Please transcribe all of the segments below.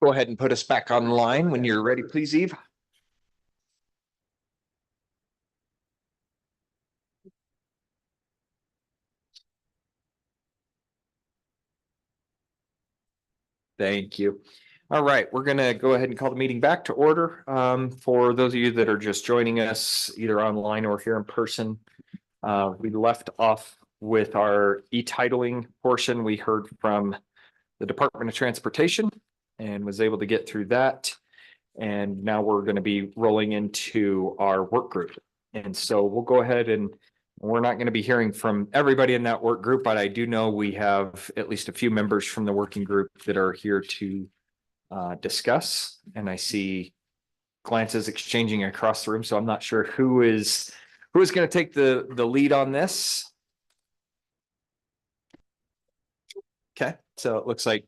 Go ahead and put us back online when you're ready, please, Eve. Thank you. All right, we're going to go ahead and call the meeting back to order. For those of you that are just joining us either online or here in person, we left off with our e-titling portion. We heard from the Department of Transportation and was able to get through that. And now we're going to be rolling into our work group. And so we'll go ahead and we're not going to be hearing from everybody in that work group, but I do know we have at least a few members from the working group that are here to discuss. And I see glances exchanging across the room. So I'm not sure who is going to take the lead on this. Okay, so it looks like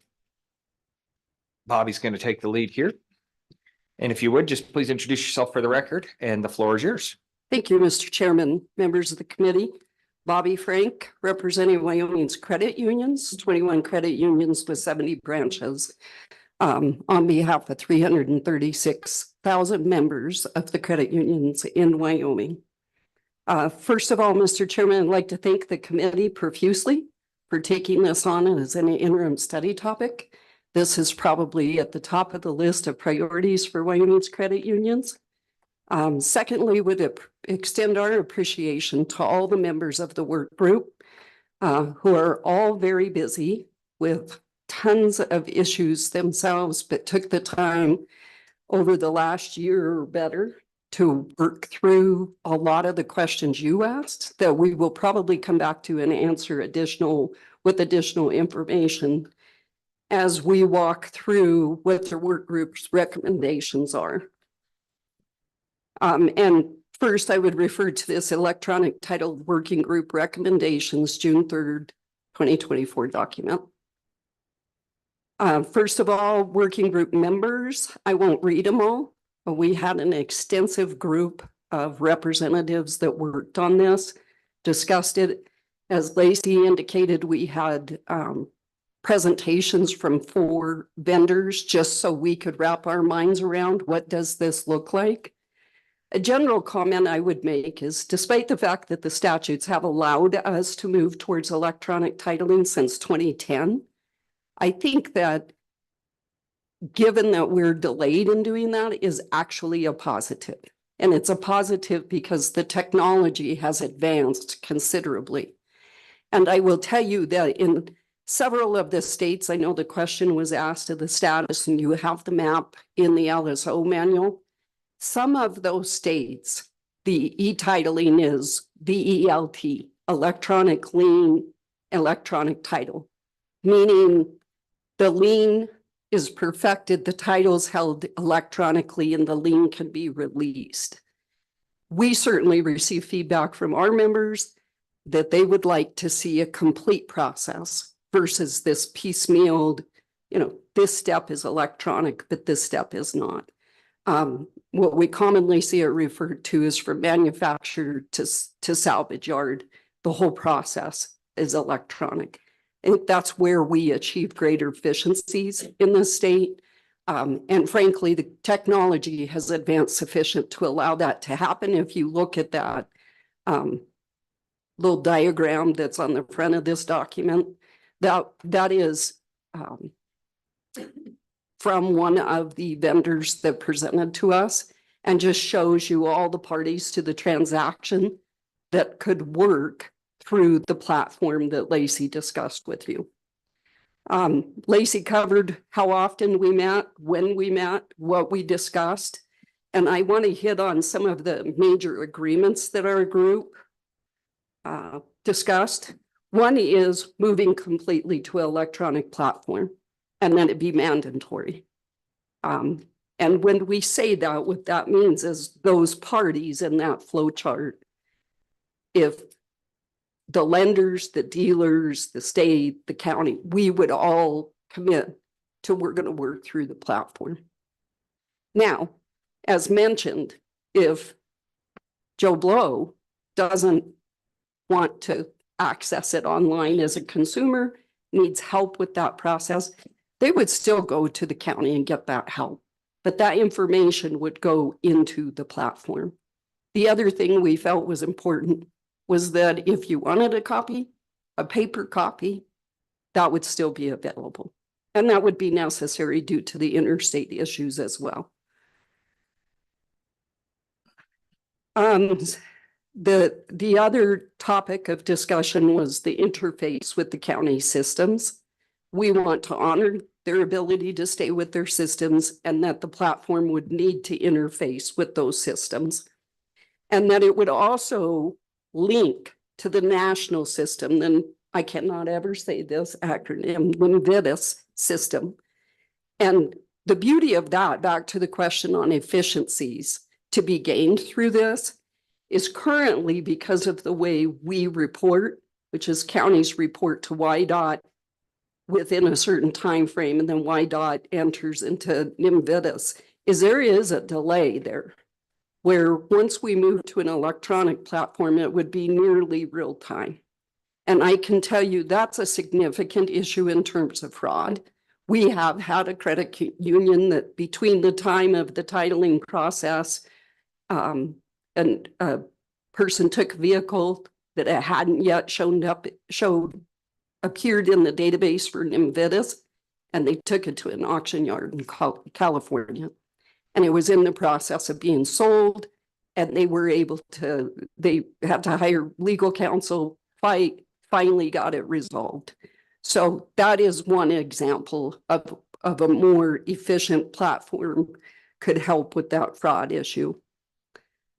Bobby's going to take the lead here. And if you would, just please introduce yourself for the record, and the floor is yours. Thank you, Mr. Chairman, members of the committee. Bobby Frank, representing Wyoming's credit unions, 21 credit unions with 70 branches, on behalf of 336,000 members of the credit unions in Wyoming. First of all, Mr. Chairman, I'd like to thank the committee profusely for taking this on as an interim study topic. This is probably at the top of the list of priorities for Wyoming's credit unions. Secondly, would extend our appreciation to all the members of the work group who are all very busy with tons of issues themselves, but took the time over the last year or better to work through a lot of the questions you asked that we will probably come back to and answer with additional information as we walk through what the work group's recommendations are. And first, I would refer to this electronic title working group recommendations, June 3rd, 2024 document. First of all, working group members, I won't read them all, but we had an extensive group of representatives that worked on this, discussed it. As Lacey indicated, we had presentations from 4 vendors just so we could wrap our minds around what does this look like. A general comment I would make is, despite the fact that the statutes have allowed us to move towards electronic titling since 2010, I think that given that we're delayed in doing that is actually a positive. And it's a positive because the technology has advanced considerably. And I will tell you that in several of the states, I know the question was asked of the status, and you have the map in the LSO manual. Some of those states, the e-titling is VELT, electronic lien, electronic title, meaning the lien is perfected, the title is held electronically, and the lien can be released. We certainly receive feedback from our members that they would like to see a complete process versus this piecemealed, this step is electronic, but this step is not. What we commonly see it referred to is from manufacturer to salvage yard. The whole process is electronic. I think that's where we achieve greater efficiencies in the state. And frankly, the technology has advanced sufficient to allow that to happen. If you look at that little diagram that's on the front of this document, that is from one of the vendors that presented to us, and just shows you all the parties to the transaction that could work through the platform that Lacey discussed with you. Lacey covered how often we met, when we met, what we discussed, and I want to hit on some of the major agreements that our group discussed. One is moving completely to an electronic platform, and then it be mandatory. And when we say that, what that means is those parties in that flow chart, if the lenders, the dealers, the state, the county, we would all commit to we're going to work through the platform. Now, as mentioned, if Joe Blow doesn't want to access it online as a consumer, needs help with that process, they would still go to the county and get that help. But that information would go into the platform. The other thing we felt was important was that if you wanted a copy, a paper copy, that would still be available. And that would be necessary due to the interstate issues as well. The other topic of discussion was the interface with the county systems. We want to honor their ability to stay with their systems and that the platform would need to interface with those systems. And that it would also link to the national system. Then I cannot ever say this acronym, LIMVITIS system. And the beauty of that, back to the question on efficiencies to be gained through this, is currently because of the way we report, which is counties report to YDOT within a certain time frame, and then YDOT enters into LIMVITIS, is there is a delay there, where once we move to an electronic platform, it would be nearly real time. And I can tell you that's a significant issue in terms of fraud. We have had a credit union that between the time of the titling process, and a person took a vehicle that it hadn't yet appeared in the database for LIMVITIS, and they took it to an auction yard in California. And it was in the process of being sold, and they had to hire legal counsel, finally got it resolved. So that is one example of a more efficient platform could help with that fraud issue.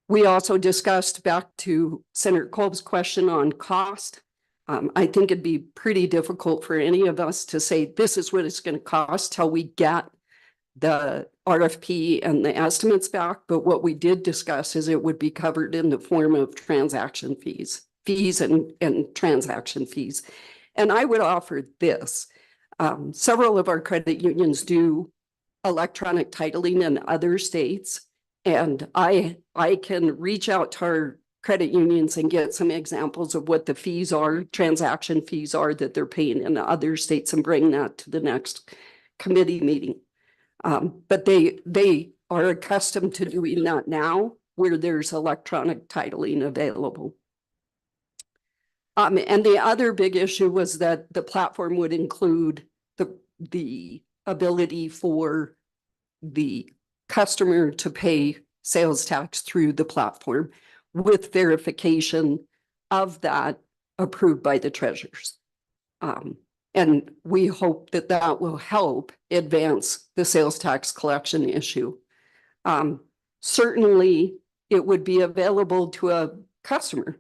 We also discussed, back to Senator Kolb's question on cost. I think it'd be pretty difficult for any of us to say, this is what it's going to cost till we get the RFP and the estimates back. But what we did discuss is it would be covered in the form of transaction fees and transaction fees. And I would offer this. Several of our credit unions do electronic titling in other states. And I can reach out to our credit unions and get some examples of what the fees are, transaction fees are that they're paying in other states, and bring that to the next committee meeting. But they are accustomed to doing that now, where there's electronic titling available. And the other big issue was that the platform would include the ability for the customer to pay sales tax through the platform with verification of that approved by the treasurers. And we hope that that will help advance the sales tax collection issue. Certainly, it would be available to a customer.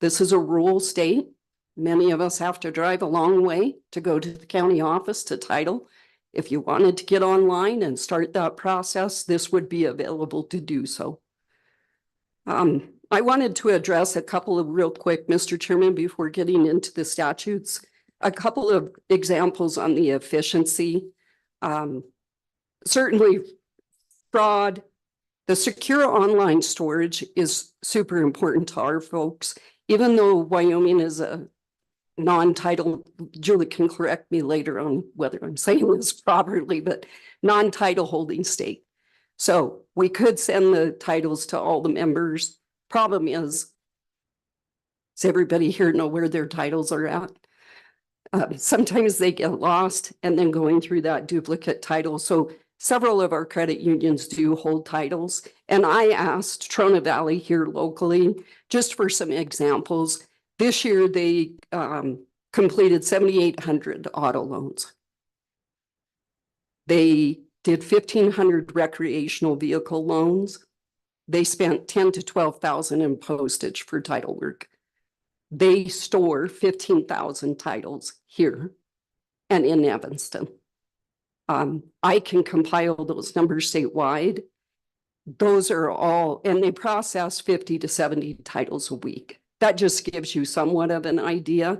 This is a rural state. Many of us have to drive a long way to go to the county office to title. If you wanted to get online and start that process, this would be available to do so. I wanted to address a couple of real quick, Mr. Chairman, before getting into the statutes, a couple of examples on the efficiency. Certainly fraud, the secure online storage is super important to our folks. Even though Wyoming is a non-title, Julie can correct me later on whether I'm saying this properly, but non-title holding state. So we could send the titles to all the members. Problem is, does everybody here know where their titles are at? Sometimes they get lost, and then going through that duplicate title. So several of our credit unions do hold titles. And I asked Trona Valley here locally, just for some examples. This year, they completed 7,800 auto loans. They did 1,500 recreational vehicle loans. They spent 10 to 12,000 in postage for title work. They store 15,000 titles here and in Evanston. I can compile those numbers statewide. Those are all, and they process 50 to 70 titles a week. That just gives you somewhat of an idea.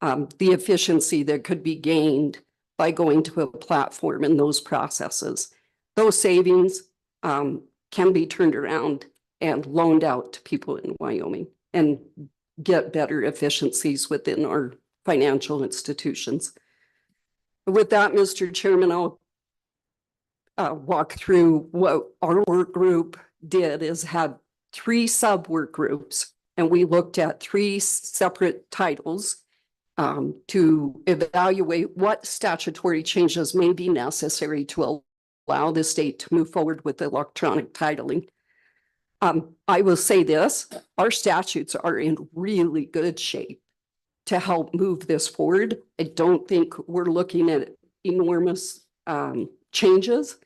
The efficiency that could be gained by going to a platform in those processes. Those savings can be turned around and loaned out to people in Wyoming and get better efficiencies within our financial institutions. With that, Mr. Chairman, I'll walk through what our work group did is had 3 sub-work groups, and we looked at 3 separate titles to evaluate what statutory changes may be necessary to allow the state to move forward with electronic titling. I will say this, our statutes are in really good shape to help move this forward. I don't think we're looking at enormous changes.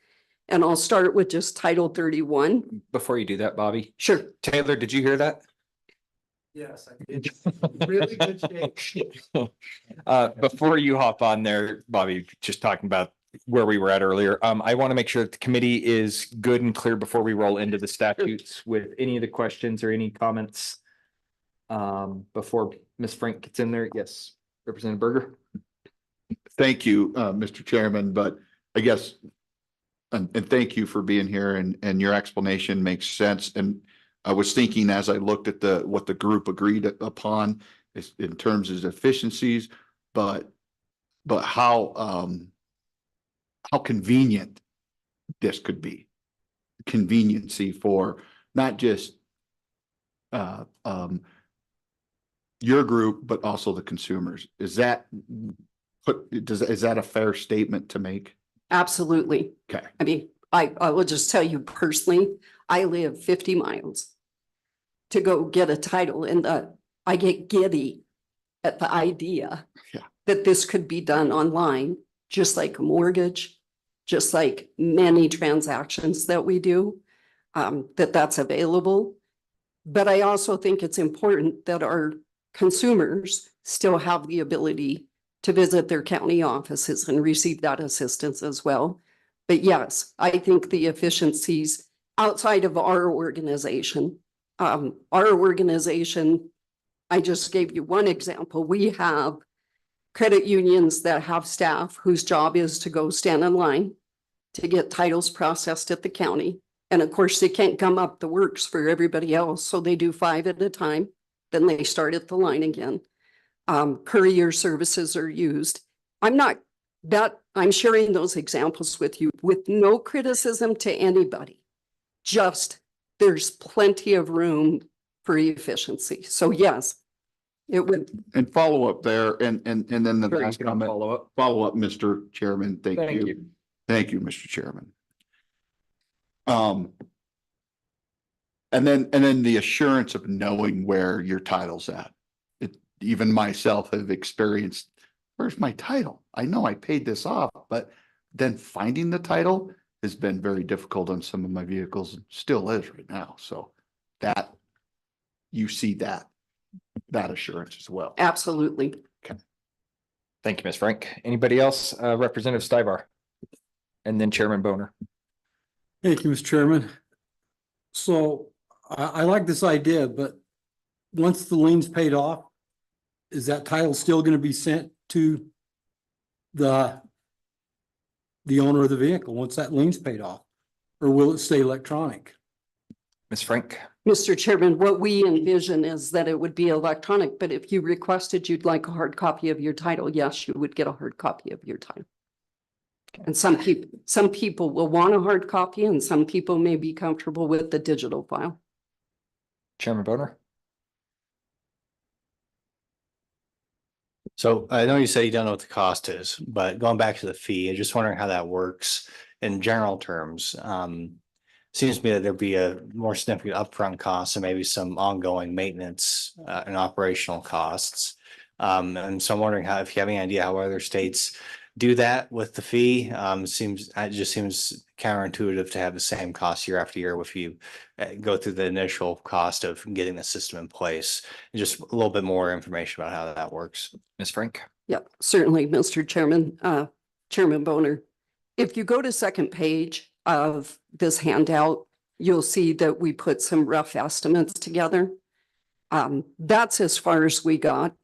And I'll start with just Title 31. Before you do that, Bobby, Sure. Taylor, did you hear that? Yes, I did. Really good shape. Before you hop on there, Bobby, just talking about where we were at earlier, I want to make sure that the committee is good and clear before we roll into the statutes with any of the questions or any comments. Before Ms. Frank gets in there, yes, Representative Berger. Thank you, Mr. Chairman, but I guess, and thank you for being here and your explanation makes sense. And I was thinking as I looked at what the group agreed upon is in terms of efficiencies, but how convenient this could be. Conveniency for not just your group, but also the consumers. Is that a fair statement to make? Absolutely. Okay. I mean, I will just tell you personally, I live 50 miles to go get a title, and I get giddy at the idea that this could be done online, just like a mortgage, just like many transactions that we do, that's available. But I also think it's important that our consumers still have the ability to visit their county offices and receive that assistance as well. But yes, I think the efficiencies outside of our organization, I just gave you one example. We have credit unions that have staff whose job is to go stand in line to get titles processed at the county. And of course, they can't gum up the works for everybody else. So they do 5 at a time. Then they start at the line again. Courier services are used. I'm sharing those examples with you with no criticism to anybody. Just there's plenty of room for efficiency. So yes, it would. And follow up there and then the Sure, you last can comment, follow up, Mr. Chairman. Thank you. Thank you, Mr. Chairman. And then the assurance of knowing where your title's at. Even myself have experienced, where's my title? I know I paid this off, but then finding the title has been very difficult on some of my vehicles, still is right now. So that you see that assurance as well. Absolutely. Thank you, Ms. Frank. Anybody else? Representative Stivar. And then Chairman Boner. Thank you, Mr. Chairman. So I like this idea, but once the lien's paid off, is that title still going to be sent to the owner of the vehicle once that lien's paid off? Or will it stay electronic? Ms. Frank. Mr. Chairman, what we envision is that it would be electronic, but if you requested you'd like a hard copy of your title, yes, you would get a hard copy of your title. And some people will want a hard copy and some people may be comfortable with the digital file. Chairman Boner. So I know you say you don't know what the cost is, but going back to the fee, I'm just wondering how that works in general terms. Seems to me that there'd be a more significant upfront cost and maybe some ongoing maintenance and operational costs. And so I'm wondering if you have any idea how other states do that with the fee. It just seems counterintuitive to have the same cost year after year if you go through the initial cost of getting the system in place. And just a little bit more information about how that works. Ms. Frank. Yep, certainly, Mr. Chairman, Chairman Boner. If you go to second page of this handout, you'll see that we put some rough estimates together. That's as far as we got.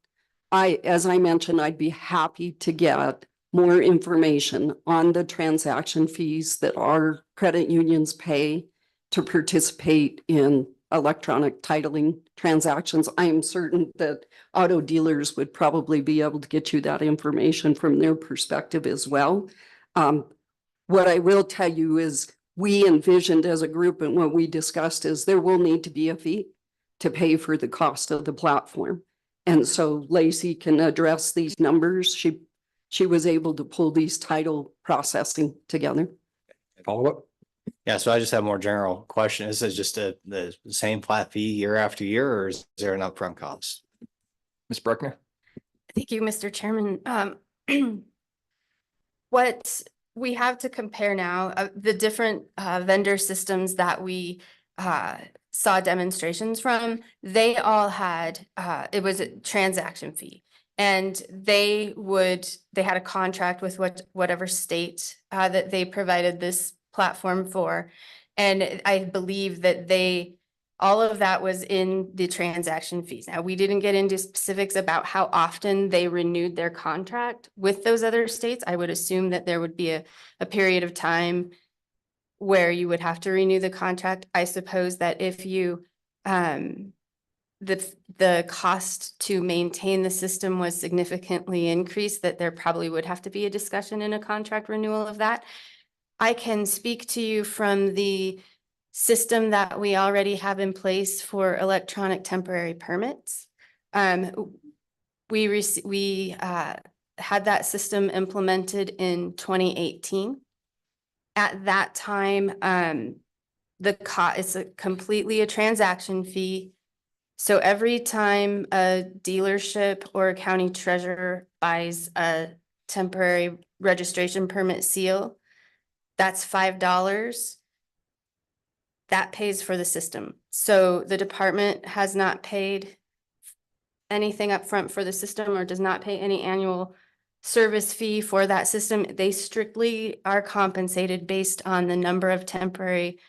As I mentioned, I'd be happy to get more information on the transaction fees that our credit unions pay to participate in electronic titling transactions. I am certain that auto dealers would probably be able to get you that information from their perspective as well. What I will tell you is we envisioned as a group and what we discussed is there will need to be a fee to pay for the cost of the platform. And so Lacey can address these numbers. She was able to pull these title processing together. Follow up? Yeah, so I just have a more general question. Is it just the same flat fee year after year, or is there an upfront cost? Ms. Bruckner? Thank you, Mr. Chairman. What we have to compare now, the different vendor systems that we saw demonstrations from, they all had, it was a transaction fee. And they had a contract with whatever state that they provided this platform for. And I believe that all of that was in the transaction fees. Now, we didn't get into specifics about how often they renewed their contract with those other states. I would assume that there would be a period of time where you would have to renew the contract. I suppose that if you, the cost to maintain the system was significantly increased, that there probably would have to be a discussion in a contract renewal of that. I can speak to you from the system that we already have in place for electronic temporary permits. We had that system implemented in 2018. At that time, it's completely a transaction fee. So every time a dealership or a county treasurer buys a temporary registration permit seal, that's $5. That pays for the system. So the department has not paid anything upfront for the system or does not pay any annual service fee for that system. They strictly are compensated based on the number of temporary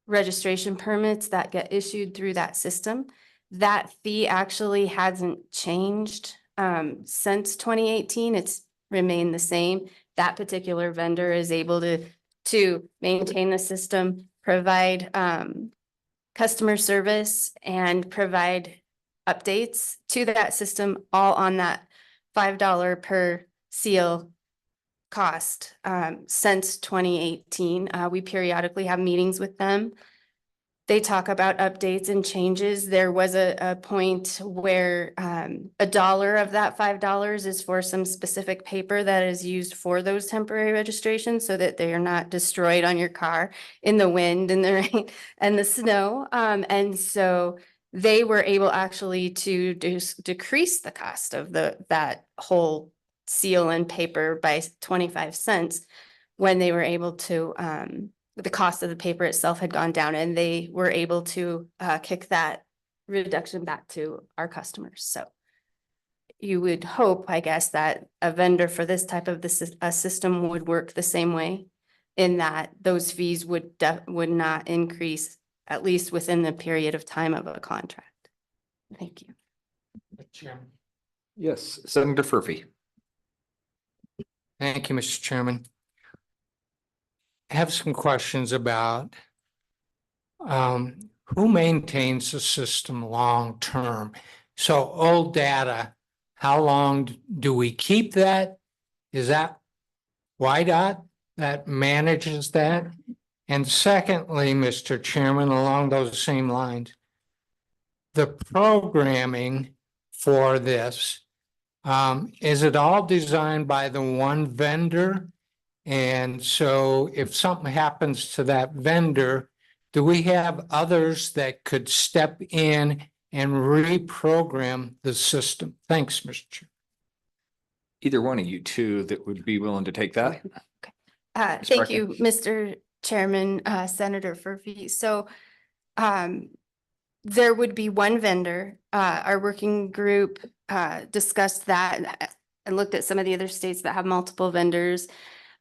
registration permits that get issued through that system. That fee actually hasn't changed since 2018. It's remained the same. That particular vendor is able to maintain the system, provide customer service, and provide updates to that system, all on that $5 per seal cost. Since 2018, we periodically have meetings with them. They talk about updates and changes. There was a point where $1 of that $5 is for some specific paper that is used for those temporary registrations so that they are not destroyed on your car in the wind and the rain and the snow. And so they were able actually to decrease the cost of that whole seal and paper by 25 cents when they were able to the cost of the paper itself had gone down, and they were able to kick that reduction back to our customers. So you would hope, I guess, that a vendor for this type of a system would work the same way, in that those fees would not increase, at least within the period of time of a contract. Thank you. Chairman. Yes, Senator Furphy. Thank you, Mr. Chairman. I have some questions about who maintains the system long term. So old data, how long do we keep that? Is that YDOT that manages that? And secondly, Mr. Chairman, along those same lines, the programming for this, is it all designed by the one vendor? And so if something happens to that vendor, do we have others that could step in and reprogram the system? Thanks, Mr. Chair. Either one of you two that would be willing to take that? Thank you, Mr. Chairman, Senator Furphy. So there would be one vendor. Our working group discussed that and looked at some of the other states that have multiple vendors.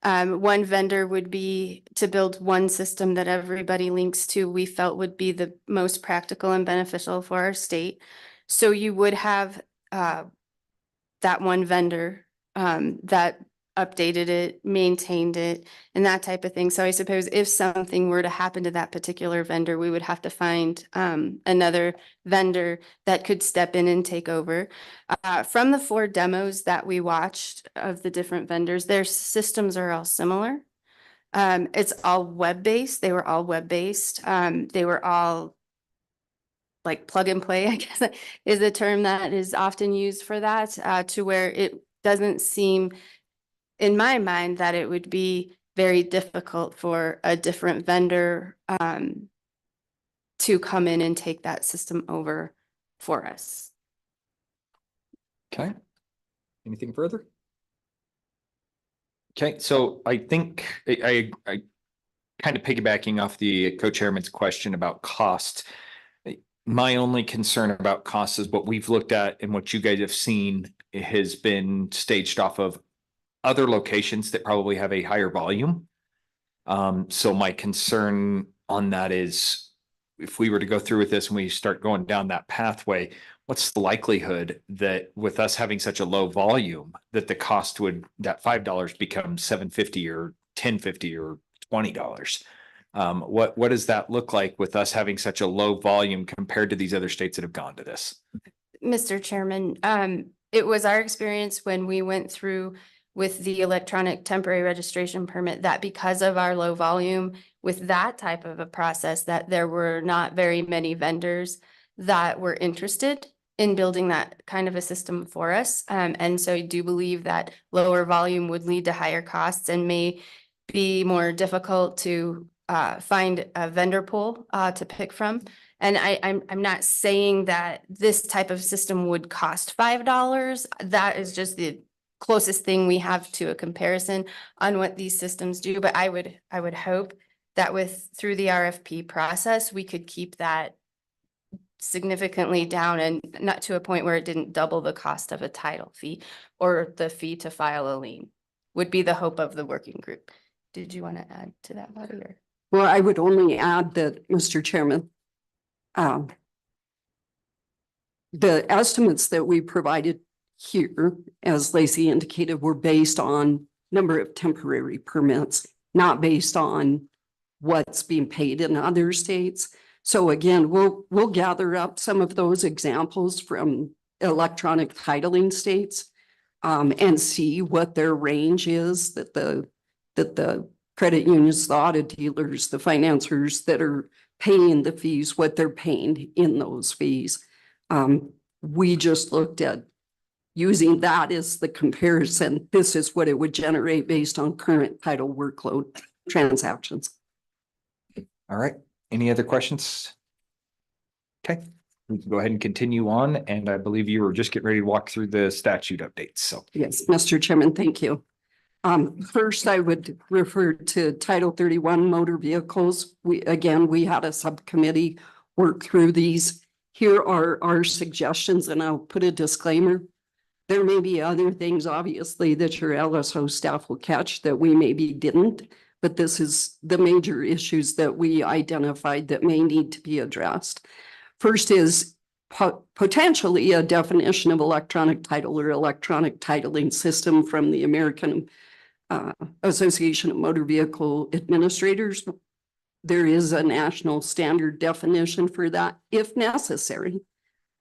One vendor would be to build one system that everybody links to, we felt would be the most practical and beneficial for our state. So you would have that one vendor that updated it, maintained it, and that type of thing. So I suppose if something were to happen to that particular vendor, we would have to find another vendor that could step in and take over. From the 4 demos that we watched of the different vendors, their systems are all similar. It's all web-based. They were all web-based. They were all like plug and play, I guess is the term that is often used for that, to where it doesn't seem in my mind that it would be very difficult for a different vendor to come in and take that system over for us. Okay. Anything further? Okay, so I think I kind of piggybacking off the co-chairman's question about cost. My only concern about cost is what we've looked at and what you guys have seen has been staged off of other locations that probably have a higher volume. So my concern on that is if we were to go through with this and we start going down that pathway, what's the likelihood that with us having such a low volume that the cost would, that $5 become $7.50 or $10.50 or $20? What does that look like with us having such a low volume compared to these other states that have gone to this? Mr. Chairman, it was our experience when we went through with the electronic temporary registration permit that because of our low volume with that type of a process, that there were not very many vendors that were interested in building that kind of a system for us. And so I do believe that lower volume would lead to higher costs and may be more difficult to find a vendor pool to pick from. And I'm not saying that this type of system would cost $5. That is just the closest thing we have to a comparison on what these systems do. But I would hope that through the RFP process, we could keep that significantly down and not to a point where it didn't double the cost of a title fee or the fee to file a lien would be the hope of the working group. Did you want to add to that, Bobby? Or? Well, I would only add that, Mr. Chairman, the estimates that we provided here, as Lacey indicated, were based on number of temporary permits, not based on what's being paid in other states. So again, we'll gather up some of those examples from electronic titling states and see what their range is that the credit unions, the auto dealers, the financiers that are paying the fees, what they're paying in those fees. We just looked at using that as the comparison. This is what it would generate based on current title workload transactions. All right. Any other questions? Okay, we can go ahead and continue on. And I believe you were just getting ready to walk through the statute updates. So Yes, Mr. Chairman, thank you. First, I would refer to Title 31 motor vehicles. We had a subcommittee work through these. Here are our suggestions, and I'll put a disclaimer. There may be other things, obviously, that your LSO staff will catch that we maybe didn't, but this is the major issues that we identified that may need to be addressed. First is potentially a definition of electronic title or electronic titling system from the American Association of Motor Vehicle Administrators. There is a national standard definition for that if necessary.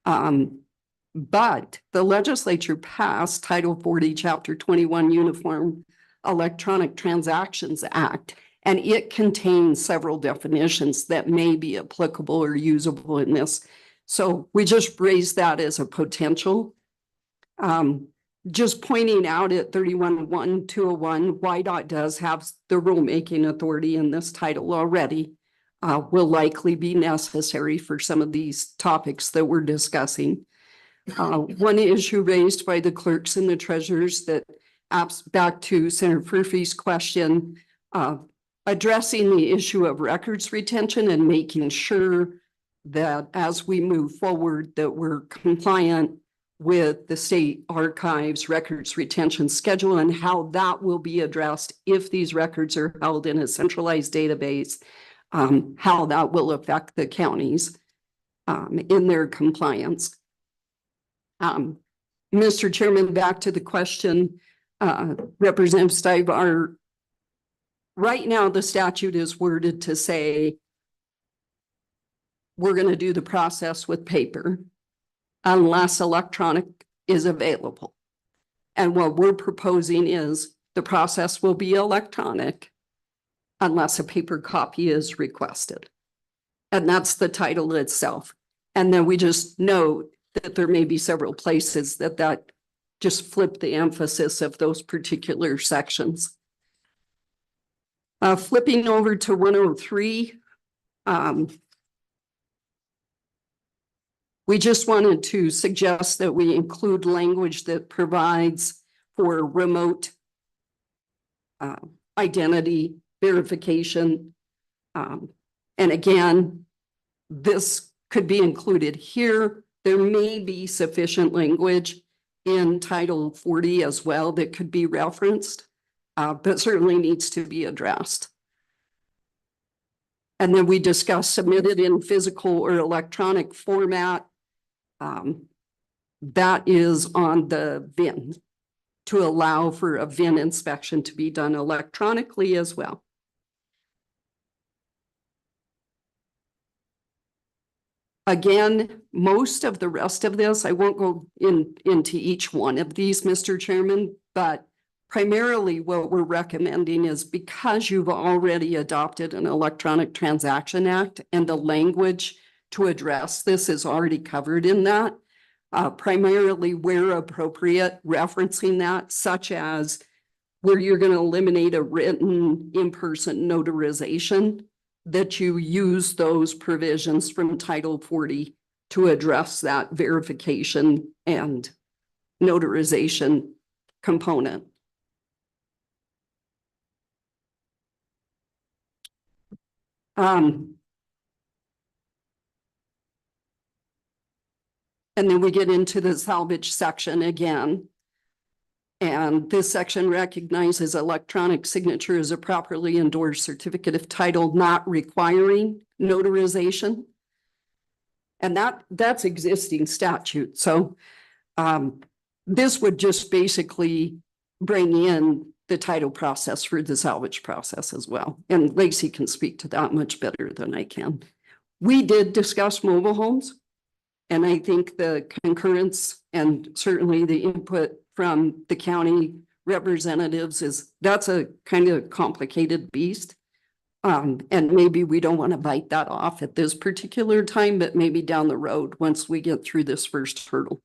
But the legislature passed Title 40, Chapter 21 Uniform Electronic Transactions Act, and it contains several definitions that may be applicable or usable in this. So we just raised that as a potential. Just pointing out at 31.1.201, YDOT does have the rulemaking authority in this title already. Will likely be necessary for some of these topics that we're discussing. One issue raised by the clerks and the treasurers that back to Senator Furphy's question, addressing the issue of records retention and making sure that as we move forward that we're compliant with the state archives records retention schedule and how that will be addressed if these records are held in a centralized database, how that will affect the counties in their compliance. Mr. Chairman, back to the question Representative Stivar, right now the statute is worded to say we're going to do the process with paper unless electronic is available. And what we're proposing is the process will be electronic unless a paper copy is requested. And that's the title itself. And then we just note that there may be several places that just flip the emphasis of those particular sections. Flipping over to 103, we just wanted to suggest that we include language that provides for remote identity verification. And again, this could be included here. There may be sufficient language in Title 40 as well that could be referenced, but certainly needs to be addressed. And then we discussed submitted in physical or electronic format. That is on the VIN to allow for a VIN inspection to be done electronically as well. Again, most of the rest of this, I won't go into each one of these, Mr. Chairman, but primarily what we're recommending is because you've already adopted an Electronic Transaction Act and the language to address this is already covered in that, primarily where appropriate, referencing that, such as where you're going to eliminate a written in-person notarization, that you use those provisions from Title 40 to address that verification and notarization component. And then we get into the salvage section again. And this section recognizes electronic signature as a properly endorsed certificate of title not requiring notarization. And that's existing statute. So this would just basically bring in the title process for the salvage process as well. And Lacey can speak to that much better than I can. We did discuss mobile homes. And I think the concurrence and certainly the input from the county representatives is that's a kind of complicated beast. And maybe we don't want to bite that off at this particular time, but maybe down the road once we get through this first hurdle.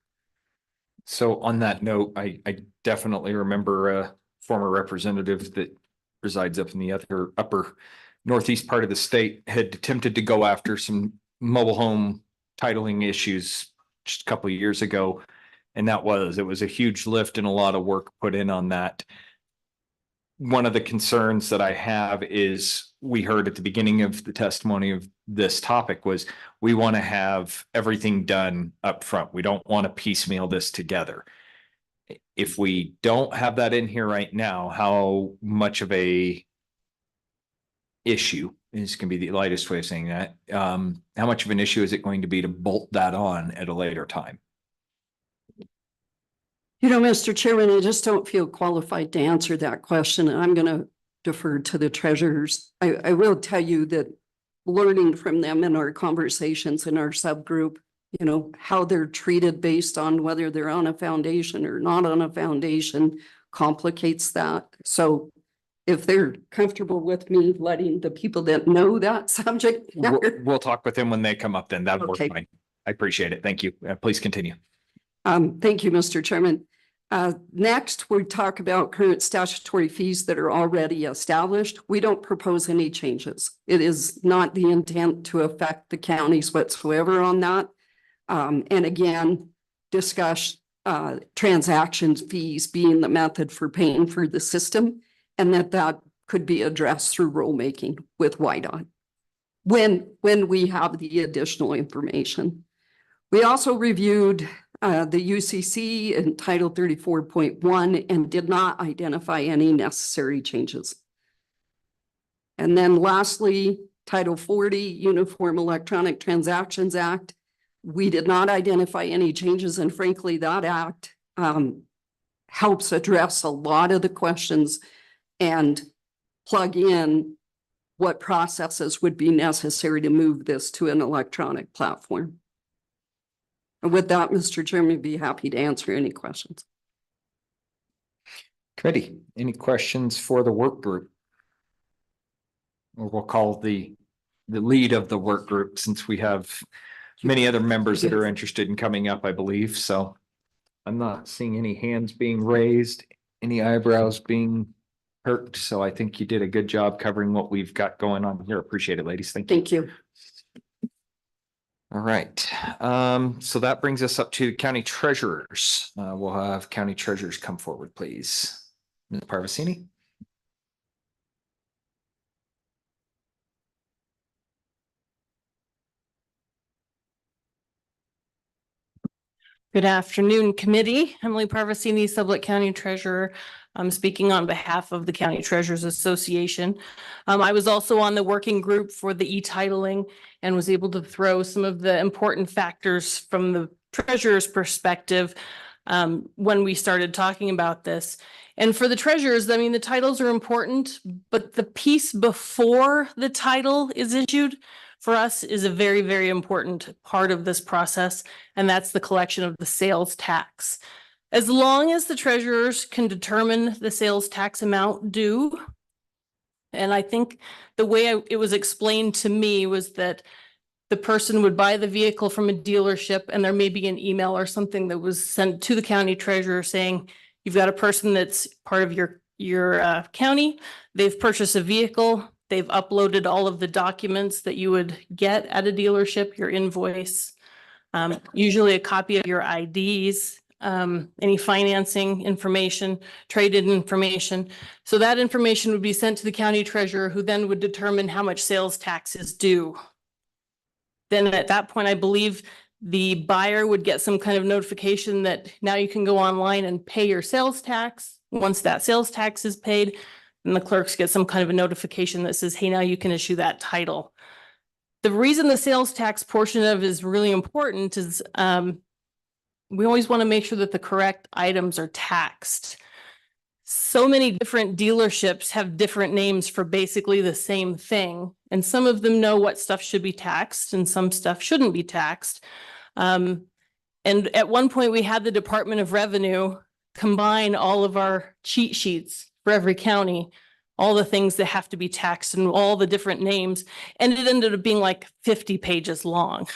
So on that note, I definitely remember a former representative that resides up in the upper northeast part of the state had attempted to go after some mobile home titling issues just a couple of years ago. And it was a huge lift and a lot of work put in on that. One of the concerns that I have is we heard at the beginning of the testimony of this topic was we want to have everything done up front. We don't want to piecemeal this together. If we don't have that in here right now, how much of a issue is going to be the lightest way of saying that? How much of an issue is it going to be to bolt that on at a later time? You know, Mr. Chairman, I just don't feel qualified to answer that question, and I'm going to defer to the treasurers. I will tell you that learning from them in our conversations in our subgroup, you know, how they're treated based on whether they're on a foundation or not on a foundation complicates that. So if they're comfortable with me letting the people that know that subject. We'll talk with them when they come up then. That'll work Okay. fine. I appreciate it. Thank you. Please continue. Thank you, Mr. Chairman. Next, we talk about current statutory fees that are already established. We don't propose any changes. It is not the intent to affect the counties whatsoever on that. And again, discuss transaction fees being the method for paying for the system, and that could be addressed through rulemaking with WYDOT when we have the additional information. We also reviewed the UCC in Title 34.1 and did not identify any necessary changes. And then lastly, Title 40, Uniform Electronic Transactions Act. We did not identify any changes, and frankly, that act helps address a lot of the questions and plug in what processes would be necessary to move this to an electronic platform. And with that, Mr. Chairman, I'd be happy to answer any questions. Committee, any questions for the work group? Or we'll call the lead of the work group, since we have many other members that are interested in coming up, I believe, so. I'm not seeing any hands being raised, any eyebrows being perked, so I think you did a good job covering what we've got going on here. Appreciate it, ladies. Thank you. Thank you. All right, so that brings us up to county treasurers. We'll have county treasurers come forward, please. Ms. Parvasini? Good afternoon, committee. Emily Parvasini, Sublette County Treasurer. I'm speaking on behalf of the County Treasurers Association. I was also on the working group for the e-titling and was able to throw some of the important factors from the treasurer's perspective when we started talking about this. And for the treasurers, I mean, the titles are important, but the piece before the title is issued for us is a very, very important part of this process, and that's the collection of the sales tax. As long as the treasurers can determine the sales tax amount due, and I think the way it was explained to me was that the person would buy the vehicle from a dealership and there may be an email or something that was sent to the county treasurer saying, you've got a person that's part of your county, they've purchased a vehicle, they've uploaded all of the documents that you would get at a dealership, your invoice, usually a copy of your IDs, any financing information, traded information. So that information would be sent to the county treasurer, who then would determine how much sales tax is due. Then at that point, I believe the buyer would get some kind of notification that now you can go online and pay your sales tax. Once that sales tax is paid, and the clerks get some kind of a notification that says, hey, now you can issue that title. The reason the sales tax portion of it is really important is we always want to make sure that the correct items are taxed. So many different dealerships have different names for basically the same thing. And some of them know what stuff should be taxed and some stuff shouldn't be taxed. And at one point we had the Department of Revenue combine all of our cheat sheets for every county, all the things that have to be taxed and all the different names. And it ended up being like 50 pages long.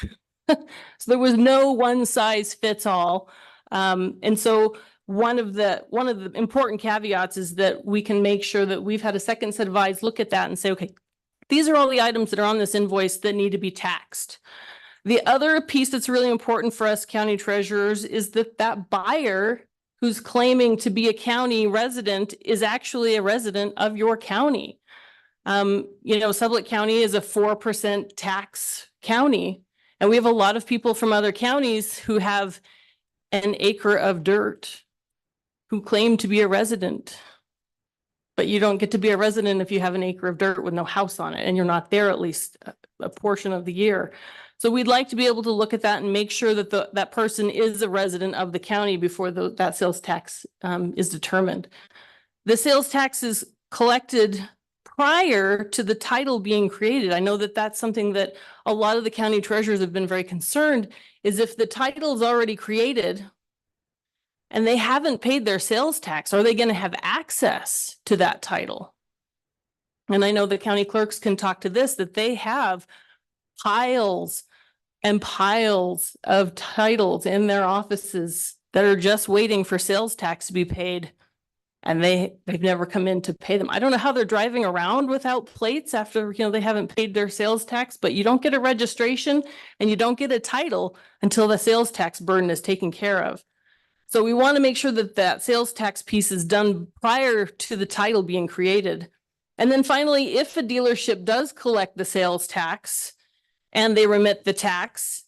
So there was no one size fits all. And so one of the important caveats is that we can make sure that we've had a second set of eyes look at that and say, okay, these are all the items that are on this invoice that need to be taxed. The other piece that's really important for us county treasurers is that that buyer who's claiming to be a county resident is actually a resident of your county. Sublette County is a 4% tax county, and we have a lot of people from other counties who have an acre of dirt who claim to be a resident. But you don't get to be a resident if you have an acre of dirt with no house on it, and you're not there at least a portion of the year. So we'd like to be able to look at that and make sure that that person is a resident of the county before that sales tax is determined. The sales tax is collected prior to the title being created. I know that that's something that a lot of the county treasurers have been very concerned, is if the title is already created and they haven't paid their sales tax, are they going to have access to that title? And I know the county clerks can talk to this, that they have piles and piles of titles in their offices that are just waiting for sales tax to be paid, and they've never come in to pay them. I don't know how they're driving around without plates after they haven't paid their sales tax, but you don't get a registration and you don't get a title until the sales tax burden is taken care of. So we want to make sure that that sales tax piece is done prior to the title being created. And then finally, if a dealership does collect the sales tax and they remit the tax,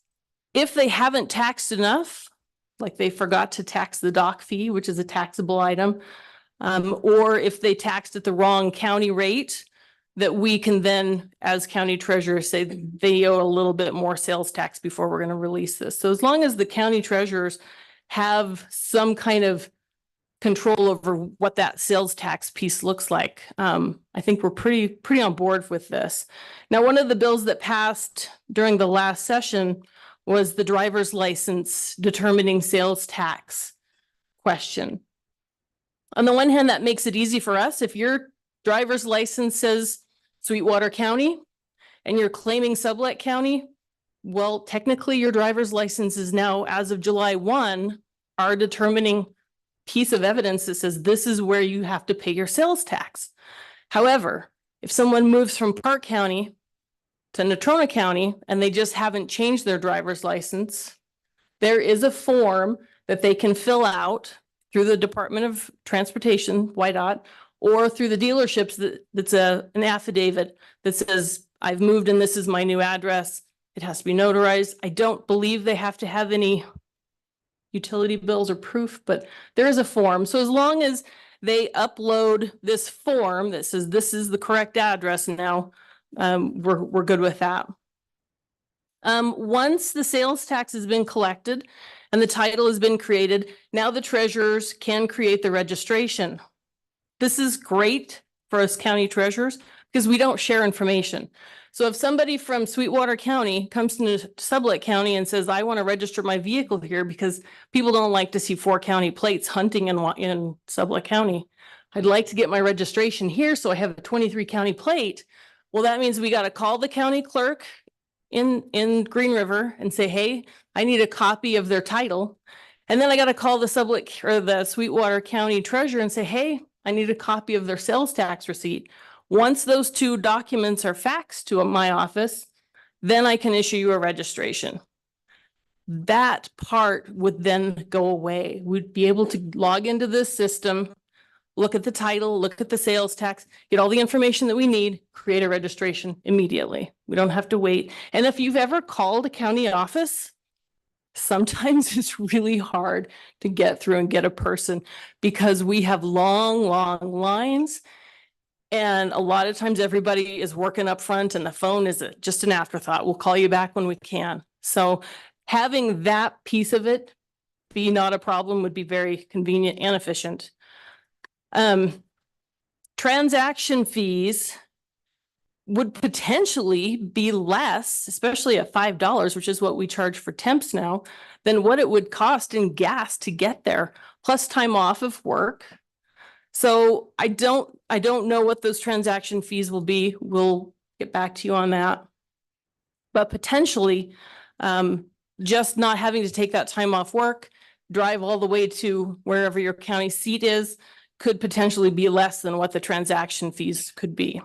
if they haven't taxed enough, like they forgot to tax the dock fee, which is a taxable item, or if they taxed at the wrong county rate, that we can then, as county treasurers, say they owe a little bit more sales tax before we're going to release this. So as long as the county treasurers have some kind of control over what that sales tax piece looks like. I think we're pretty on board with this. Now, one of the bills that passed during the last session was the driver's license determining sales tax question. On the one hand, that makes it easy for us. If your driver's license says Sweetwater County and you're claiming Sublette County, well, technically your driver's license is now, as of July 1, our determining piece of evidence that says this is where you have to pay your sales tax. However, if someone moves from Park County to Natrona County and they just haven't changed their driver's license, there is a form that they can fill out through the Department of Transportation, YDOT, or through the dealerships that's an affidavit that says, I've moved and this is my new address. It has to be notarized. I don't believe they have to have any utility bills or proof, but there is a form. So as long as they upload this form that says this is the correct address now, we're good with that. Once the sales tax has been collected and the title has been created, now the treasurers can create the registration. This is great for us county treasurers because we don't share information. So if somebody from Sweetwater County comes to Sublette County and says, I want to register my vehicle here because people don't like to see 4 county plates hunting in Sublette County. I'd like to get my registration here so I have a 23 county plate. Well, that means we got to call the county clerk in Green River and say, hey, I need a copy of their title. And then I got to call the Sublette or the Sweetwater County treasurer and say, hey, I need a copy of their sales tax receipt. Once those 2 documents are faxed to my office, then I can issue you a registration. That part would then go away. We'd be able to log into this system, look at the title, look at the sales tax, get all the information that we need, create a registration immediately. We don't have to wait. And if you've ever called a county office, sometimes it's really hard to get through and get a person because we have long lines. And a lot of times everybody is working up front and the phone is just an afterthought. We'll call you back when we can. So having that piece of it be not a problem would be very convenient and efficient. Transaction fees would potentially be less, especially at $5, which is what we charge for temps now, than what it would cost in gas to get there, plus time off of work. So I don't know what those transaction fees will be. We'll get back to you on that. But potentially, just not having to take that time off work, drive all the way to wherever your county seat is, could potentially be less than what the transaction fees could be.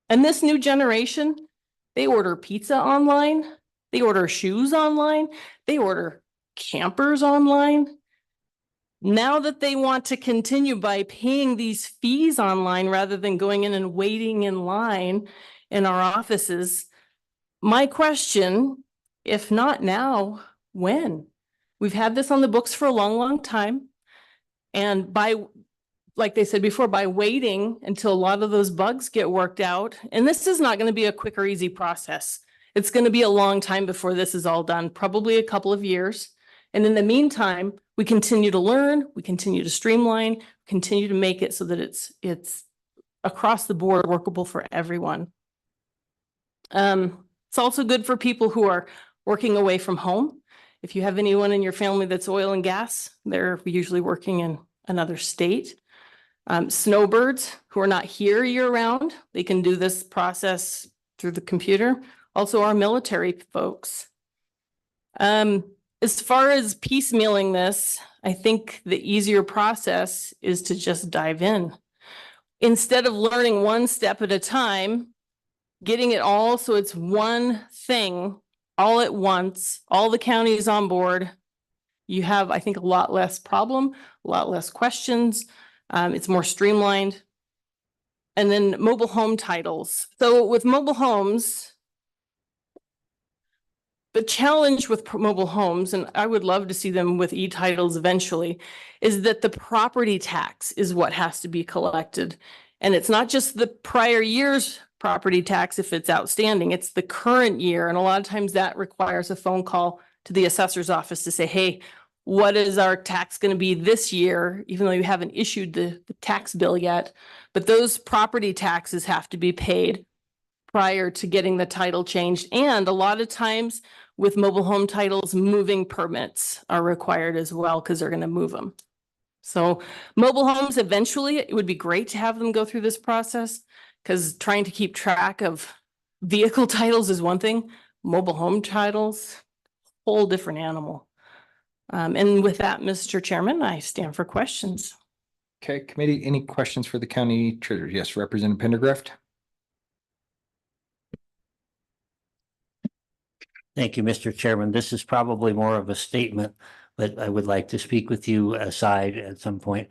And this new generation, they order pizza online, they order shoes online, they order campers online. Now that they want to continue by paying these fees online rather than going in and waiting in line in our offices, my question, if not now, when? We've had this on the books for a long time. And like they said before, by waiting until a lot of those bugs get worked out, and this is not going to be a quick or easy process. It's going to be a long time before this is all done, probably a couple of years. And in the meantime, we continue to learn, we continue to streamline, continue to make it so that it's across the board workable for everyone. It's also good for people who are working away from home. If you have anyone in your family that's oil and gas, they're usually working in another state. Snowbirds who are not here year round, they can do this process through the computer. Also our military folks. As far as piecemealing this, I think the easier process is to just dive in. Instead of learning one step at a time, getting it all so it's one thing all at once, all the counties on board, you have, I think, a lot less problem, a lot less questions. It's more streamlined. And then mobile home titles. So with mobile homes, the challenge with mobile homes, and I would love to see them with e-titles eventually, is that the property tax is what has to be collected. And it's not just the prior year's property tax if it's outstanding, it's the current year. And a lot of times that requires a phone call to the assessor's office to say, hey, what is our tax going to be this year, even though you haven't issued the tax bill yet. But those property taxes have to be paid prior to getting the title changed. And a lot of times with mobile home titles, moving permits are required as well because they're going to move them. So mobile homes, eventually, it would be great to have them go through this process because trying to keep track of vehicle titles is one thing. Mobile home titles, whole different animal. And with that, Mr. Chairman, I stand for questions. Okay, committee, any questions for the county treasurer? Yes, Representative Pendergraft. Thank you, Mr. Chairman. This is probably more of a statement, but I would like to speak with you aside at some point.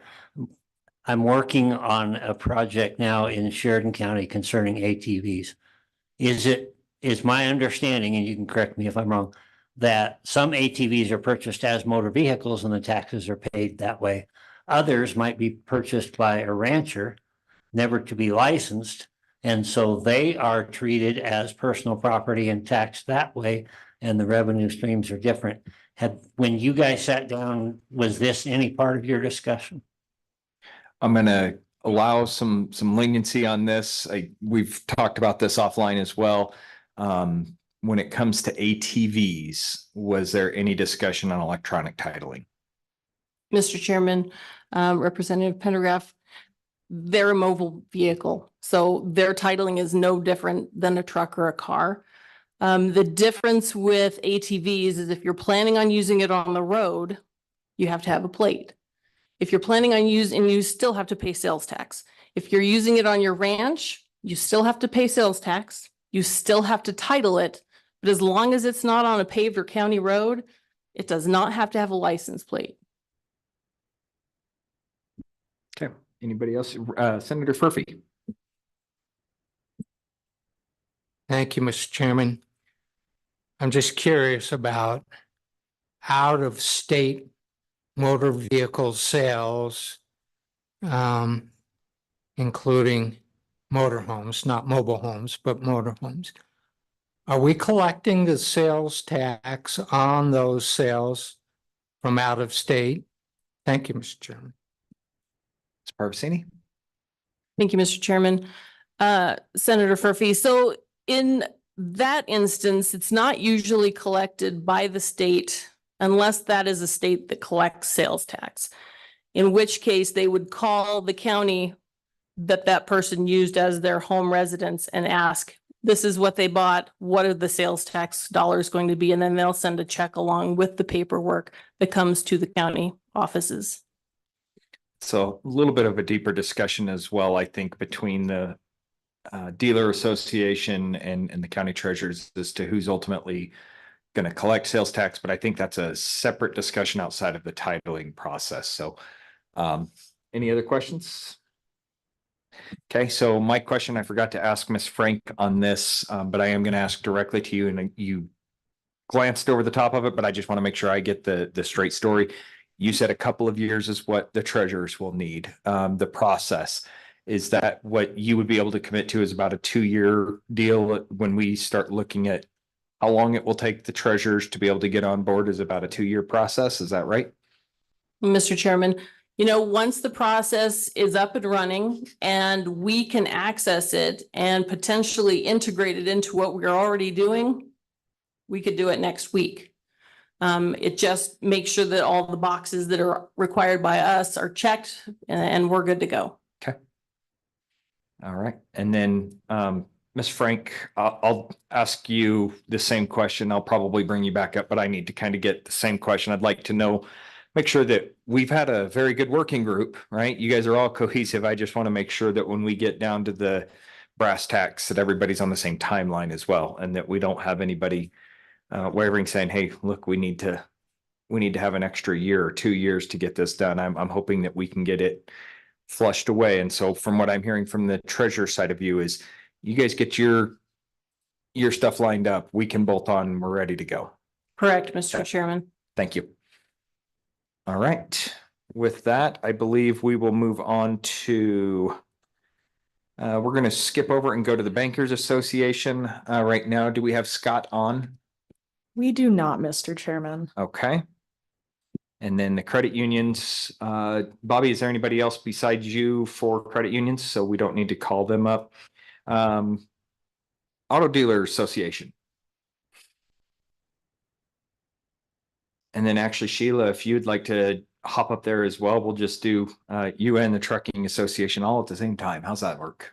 I'm working on a project now in Sheridan County concerning ATVs. Is my understanding, and you can correct me if I'm wrong, that some ATVs are purchased as motor vehicles and the taxes are paid that way. Others might be purchased by a rancher, never to be licensed, and so they are treated as personal property and taxed that way, and the revenue streams are different. When you guys sat down, was this any part of your discussion? I'm gonna allow some leniency on this. We've talked about this offline as well. When it comes to ATVs, was there any discussion on electronic titling? Mr. Chairman, Representative Pendergraft, they're a mobile vehicle, so their titling is no different than a truck or a car. The difference with ATVs is if you're planning on using it on the road, you have to have a plate. If you're planning on using, you still have to pay sales tax. If you're using it on your ranch, you still have to pay sales tax. You still have to title it, but as long as it's not on a paved or county road, it does not have to have a license plate. Okay, anybody else? Senator Furphy. Thank you, Mr. Chairman. I'm just curious about out-of-state motor vehicle sales, including motorhomes, not mobile homes, but motorhomes. Are we collecting the sales tax on those sales from out of state? Thank you, Mr. Chairman. Ms. Parvasini? Thank you, Mr. Chairman. Senator Furphy, so in that instance, it's not usually collected by the state unless that is a state that collects sales tax, in which case they would call the county that person used as their home residence and ask, this is what they bought, what are the sales tax dollars going to be? And then they'll send a check along with the paperwork that comes to the county offices. So a little bit of a deeper discussion as well, I think, between the dealer association and the county treasurers as to who's ultimately going to collect sales tax. But I think that's a separate discussion outside of the titling process. So any other questions? Okay, so my question, I forgot to ask Ms. Frank on this, but I am going to ask directly to you, and you glanced over the top of it, but I just want to make sure I get the straight story. You said a couple of years is what the treasurers will need. The process, is that what you would be able to commit to is about a 2-year deal when we start looking at how long it will take the treasurers to be able to get on board is about a 2-year process. Is that right? Mr. Chairman, once the process is up and running and we can access it and potentially integrate it into what we're already doing, we could do it next week. It just makes sure that all the boxes that are required by us are checked and we're good to go. Okay. All right. And then, Ms. Frank, I'll ask you the same question. I'll probably bring you back up, but I need to kind of get the same question. I'd like to know, make sure that we've had a very good working group, right? You guys are all cohesive. I just want to make sure that when we get down to the brass tacks, that everybody's on the same timeline as well, and that we don't have anybody wavering saying, hey, look, we need to have an extra year or 2 years to get this done. I'm hoping that we can get it flushed away. And so from what I'm hearing from the treasurer side of you is you guys get your stuff lined up. We can bolt on and we're ready to go. Correct, Mr. Chairman. Thank you. All right. With that, I believe we will move on to, we're going to skip over and go to the Bankers Association right now. Do we have Scott on? We do not, Mr. Chairman. Okay. And then the credit unions, Bobby, is there anybody else besides you for credit unions? So we don't need to call them up. Auto Dealer Association. And then actually Sheila, if you'd like to hop up there as well, we'll just do you and the Trucking Association all at the same time. How's that work?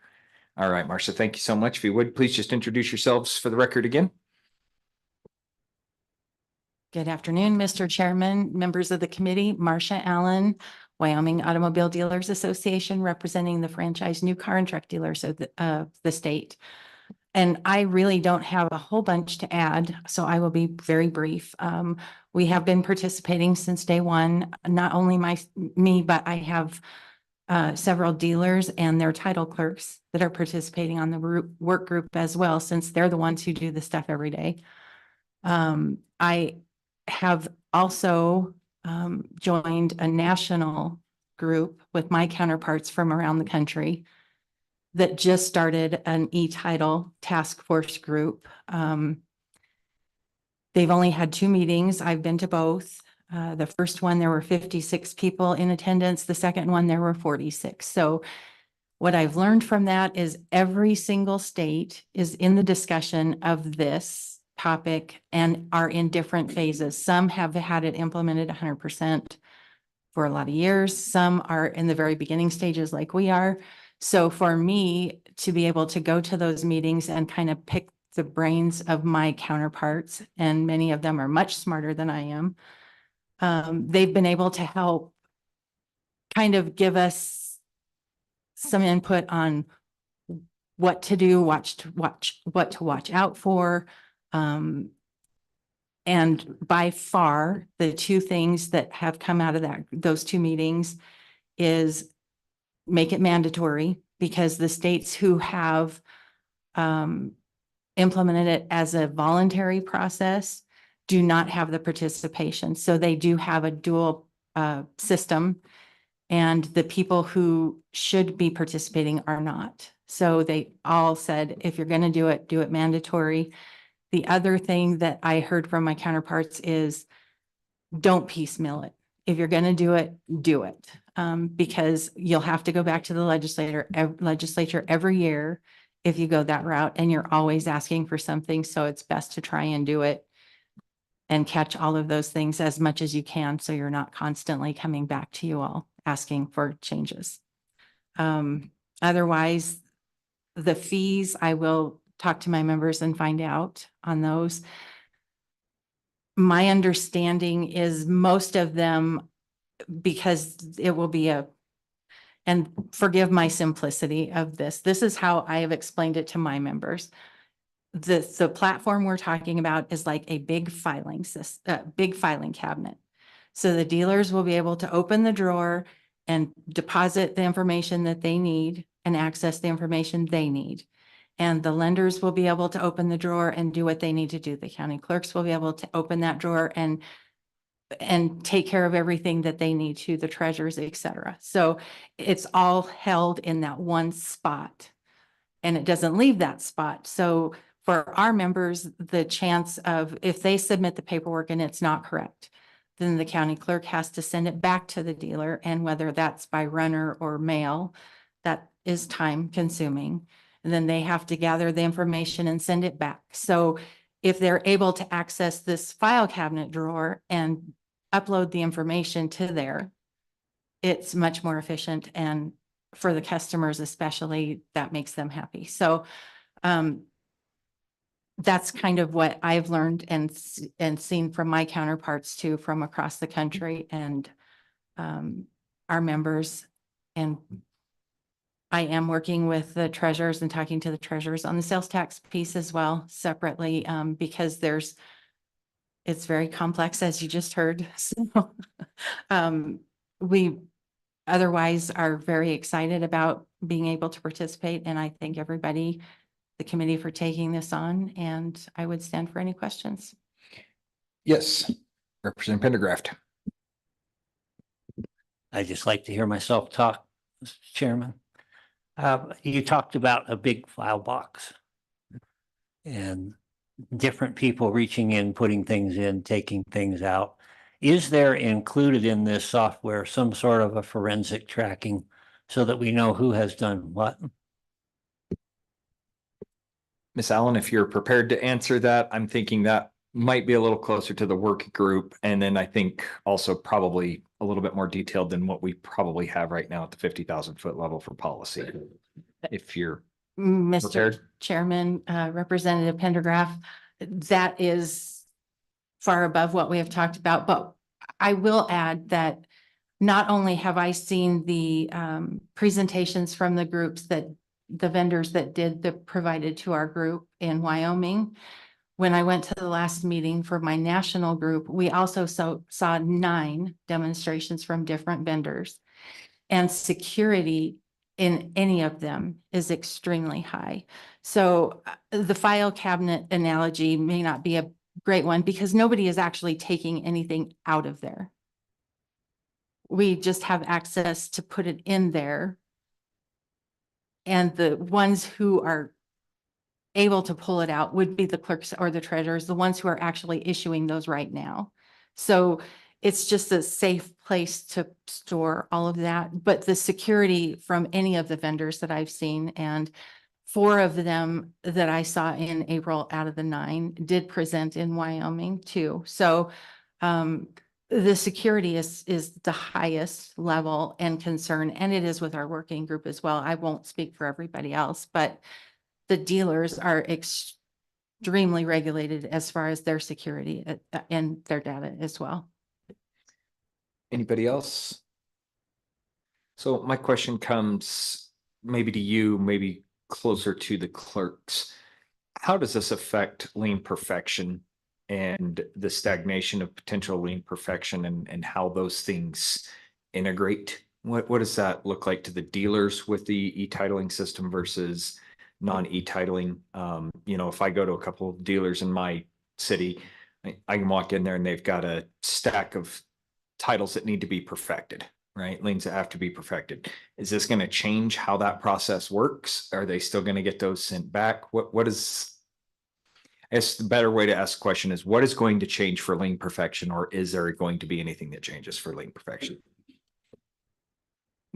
All right, Marcia, thank you so much. If you would, please just introduce yourselves for the record again. Good afternoon, Mr. Chairman, members of the committee, Marcia Allen, Wyoming Automobile Dealers Association, representing the franchise new car and truck dealers of the state. And I really don't have a whole bunch to add, so I will be very brief. We have been participating since day one, not only me, but I have several dealers and their title clerks that are participating on the work group as well, since they're the ones who do the stuff every day. I have also joined a national group with my counterparts from around the country that just started an e-title task force group. They've only had 2 meetings. I've been to both. The first one, there were 56 people in attendance. The second one, there were 46. So what I've learned from that is every single state is in the discussion of this topic and are in different phases. Some have had it implemented 100% for a lot of years. Some are in the very beginning stages like we are. So for me to be able to go to those meetings and kind of pick the brains of my counterparts, and many of them are much smarter than I am, they've been able to help kind of give us some input on what to do, what to watch out for. And by far, the 2 things that have come out of those 2 meetings is make it mandatory, because the states who have implemented it as a voluntary process do not have the participation. So they do have a dual system, and the people who should be participating are not. So they all said, if you're going to do it mandatory. The other thing that I heard from my counterparts is don't piecemeal it. If you're going to do it, because you'll have to go back to the legislature every year if you go that route, and you're always asking for something. So it's best to try and do it and catch all of those things as much as you can, so you're not constantly coming back to you all asking for changes. Otherwise, the fees, I will talk to my members and find out on those. My understanding is most of them, because it will be and forgive my simplicity of this. This is how I have explained it to my members. The platform we're talking about is like a big filing system, big filing cabinet. So the dealers will be able to open the drawer and deposit the information that they need and access the information they need. And the lenders will be able to open the drawer and do what they need to do. The county clerks will be able to open that drawer and take care of everything that they need to, the treasurers, et cetera. So it's all held in that one spot, and it doesn't leave that spot. So for our members, the chance of, if they submit the paperwork and it's not correct, then the county clerk has to send it back to the dealer. And whether that's by runner or mail, that is time consuming. And then they have to gather the information and send it back. So if they're able to access this file cabinet drawer and upload the information to there, it's much more efficient. And for the customers especially, that makes them happy. So that's kind of what I've learned and seen from my counterparts too, from across the country and our members. And I am working with the treasurers and talking to the treasurers on the sales tax piece as well separately, because it's very complex, as you just heard. So we otherwise are very excited about being able to participate. And I thank everybody, the committee, for taking this on, and I would stand for any questions. Yes, Representative Pendergraft. I just like to hear myself talk, Mr. Chairman. You talked about a big file box and different people reaching in, putting things in, taking things out. Is there included in this software some sort of a forensic tracking so that we know who has done what? Miss Allen, if you're prepared to answer that, I'm thinking that might be a little closer to the work group. And then I think also probably a little bit more detailed than what we probably have right now at the 50,000 foot level for policy. If you're Mr. prepared. Chairman, Representative Pendergraph, that is far above what we have talked about, but I will add that not only have I seen the presentations from the groups that the vendors that did the provided to our group in Wyoming. When I went to the last meeting for my national group, we also saw 9 demonstrations from different vendors. And security in any of them is extremely high. So the file cabinet analogy may not be a great one because nobody is actually taking anything out of there. We just have access to put it in there. And the ones who are able to pull it out would be the clerks or the treasurers, the ones who are actually issuing those right now. So it's just a safe place to store all of that. But the security from any of the vendors that I've seen, and 4 of them that I saw in April out of the 9 did present in Wyoming too. So the security is the highest level and concern, and it is with our working group as well. I won't speak for everybody else, but the dealers are extremely regulated as far as their security and their data as well. Anybody else? So my question comes maybe to you, maybe closer to the clerks. How does this affect lien perfection and the stagnation of potential lien perfection and how those things integrate? What does that look like to the dealers with the e-titling system versus non-e-titling? If I go to a couple of dealers in my city, I can walk in there and they've got a stack of titles that need to be perfected, right? Liens that have to be perfected. Is this going to change how that process works? Are they still going to get those sent back? What is, I guess the better way to ask the question is, what is going to change for lien perfection, or is there going to be anything that changes for lien perfection?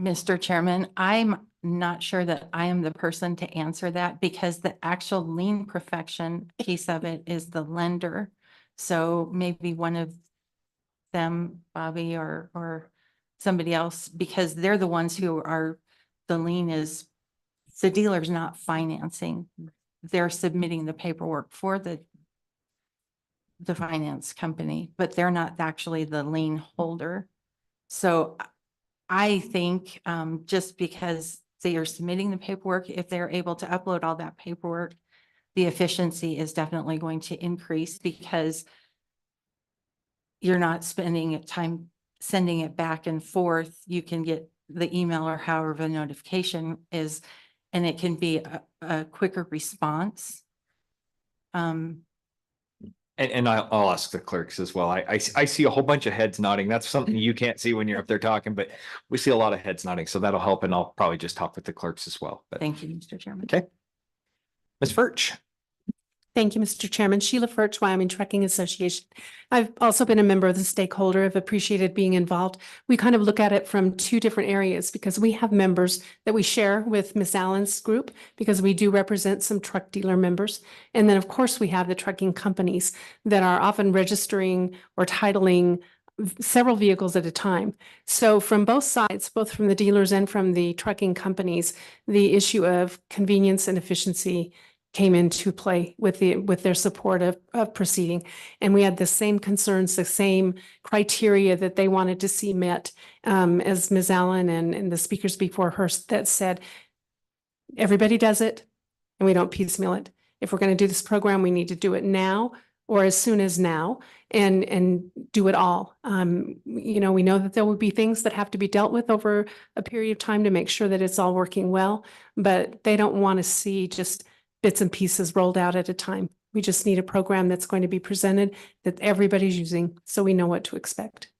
Mr. Chairman, I'm not sure that I am the person to answer that because the actual lien perfection piece of it is the lender. So maybe one of them, Bobby or somebody else, because they're the ones who are, the lien is, the dealer's not financing. They're submitting the paperwork for the finance company, but they're not actually the lien holder. So I think just because they are submitting the paperwork, if they're able to upload all that paperwork, the efficiency is definitely going to increase because you're not spending time sending it back and forth. You can get the email or however the notification is, and it can be a quicker response. And I'll ask the clerks as well. I see a whole bunch of heads nodding. That's something you can't see when you're up there talking, but we see a lot of heads nodding, so that'll help. And I'll probably just talk with the clerks as well. But Thank you, Mr. Chairman. okay, Ms. Furch. Thank you, Mr. Chairman. Sheila Furch, Wyoming Trucking Association. I've also been a member of the stakeholder. I've appreciated being involved. We kind of look at it from 2 different areas because we have members that we share with Ms. Allen's group because we do represent some truck dealer members. And then, of course, we have the trucking companies that are often registering or titling several vehicles at a time. So from both sides, both from the dealers and from the trucking companies, the issue of convenience and efficiency came into play with their support of proceeding. And we had the same concerns, the same criteria that they wanted to see met, as Ms. Allen and the speakers before her that said, everybody does it and we don't piecemeal it. If we're going to do this program, we need to do it now or as soon as now and do it all. We know that there will be things that have to be dealt with over a period of time to make sure that it's all working well, but they don't want to see just bits and pieces rolled out at a time. We just need a program that's going to be presented that everybody's using so we know what to expect.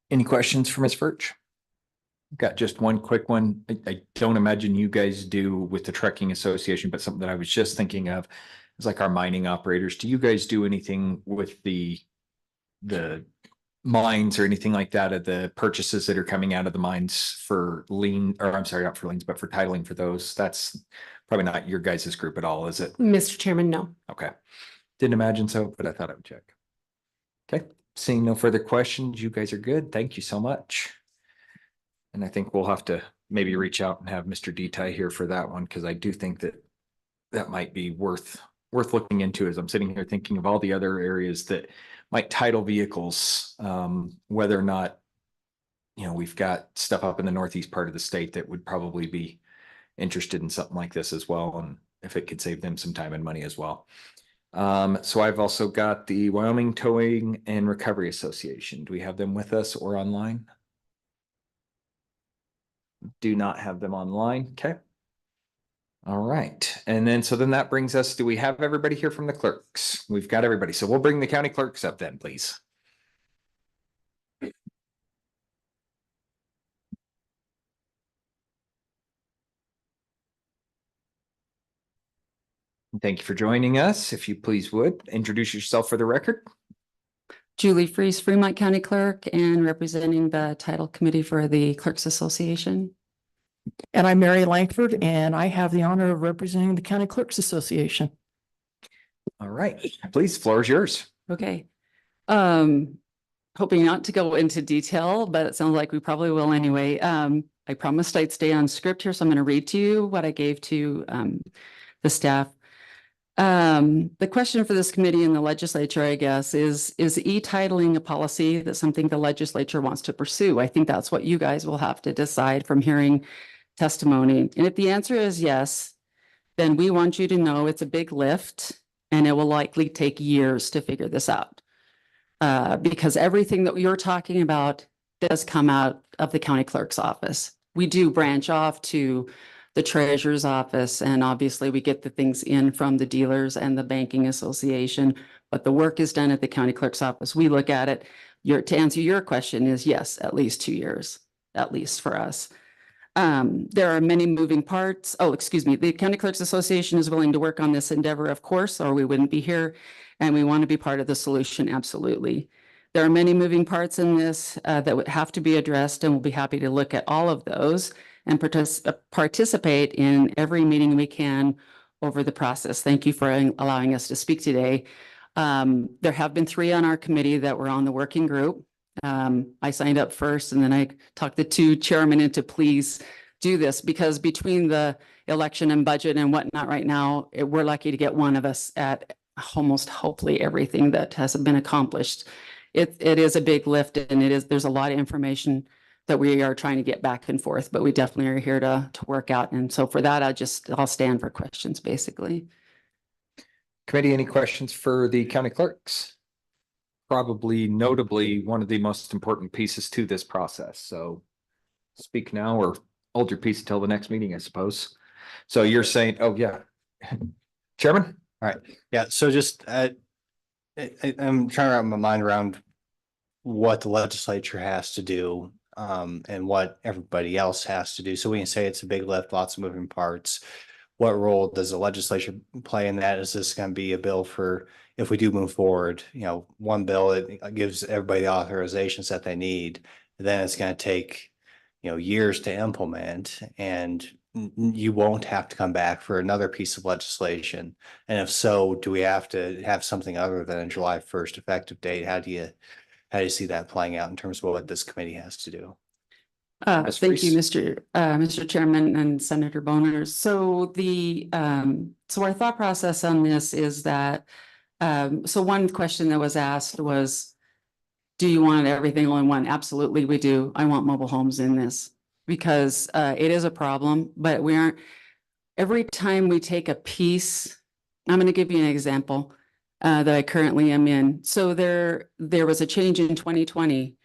Any questions for Ms. Furch? Got just one quick one. I don't imagine you guys do with the Trucking Association, but something that I was just thinking of is like our mining operators. Do you guys do anything with the the mines or anything like that, of the purchases that are coming out of the mines for lien, or I'm sorry, not for liens, but for titling for those. That's probably not your guys' group at all, is it? Mr. Chairman, no. Okay. Didn't imagine so, but I thought I would check. Okay, seeing no further questions, you guys are good. Thank you so much. And I think we'll have to maybe reach out and have Mr. Deti here for that one, because I do think that that might be worth looking into as I'm sitting here thinking of all the other areas that might title vehicles, whether or not, you know, we've got stuff up in the northeast part of the state that would probably be interested in something like this as well, and if it could save them some time and money as well. So I've also got the Wyoming Towing and Recovery Association. Do we have them with us or online? Do not have them online. Okay. All right. And then, so then that brings us, do we have everybody here from the clerks? We've got everybody. So we'll bring the county clerks up then, please. Thank you for joining us. If you please would introduce yourself for the record. Julie Freeze, Fremont County Clerk, and representing the Title Committee for the Clerks Association. And I'm Mary Langford, and I have the honor of representing the County Clerks Association. All right, please, floor is yours. Okay. Hoping not to go into detail, but it sounds like we probably will anyway. I promised I'd stay on script here, so I'm going to read to you what I gave to the staff. The question for this committee in the legislature, I guess, is e-titling a policy that's something the legislature wants to pursue? I think that's what you guys will have to decide from hearing testimony. And if the answer is yes, then we want you to know it's a big lift and it will likely take years to figure this out. Because everything that you're talking about does come out of the county clerk's office. We do branch off to the treasurer's office, and obviously we get the things in from the dealers and the banking association, but the work is done at the county clerk's office. We look at it. To answer your question is yes, at least 2 years, at least for us. There are many moving parts. Oh, excuse me. The County Clerks Association is willing to work on this endeavor, of course, or we wouldn't be here, and we want to be part of the solution. Absolutely. There are many moving parts in this that would have to be addressed, and we'll be happy to look at all of those and participate in every meeting we can over the process. Thank you for allowing us to speak today. There have been 3 on our committee that were on the working group. I signed up first, and then I talked the 2 chairmen into please do this, because between the election and budget and whatnot right now, we're lucky to get one of us at almost hopefully everything that has been accomplished. It is a big lift, and there's a lot of information that we are trying to get back and forth, but we definitely are here to work out. And so for that, I'll stand for questions, basically. Committee, any questions for the county clerks? Probably notably one of the most important pieces to this process. So speak now or hold your peace until the next meeting, I suppose. So you're saying, oh yeah. Chairman? All right, yeah, so just I'm trying to wrap my mind around what the legislature has to do and what everybody else has to do. So we can say it's a big lift, lots of moving parts. What role does the legislature play in that? Is this going to be a bill for, if we do move forward, you know, one bill that gives everybody the authorizations that they need, then it's going to take, you know, years to implement, and you won't have to come back for another piece of legislation. And if so, do we have to have something other than a July 1st effective date? How do you see that playing out in terms of what this committee has to do? Thank you, Mr. Chairman and Senator Boner. So so our thought process on this is that, so one question that was asked was, do you want everything all in one? Absolutely, we do. I want mobile homes in this because it is a problem, but we aren't, every time we take a piece, I'm going to give you an example that I currently am in. So there was a change in 2020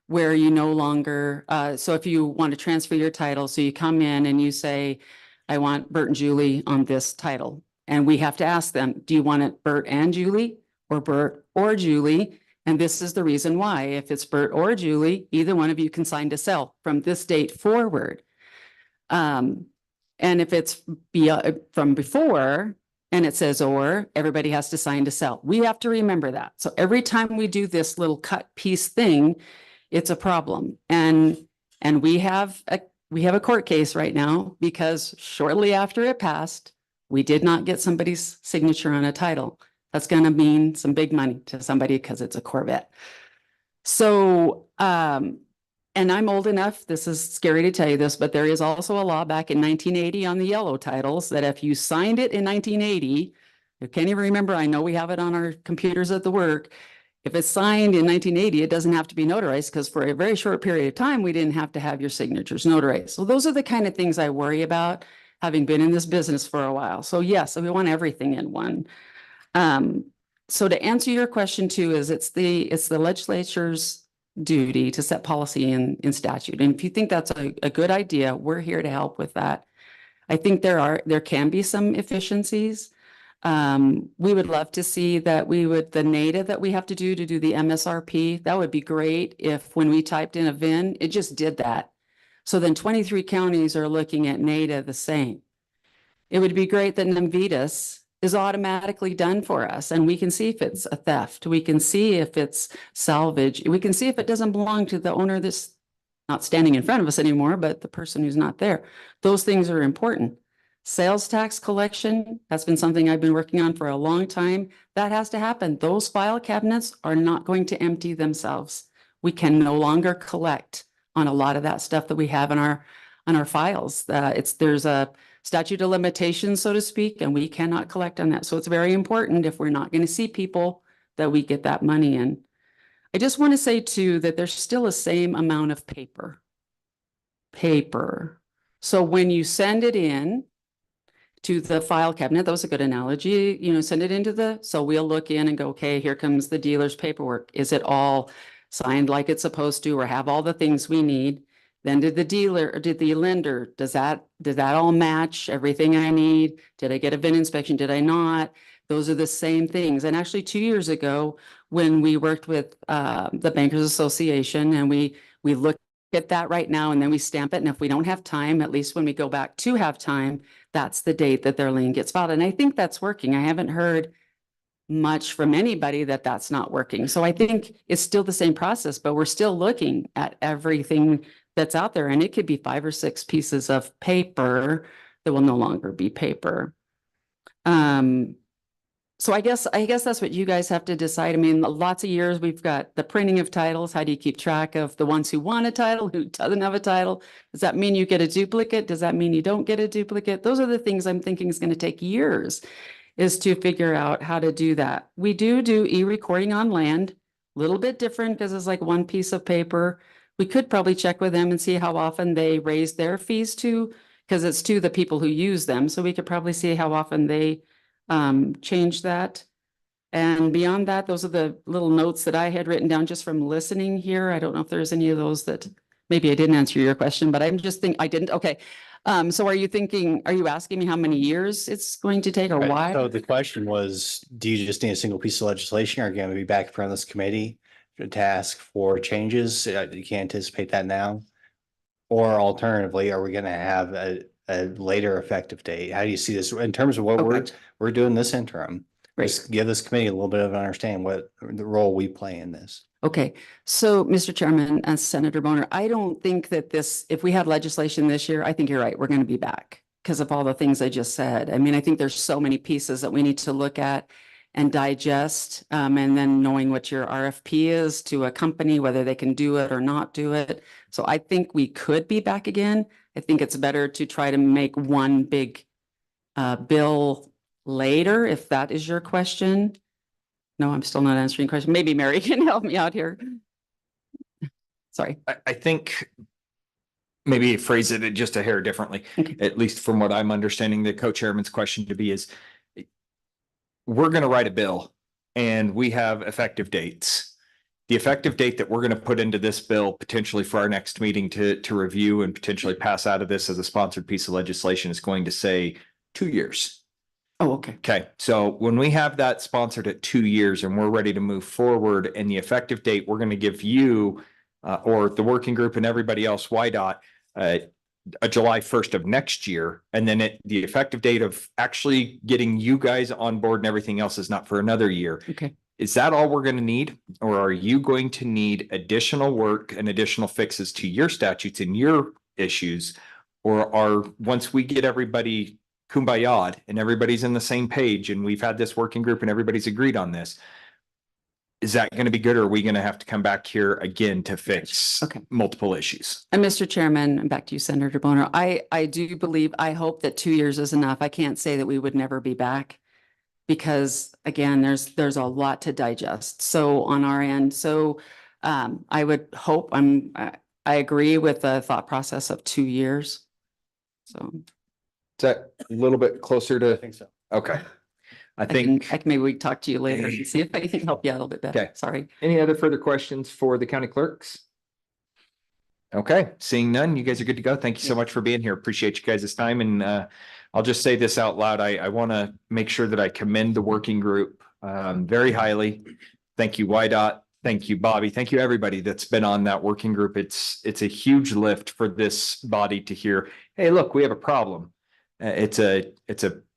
where you no longer, so if you want to transfer your title, so you come in and you say, I want Bert and Julie on this title. And we have to ask them, do you want it Bert and Julie or Bert or Julie? And this is the reason why. If it's Bert or Julie, either one of you can sign to sell from this date forward. And if it's from before, and it says, or everybody has to sign to sell. We have to remember that. So every time we do this little cut piece thing, it's a problem. And we have a court case right now because shortly after it passed, we did not get somebody's signature on a title. That's going to mean some big money to somebody because it's a Corvette. So, and I'm old enough, this is scary to tell you this, but there is also a law back in 1980 on the yellow titles that if you signed it in 1980, I can't even remember, I know we have it on our computers at the work. If it's signed in 1980, it doesn't have to be notarized because for a very short period of time, we didn't have to have your signatures notarized. So those are the kind of things I worry about, having been in this business for a while. So yes, we want everything in one. So to answer your question too, is it's the legislature's duty to set policy in statute. And if you think that's a good idea, we're here to help with that. I think there can be some efficiencies. We would love to see that the NADA that we have to do the MSRP, that would be great if when we typed in a VIN, it just did that. So then 23 counties are looking at NADA the same. It would be great that Navitas is automatically done for us and we can see if it's a theft. We can see if it's salvage. We can see if it doesn't belong to the owner that's not standing in front of us anymore, but the person who's not there. Those things are important. Sales tax collection, that's been something I've been working on for a long time. That has to happen. Those file cabinets are not going to empty themselves. We can no longer collect on a lot of that stuff that we have in our files. There's a statute of limitations, so to speak, and we cannot collect on that. So it's very important if we're not going to see people that we get that money in. I just want to say too that there's still the same amount of paper. So when you send it in to the file cabinet, that was a good analogy, send it into so we'll look in and go, okay, here comes the dealer's paperwork. Is it all signed like it's supposed to, or have all the things we need? Then did the dealer or did the lender, did that all match everything I need? Did I get a VIN inspection? Did I not? Those are the same things. And actually 2 years ago, when we worked with the Bankers Association and we look at that right now and then we stamp it. And if we don't have time, at least when we go back to have time, that's the date that their lien gets filed. And I think that's working. I haven't heard much from anybody that that's not working. So I think it's still the same process, but we're still looking at everything that's out there. And it could be 5 or 6 pieces of paper that will no longer be paper. So I guess that's what you guys have to decide. I mean, lots of years we've got the printing of titles. How do you keep track of the ones who want a title, who doesn't have a title? Does that mean you get a duplicate? Does that mean you don't get a duplicate? Those are the things I'm thinking is going to take years, is to figure out how to do that. We do e-recording on land, a little bit different because it's like one piece of paper. We could probably check with them and see how often they raise their fees because it's to the people who use them. So we could probably see how often they change that. And beyond that, those are the little notes that I had written down just from listening here. I don't know if there's any of those that maybe I didn't answer your question, but I'm just thinking I didn't. Okay. So are you asking me how many years it's going to take or Right. why? So the question was, do you just need a single piece of legislation or are you going to be back in front of this committee to ask for changes? You can't anticipate that now. Or alternatively, are we going to have a later effective date? How do you see this in terms of what we're doing this interim? Right. Just give this committee a little bit of an understanding what the role we play in this. Okay, so Mr. Chairman and Senator Boner, I don't think that if we have legislation this year, I think you're right, we're going to be back because of all the things I just said. I mean, I think there's so many pieces that we need to look at and digest, and then knowing what your RFP is to a company, whether they can do it or not do it. So I think we could be back again. I think it's better to try to make one big bill later, if that is your question. No, I'm still not answering your question. Maybe Mary can help me out here. Sorry. I think maybe phrase it just a hair differently, Okay. at least from what I'm understanding the co-chairman's question to be is, we're going to write a bill and we have effective dates. The effective date that we're going to put into this bill potentially for our next meeting to review and potentially pass out of this as a sponsored piece of legislation is going to say 2 years. Oh, okay. Okay, so when we have that sponsored at 2 years and we're ready to move forward and the effective date, we're going to give you or the working group and everybody else, YDOT, a July 1st of next year. And then the effective date of actually getting you guys on board and everything else is not for another year. Okay. Is that all we're going to need? Or are you going to need additional work and additional fixes to your statutes and your issues? Or once we get everybody kumbaya'd and everybody's in the same page and we've had this working group and everybody's agreed on this, is that going to be good, or are we going to have to come back here again to fix Okay. multiple issues? And Mr. Chairman, and back to you, Senator Boner, I do believe, I hope that 2 years is enough. I can't say that we would never be back. Because again, there's a lot to digest. So on our end, I would hope, I agree with the thought process of 2 years. So. Is that a little bit closer to? I think so. Okay. I I think, can maybe we can talk to you later and see if I can help you out a little bit better. Okay. Sorry. any other further questions for the county clerks? Okay, seeing none, you guys are good to go. Thank you so much for being here. Appreciate you guys' time. And I'll just say this out loud. I want to make sure that I commend the working group very highly. Thank you, YDOT. Thank you, Bobby. Thank you, everybody that's been on that working group. It's a huge lift for this body to hear, hey, look, we have a problem. It's a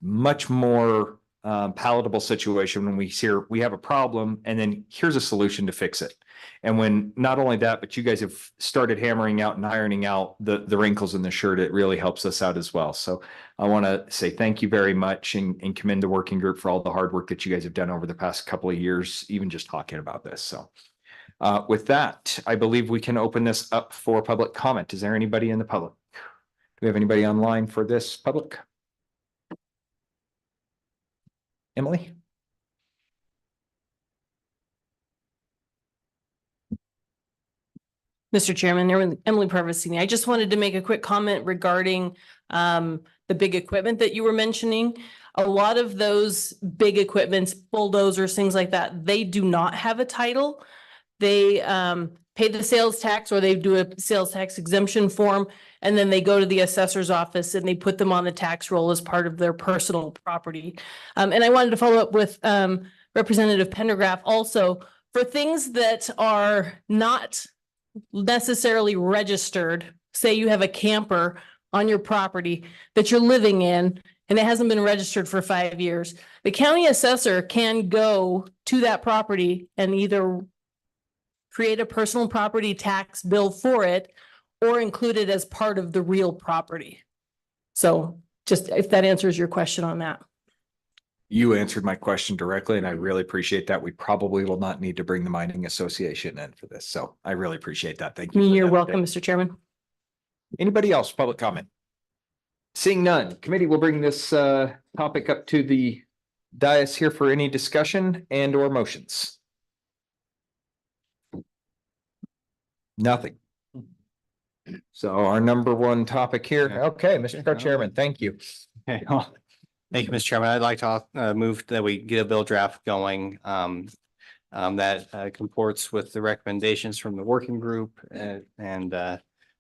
much more palatable situation when we hear we have a problem and then here's a solution to fix it. And when not only that, but you guys have started hammering out and ironing out the wrinkles in the shirt, it really helps us out as well. So I want to say thank you very much and commend the working group for all the hard work that you guys have done over the past couple of years, even just talking about this. So with that, I believe we can open this up for public comment. Is there anybody in the public? Do we have anybody online for this public? Emily? Mr. Chairman, Emily Parvasini. I just wanted to make a quick comment regarding the big equipment that you were mentioning. A lot of those big equipments, bulldozers, things like that, they do not have a title. They pay the sales tax, or they do a sales tax exemption form, and then they go to the assessor's office and they put them on the tax roll as part of their personal property. And I wanted to follow up with Representative Pendergraph also for things that are not necessarily registered. Say you have a camper on your property that you're living in and it hasn't been registered for 5 years. The county assessor can go to that property and either create a personal property tax bill for it or include it as part of the real property. So just if that answers your question on that. You answered my question directly, and I really appreciate that. We probably will not need to bring the mining association in for this. So I really appreciate that. Thank you. for You're that. welcome, Mr. Chairman. Anybody else, public comment? Seeing none, committee will bring this topic up to the dais here for any discussion and or motions. Nothing. So our number one topic here. Okay, Mr. Chairman, thank you. Okay, well, thank you, Mr. Chairman. I'd like to move that we get a bill draft going that comports with the recommendations from the working group and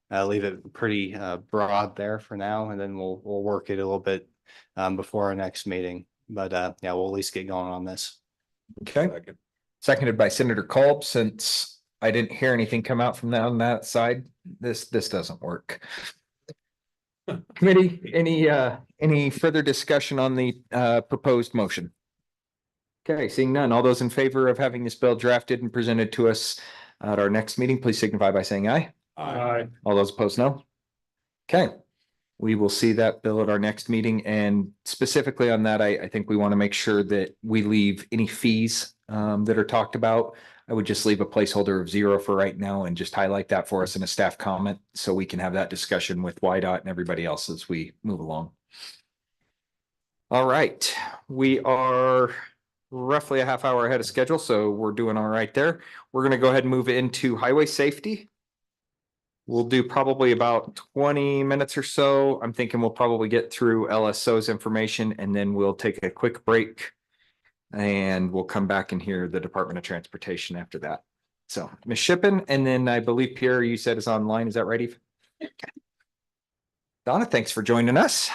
leave it pretty broad there for now, and then we'll work it a little bit before our next meeting. But yeah, we'll at least get going on this. Okay. Seconded by Senator Kolb. Since I didn't hear anything come out from on that side, this doesn't work. Committee, any further discussion on the proposed motion? Okay, seeing none, all those in favor of having this bill drafted and presented to us at our next meeting, please signify by saying aye. Aye. All those opposed, no. Okay, we will see that bill at our next meeting, and specifically on that, I think we want to make sure that we leave any fees that are talked about. I would just leave a placeholder of 0 for right now and just highlight that for us in a staff comment so we can have that discussion with YDOT and everybody else as we move along. All right, we are roughly a half hour ahead of schedule, so we're doing all right there. We're going to go ahead and move into highway safety. We'll do probably about 20 minutes or so. I'm thinking we'll probably get through LSO's information and then we'll take a quick break. And we'll come back and hear the Department of Transportation after that. So Ms. Shippen, and then I believe Pierre, you said is online. Is that right, Eve? Donna, thanks for joining us.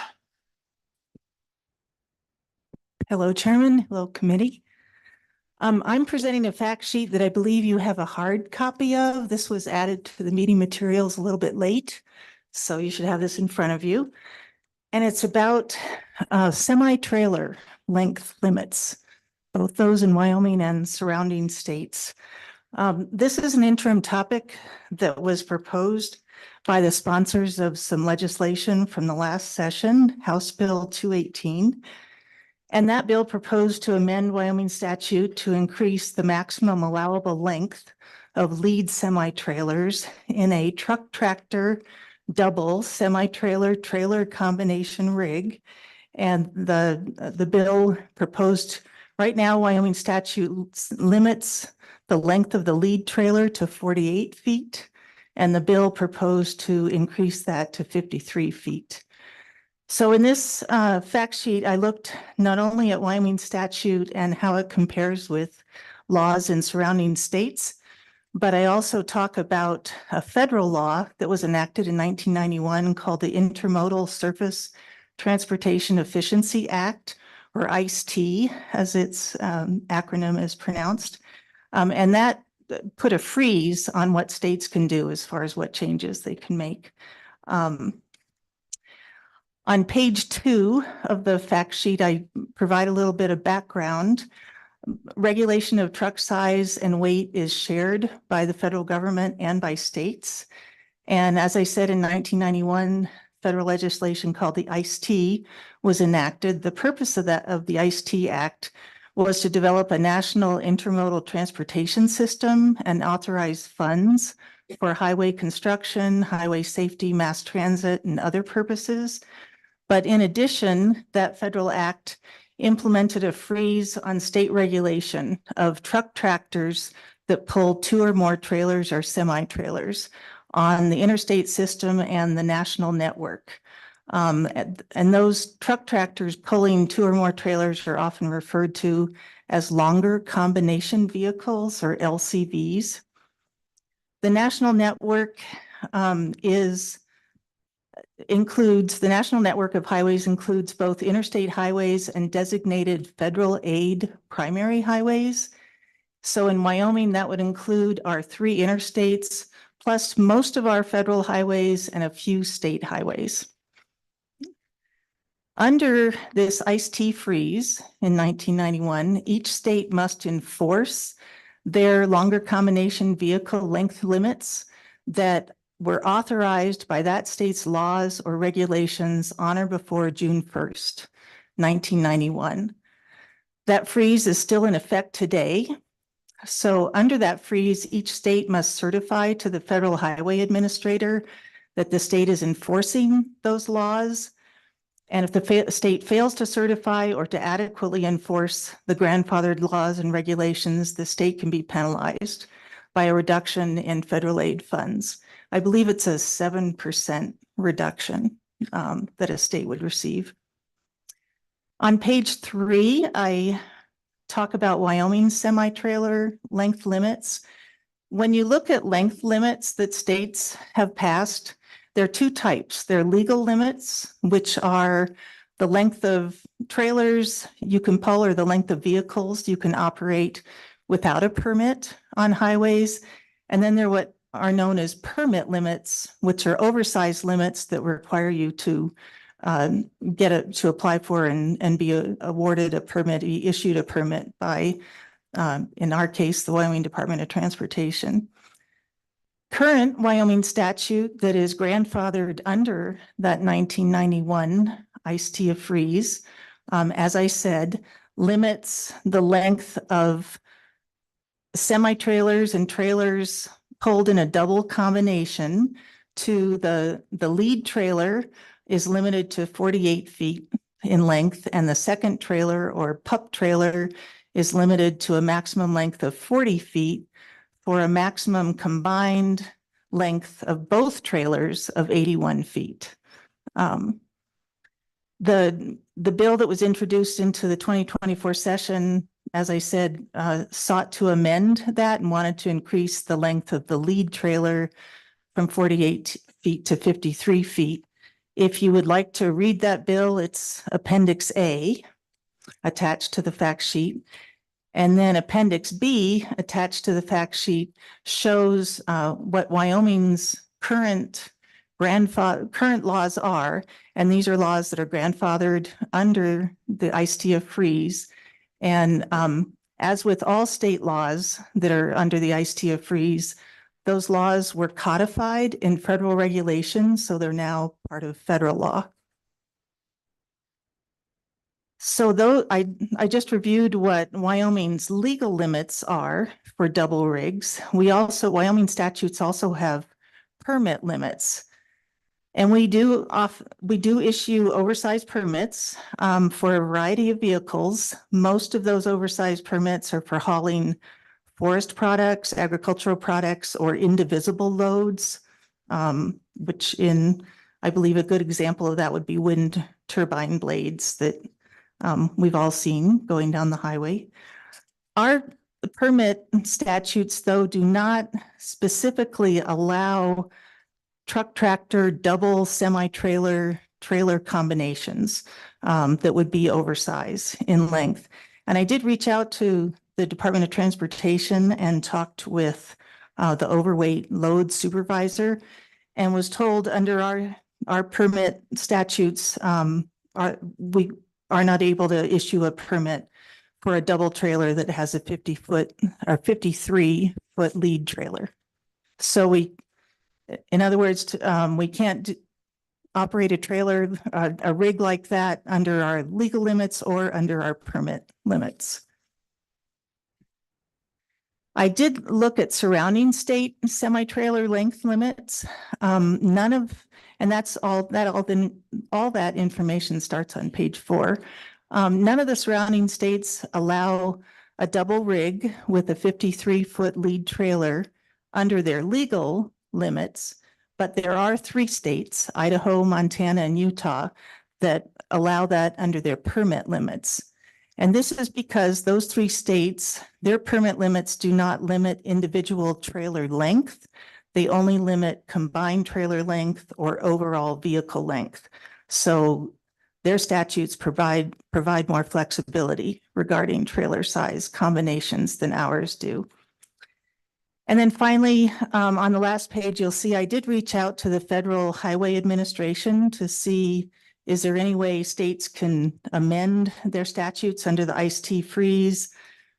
Hello, Chairman. Hello, committee. I'm presenting a fact sheet that I believe you have a hard copy of. This was added to the meeting materials a little bit late. So you should have this in front of you. And it's about semi-trailer length limits, both those in Wyoming and surrounding states. This is an interim topic that was proposed by the sponsors of some legislation from the last session, House Bill 218. And that bill proposed to amend Wyoming statute to increase the maximum allowable length of lead semi-trailers in a truck tractor double semi-trailer trailer combination rig. And the bill proposed, right now, Wyoming statute limits the length of the lead trailer to 48 feet. And the bill proposed to increase that to 53 feet. So in this fact sheet, I looked not only at Wyoming statute and how it compares with laws in surrounding states, but I also talk about a federal law that was enacted in 1991 called the Intermodal Surface Transportation Efficiency Act, or ICE-T, as its acronym is pronounced. And that put a freeze on what states can do as far as what changes they can make. On page 2 of the fact sheet, I provide a little bit of background. Regulation of truck size and weight is shared by the federal government and by states. And as I said, in 1991, federal legislation called the ICE-T was enacted. The purpose of the ICE-T Act was to develop a national intermodal transportation system and authorize funds for highway construction, highway safety, mass transit, and other purposes. But in addition, that federal act implemented a freeze on state regulation of truck tractors that pull 2 or more trailers or semi-trailers on the interstate system and the national network. And those truck tractors pulling 2 or more trailers are often referred to as longer combination vehicles, or LCVs. The national network includes the national network of highways includes both interstate highways and designated federal aid primary highways. So in Wyoming, that would include our 3 interstates, plus most of our federal highways and a few state highways. Under this ICE-T freeze in 1991, each state must enforce their longer combination vehicle length limits that were authorized by that state's laws or regulations on or before June 1st, 1991. That freeze is still in effect today. So under that freeze, each state must certify to the Federal Highway Administrator that the state is enforcing those laws. And if the state fails to certify or to adequately enforce the grandfathered laws and regulations, the state can be penalized by a reduction in federal aid funds. I believe it's a 7% reduction that a state would receive. On page 3, I talk about Wyoming's semi-trailer length limits. When you look at length limits that states have passed, there are 2 types. There are legal limits, which are the length of trailers you can pull or the length of vehicles you can operate without a permit on highways. And then there are what are known as permit limits, which are oversized limits that require you to to apply for and be awarded a permit, be issued a permit by, in our case, the Wyoming Department of Transportation. Current Wyoming statute that is grandfathered under that 1991 ICE-T freeze, as I said, limits the length of semi-trailers and trailers pulled in a double combination to the lead trailer is limited to 48 feet in length, and the second trailer or pup trailer is limited to a maximum length of 40 feet for a maximum combined length of both trailers of 81 feet. The bill that was introduced into the 2024 session, as I said, sought to amend that and wanted to increase the length of the lead trailer from 48 feet to 53 feet. If you would like to read that bill, it's Appendix A attached to the fact sheet. And then Appendix B attached to the fact sheet shows what Wyoming's current current laws are, and these are laws that are grandfathered under the ISTA freeze. And as with all state laws that are under the ISTA freeze, those laws were codified in federal regulations, so they're now part of federal law. So though I just reviewed what Wyoming's legal limits are for double rigs. Wyoming statutes also have permit limits. And we do issue oversized permits for a variety of vehicles. Most of those oversized permits are for hauling forest products, agricultural products, or indivisible loads, which I believe a good example of that would be wind turbine blades that we've all seen going down the highway. Our permit statutes, though, do not specifically allow truck, tractor, double, semi-trailer, trailer combinations that would be oversized in length. And I did reach out to the Department of Transportation and talked with the overweight load supervisor and was told under our permit statutes, we are not able to issue a permit for a double trailer that has a 50-foot or 53-foot lead trailer. So in other words, we can't operate a trailer, a rig like that under our legal limits or under our permit limits. I did look at surrounding state semi-trailer length limits. And that's all that information starts on page 4. None of the surrounding states allow a double rig with a 53-foot lead trailer under their legal limits, but there are 3 states, Idaho, Montana, and Utah, that allow that under their permit limits. And this is because those 3 states, their permit limits do not limit individual trailer length. They only limit combined trailer length or overall vehicle length. So their statutes provide more flexibility regarding trailer size combinations than ours do. And then finally, on the last page, you'll see I did reach out to the Federal Highway Administration to see, is there any way states can amend their statutes under the IST freeze?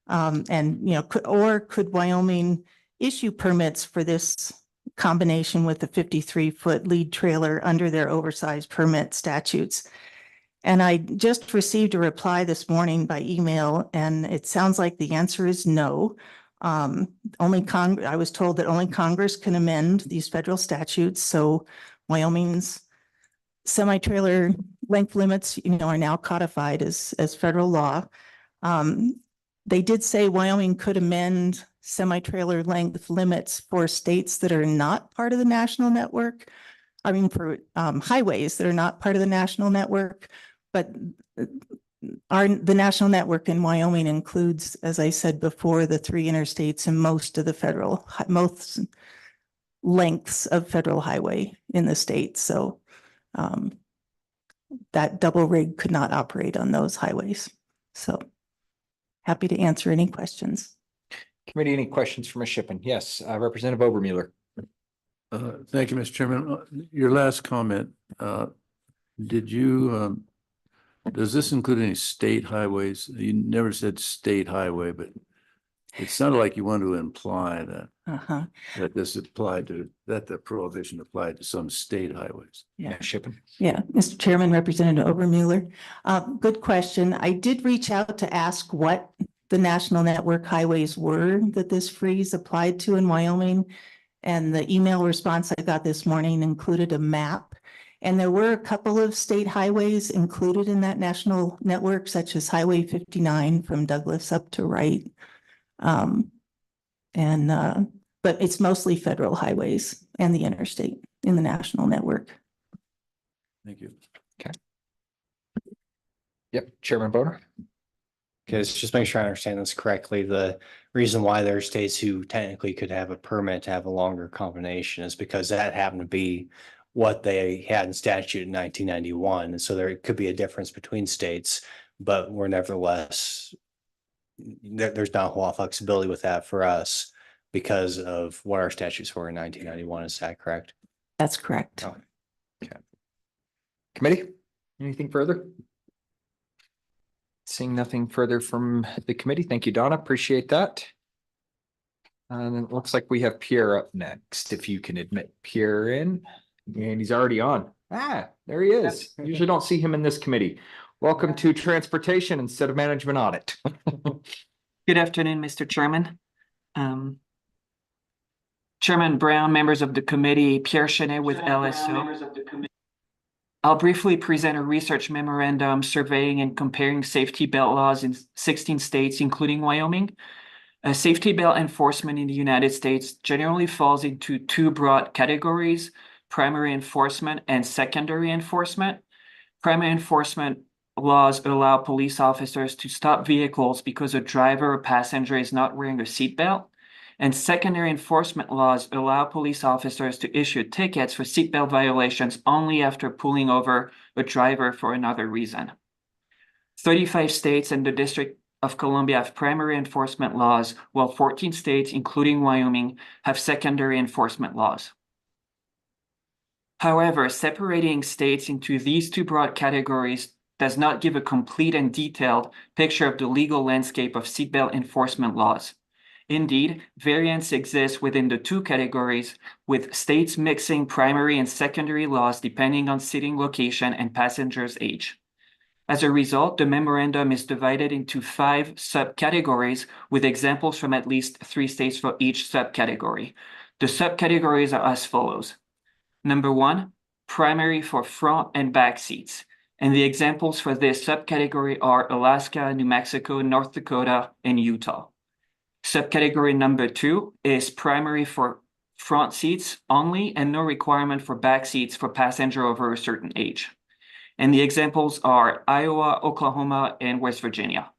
Could Wyoming issue permits for this combination with the 53-foot lead trailer under their oversized permit statutes? And I just received a reply this morning by email, and it sounds like the answer is no. I was told that only Congress can amend these federal statutes. So Wyoming's semi-trailer length limits, are now codified as federal law. They did say Wyoming could amend semi-trailer length limits for states that are not part of the national network. For highways that are not part of the national network, but the national network in Wyoming includes, as I said before, the 3 interstates and most lengths of federal highway in the state. So that double rig could not operate on those highways. So happy to answer any questions. Committee, any questions for Ms. Shippen? Yes, Representative Obermueller. Thank you, Mr. Chairman. Your last comment, does this include any state highways? You never said state highway, but it sounded like you wanted to imply that that the prohibition applied to some state highways. Yeah, Shippen. Yeah, Mr. Chairman, Representative Obermueller. Good question. I did reach out to ask what the national network highways were that this freeze applied to in Wyoming. And the email response I got this morning included a map. And there were a couple of state highways included in that national network, such as Highway 59 from Douglas up to Wright. But it's mostly federal highways and the interstate in the national network. Thank you. Okay. Yep, Chairman Boner. Okay, so just make sure I understand this correctly. The reason why there are states who technically could have a permit to have a longer combination is because that happened to be what they had in statute in 1991. And so there could be a difference between states, but we're nevertheless, there's not a whole lot of flexibility with that for us because of what our statutes were in 1991. Is that correct? That's correct. Oh, Okay. Committee, anything further? Seeing nothing further from the committee. Thank you, Donna. Appreciate that. And it looks like we have Pierre up next. If you can admit Pierre in, and he's already on. Ah, there he is. Usually don't see him in this committee. Welcome to Transportation instead of Management Audit. Good afternoon, Mr. Chairman. Chairman Brown, members of the committee, Pierre Chenet with LSO. I'll briefly present a research memorandum surveying and comparing safety belt laws in 16 states, including Wyoming. Safety belt enforcement in the United States generally falls into two broad categories: primary enforcement and secondary enforcement. Primary enforcement laws allow police officers to stop vehicles because a driver or passenger is not wearing a seatbelt. And secondary enforcement laws allow police officers to issue tickets for seatbelt violations only after pulling over a driver for another reason. 35 states and the District of Columbia have primary enforcement laws, while 14 states, including Wyoming, have secondary enforcement laws. However, separating states into these two broad categories does not give a complete and detailed picture of the legal landscape of seatbelt enforcement laws. Indeed, variance exists within the two categories, with states mixing primary and secondary laws depending on sitting location and passengers' age. As a result, the memorandum is divided into 5 subcategories with examples from at least 3 states for each subcategory. The subcategories are as follows. Number 1, primary for front and back seats. And the examples for this subcategory are Alaska, New Mexico, North Dakota, and Utah. Subcategory number 2 is primary for front seats only and no requirement for back seats for passenger over a certain age. And the examples are Iowa, Oklahoma, and West Virginia.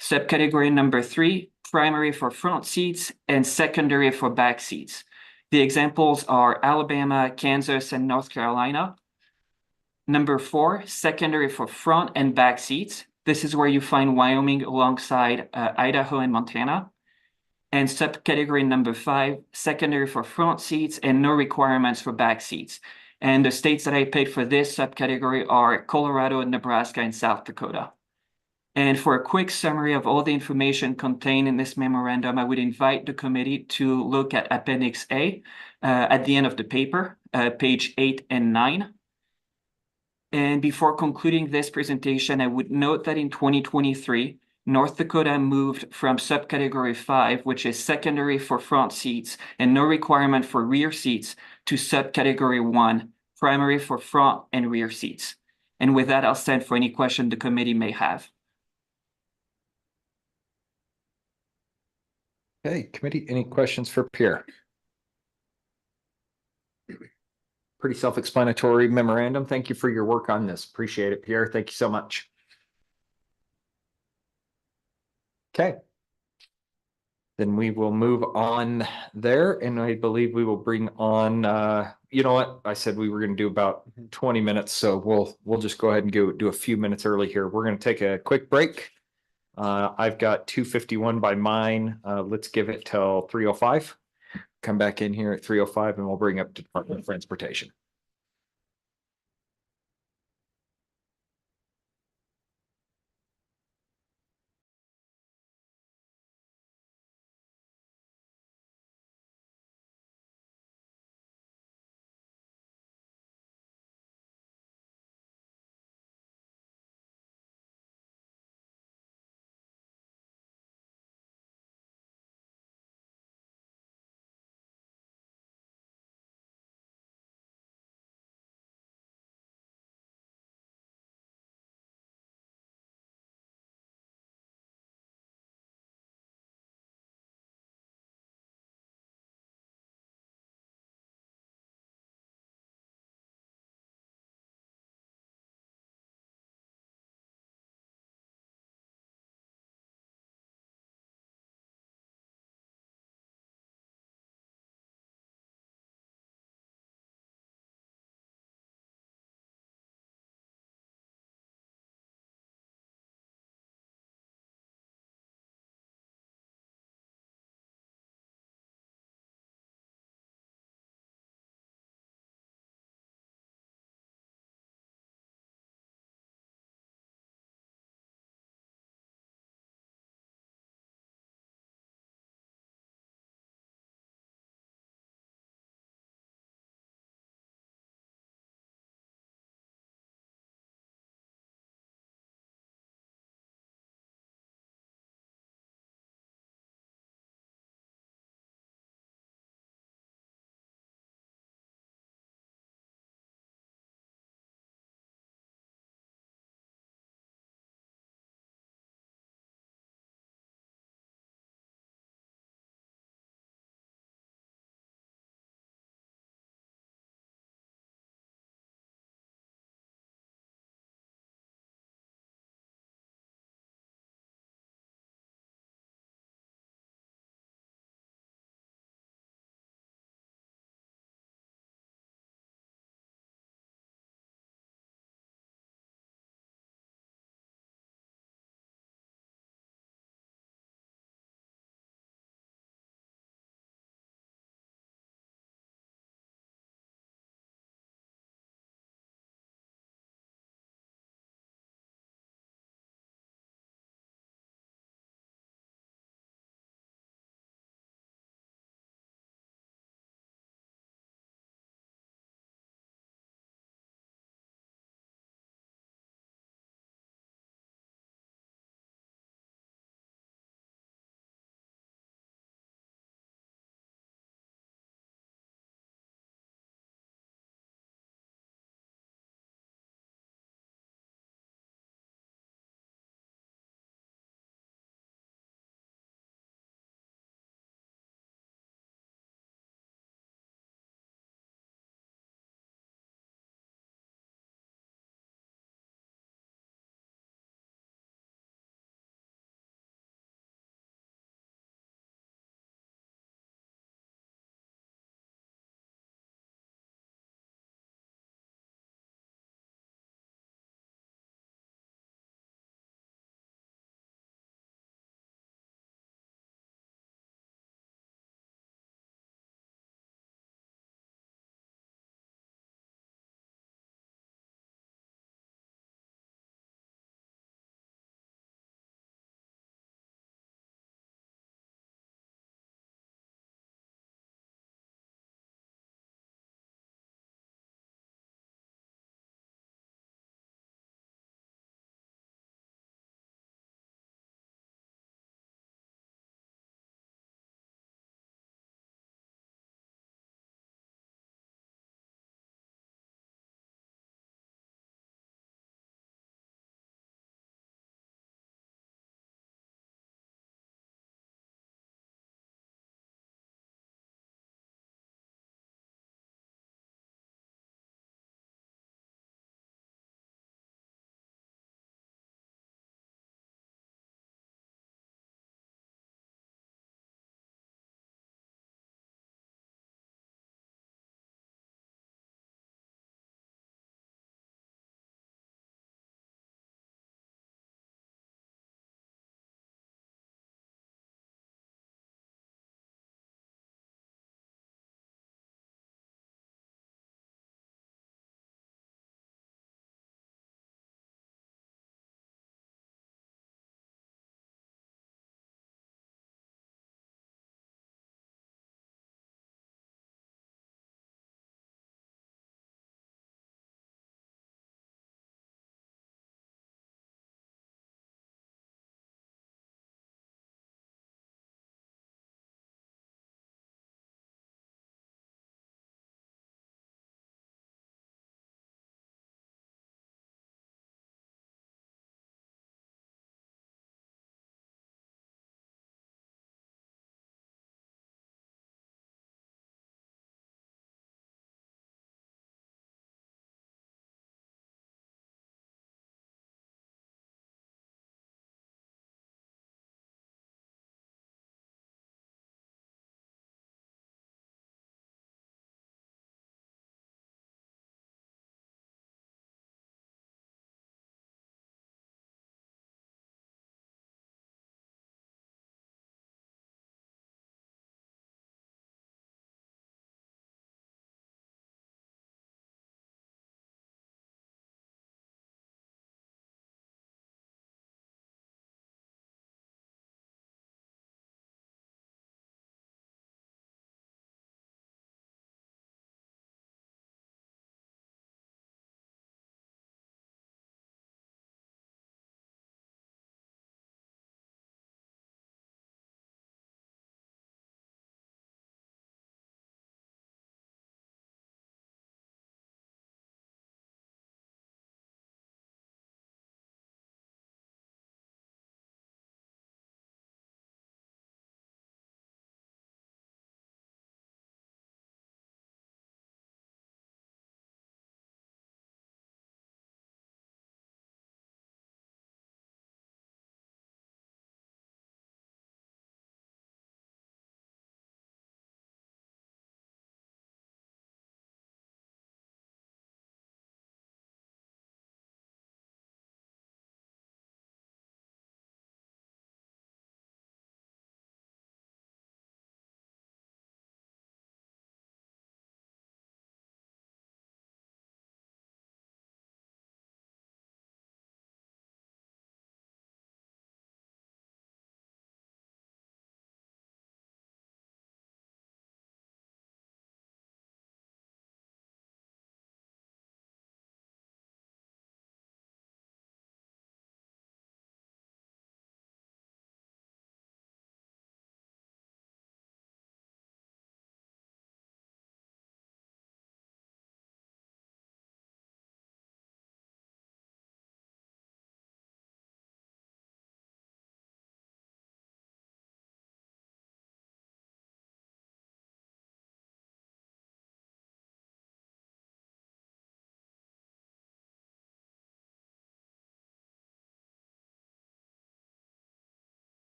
Subcategory number 3, primary for front seats and secondary for back seats. The examples are Alabama, Kansas, and North Carolina. Number 4, secondary for front and back seats. This is where you find Wyoming alongside Idaho and Montana. And subcategory number 5, secondary for front seats and no requirements for back seats. And the states that I picked for this subcategory are Colorado, Nebraska, and South Dakota. And for a quick summary of all the information contained in this memorandum, I would invite the committee to look at Appendix A at the end of the paper, page 8 and 9. And before concluding this presentation, I would note that in 2023, North Dakota moved from subcategory 5, which is secondary for front seats and no requirement for rear seats, to subcategory 1, primary for front and rear seats. And with that, I'll stand for any question the committee may have. Okay, committee, any questions for Pierre? Pretty self-explanatory memorandum. Thank you for your work on this. Appreciate it, Pierre. Thank you so much. Okay. Then we will move on there, and I believe we will bring on, you know what? I said we were going to do about 20 minutes, so we'll just go ahead and do a few minutes early here. We're going to take a quick break. I've got 2:51 by mine. Let's give it till 3:05. Come back in here at 3:05 and we'll bring up Department of Transportation.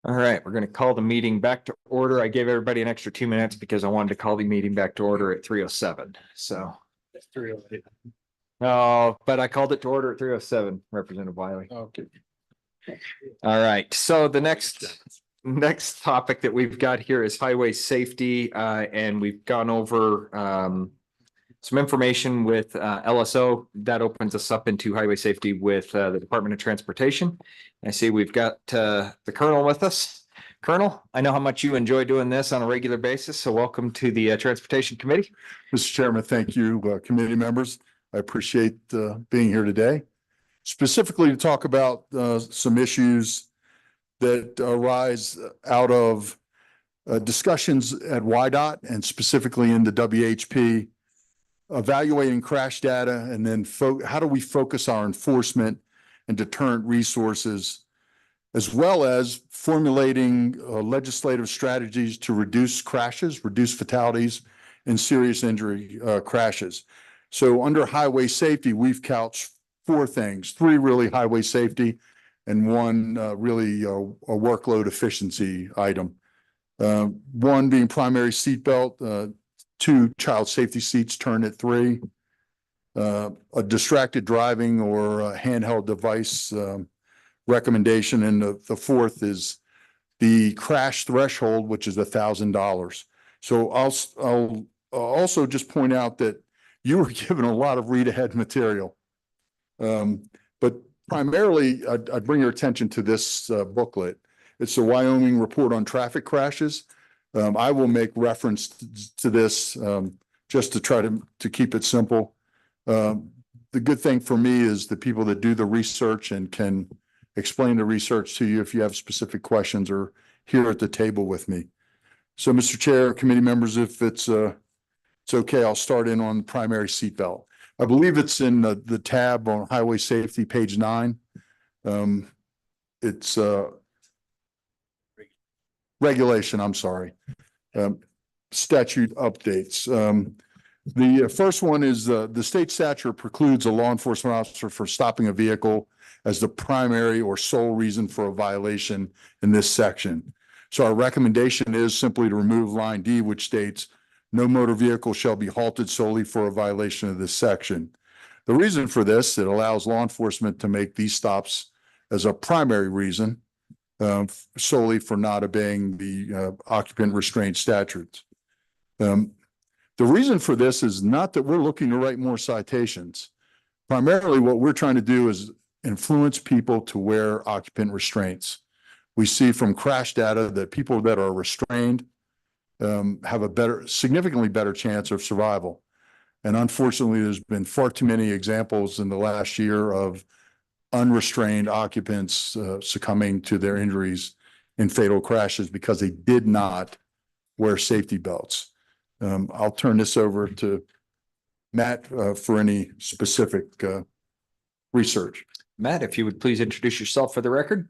All right, we're going to call the meeting back to order. I gave everybody an extra 2 minutes because I wanted to call the meeting back to order at 3:07. So. Oh, but I called it to order at 3:07, Representative Wiley. Okay. All right, so the next topic that we've got here is highway safety, and we've gone over some information with LSO. That opens us up into highway safety with the Department of Transportation. I see we've got the Colonel with us. Colonel, I know how much you enjoy doing this on a regular basis, so welcome to the Transportation Committee. Mr. Chairman, thank you, committee members. I appreciate being here today. Specifically to talk about some issues that arise out of discussions at WYDOT and specifically in the WHP, evaluating crash data, and then how do we focus our enforcement and deterrent resources, as well as formulating legislative strategies to reduce crashes, reduce fatalities, and serious injury crashes. So under highway safety, we've couched 4 things, 3 really highway safety and 1 really a workload efficiency item. 1 being primary seatbelt, 2 child safety seats turned at 3, a distracted driving or a handheld device recommendation, and the 4th is the crash threshold, which is $1,000. So I'll also just point out that you were given a lot of read ahead material. But primarily, I'd bring your attention to this booklet. It's the Wyoming Report on Traffic Crashes. I will make reference to this just to try to keep it simple. The good thing for me is the people that do the research and can explain the research to you if you have specific questions or here at the table with me. So, Mr. Chair, committee members, if it's okay, I'll start in on primary seatbelt. I believe it's in the tab on highway safety, page 9. It's regulation, I'm sorry. Statute updates. The first one is the state statute precludes a law enforcement officer for stopping a vehicle as the primary or sole reason for a violation in this section. So our recommendation is simply to remove line D, which states no motor vehicle shall be halted solely for a violation of this section. The reason for this, it allows law enforcement to make these stops as a primary reason solely for not obeying the occupant restraint statutes. The reason for this is not that we're looking to write more citations. Primarily what we're trying to do is influence people to wear occupant restraints. We see from crash data that people that are restrained have a significantly better chance of survival. And unfortunately, there's been far too many examples in the last year of unrestrained occupants succumbing to their injuries in fatal crashes because they did not wear safety belts. I'll turn this over to Matt for any specific research. Matt, if you would please introduce yourself for the record.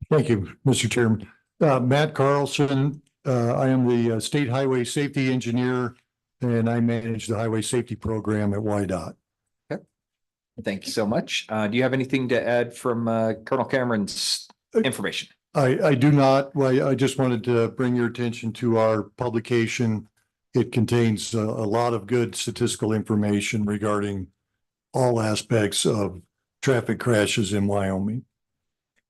Thank you, Mr. Chairman. Matt Carlson. I am the State Highway Safety Engineer, and I manage the Highway Safety Program at WYDOT. Okay. Thank you so much. Do you have anything to add from Colonel Cameron's information? I do not. Well, I just wanted to bring your attention to our publication. It contains a lot of good statistical information regarding all aspects of traffic crashes in Wyoming.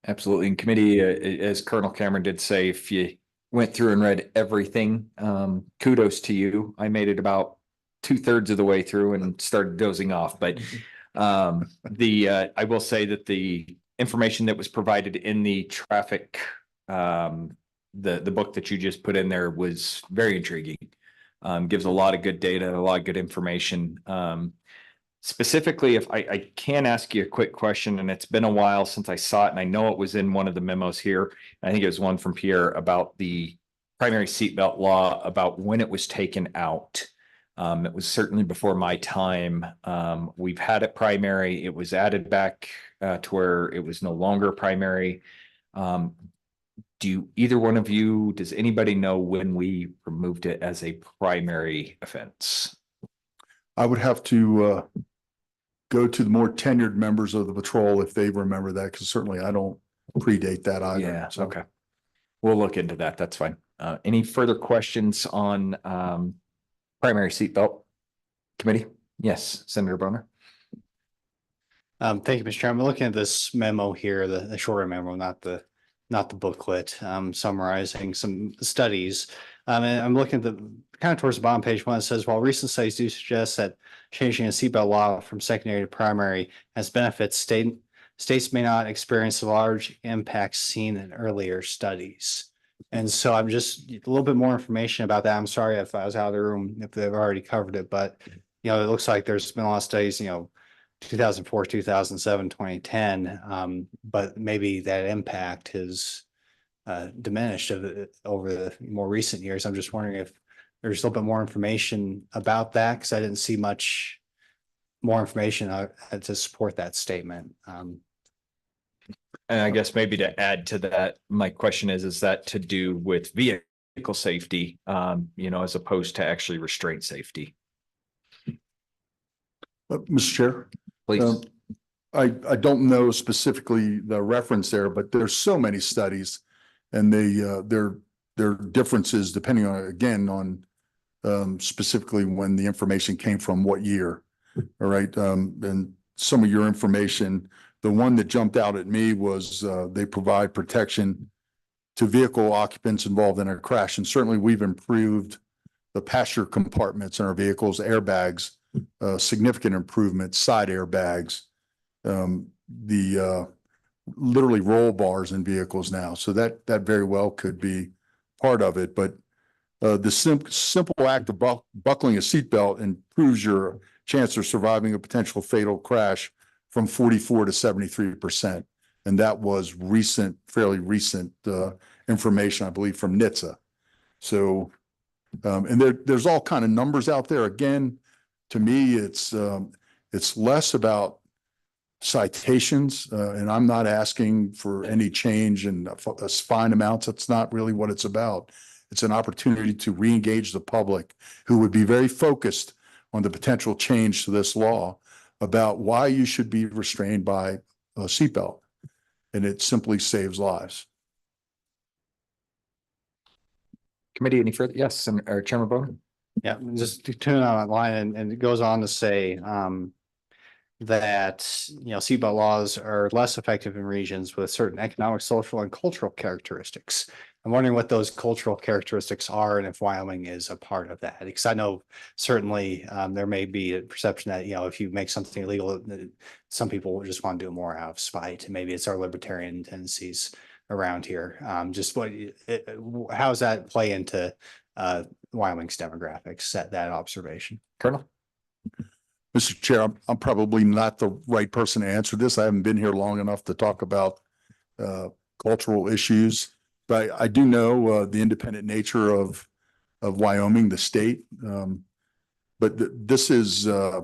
Absolutely. In committee, as Colonel Cameron did say, if you went through and read everything, kudos to you. I made it about 2/3 of the way through and started dozing off. But I will say that the information that was provided in the traffic, the book that you just put in there was very intriguing. Gives a lot of good data, a lot of good information. Specifically, if I can ask you a quick question, and it's been a while since I saw it, and I know it was in one of the memos here. I think it was one from Pierre about the primary seatbelt law, about when it was taken out. It was certainly before my time. We've had it primary. It was added back to where it was no longer primary. Does anybody know when we removed it as a primary offense? I would have to go to the more tenured members of the patrol if they remember that, because certainly I don't predate that either. Yeah, So, okay. We'll look into that. That's fine. Any further questions on primary seatbelt committee? Yes, Senator Boner. Thank you, Mr. Chairman. I'm looking at this memo here, the shorter memo, not the booklet, summarizing some studies. And I'm looking at the kind of towards the bottom page one. It says, while recent studies do suggest that changing a seatbelt law from secondary to primary has benefits, states may not experience the large impacts seen in earlier studies. And so I'm just a little bit more information about that. I'm sorry if I was out of the room, if they've already covered it, but it looks like there's been a lot of studies, 2004, 2007, 2010, but maybe that impact has diminished over the more recent years. I'm just wondering if there's a little bit more information about that, because I didn't see much more information to support that statement. And I guess maybe to add to that, my question is that to do with vehicle safety, as opposed to actually restraint safety? Mr. Chair. Please. I don't know specifically the reference there, but there's so many studies and their differences depending on, specifically when the information came from, what year. All right. And some of your information, the one that jumped out at me was they provide protection to vehicle occupants involved in a crash. And certainly we've improved the passenger compartments in our vehicles, airbags, significant improvement, side airbags, literally roll bars in vehicles now. So that very well could be part of it. But the simple act of buckling a seatbelt improves your chance of surviving a potential fatal crash from 44 to 73%. And that was fairly recent information, I believe, from NHTSA. So, and there's all kind of numbers out there. Again, to me, it's less about citations, and I'm not asking for any change in fine amounts. That's not really what it's about. It's an opportunity to re-engage the public, who would be very focused on the potential change to this law about why you should be restrained by a seatbelt. And it simply saves lives. Committee, any further? Yes, or Chairman Bowman. Yeah, just to tune on that line, and it goes on to say that seatbelt laws are less effective in regions with certain economic, social, and cultural characteristics. I'm wondering what those cultural characteristics are and if Wyoming is a part of that. Because I know certainly there may be a perception that if you make something illegal, some people just want to do it more out of spite. Maybe it's our libertarian tendencies around here. How does that play into Wyoming's demographics, that observation? Colonel? Mr. Chair, I'm probably not the right person to answer this. I haven't been here long enough to talk about cultural issues, but I do know the independent nature of Wyoming, the state. But this is, I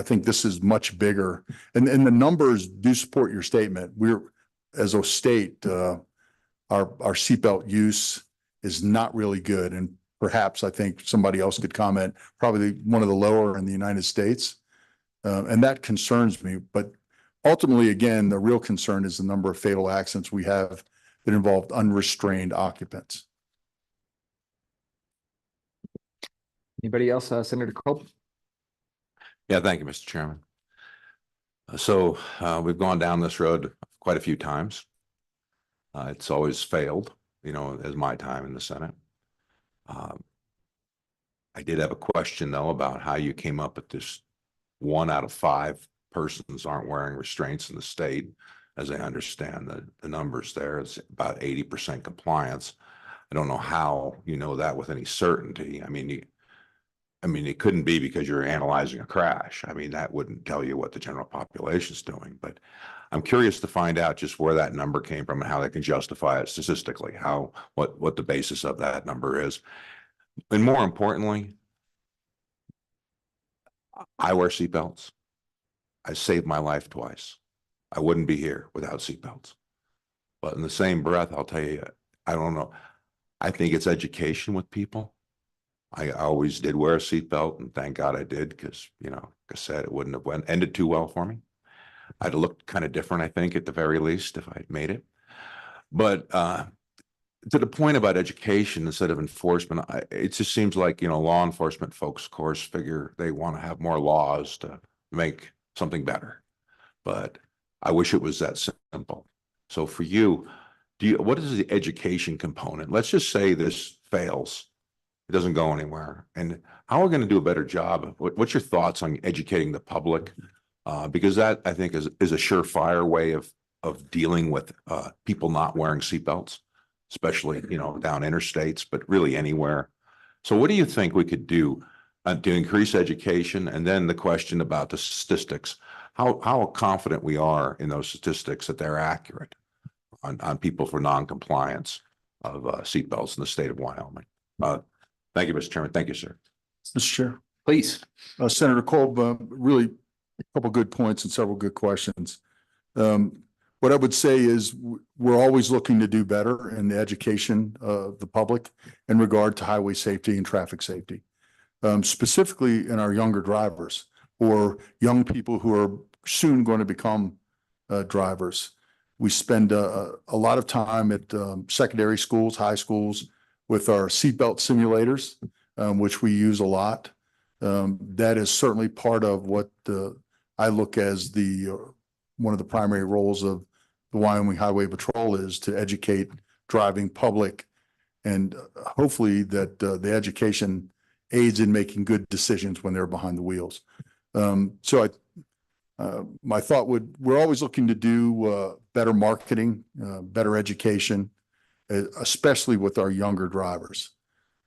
think this is much bigger, and the numbers do support your statement. We're, as a state, our seatbelt use is not really good, and perhaps I think somebody else could comment, probably one of the lower in the United States. And that concerns me. But ultimately, again, the real concern is the number of fatal accidents we have that involved unrestrained occupants. Anybody else? Senator Culp? Yeah, thank you, Mr. Chairman. So we've gone down this road quite a few times. It's always failed, as my time in the Senate. I did have a question, though, about how you came up with this 1 out of 5 persons aren't wearing restraints in the state. As I understand the numbers there, it's about 80% compliance. I don't know how you know that with any certainty. I mean, it couldn't be because you're analyzing a crash. I mean, that wouldn't tell you what the general population is doing. But I'm curious to find out just where that number came from and how they can justify it statistically, what the basis of that number is. And more importantly, I wear seatbelts. I saved my life twice. I wouldn't be here without seatbelts. But in the same breath, I'll tell you, I don't know. I think it's education with people. I always did wear a seatbelt, and thank God I did, because, like I said, it wouldn't have ended too well for me. I'd have looked kind of different, I think, at the very least, if I'd made it. But to the point about education instead of enforcement, it just seems like, law enforcement folks, of course, figure they want to have more laws to make something better. But I wish it was that simple. So for you, what is the education component? Let's just say this fails. It doesn't go anywhere. And how are we going to do a better job? What's your thoughts on educating the public? Because that, I think, is a surefire way of dealing with people not wearing seatbelts, especially, down interstates, but really anywhere. So what do you think we could do to increase education? And then the question about the statistics, how confident we are in those statistics that they're accurate on people for non-compliance of seatbelts in the state of Wyoming. Thank you, Mr. Chairman. Thank you, sir. Mr. Chair. Please. Senator Kolb, really a couple good points and several good questions. What I would say is we're always looking to do better in the education of the public in regard to highway safety and traffic safety. Specifically in our younger drivers or young people who are soon going to become drivers. We spend a lot of time at secondary schools, high schools with our seatbelt simulators, which we use a lot. That is certainly part of what I look as one of the primary roles of the Wyoming Highway Patrol is to educate driving public, and hopefully that the education aids in making good decisions when they're behind the wheels. My thought we're always looking to do better marketing, better education, especially with our younger drivers.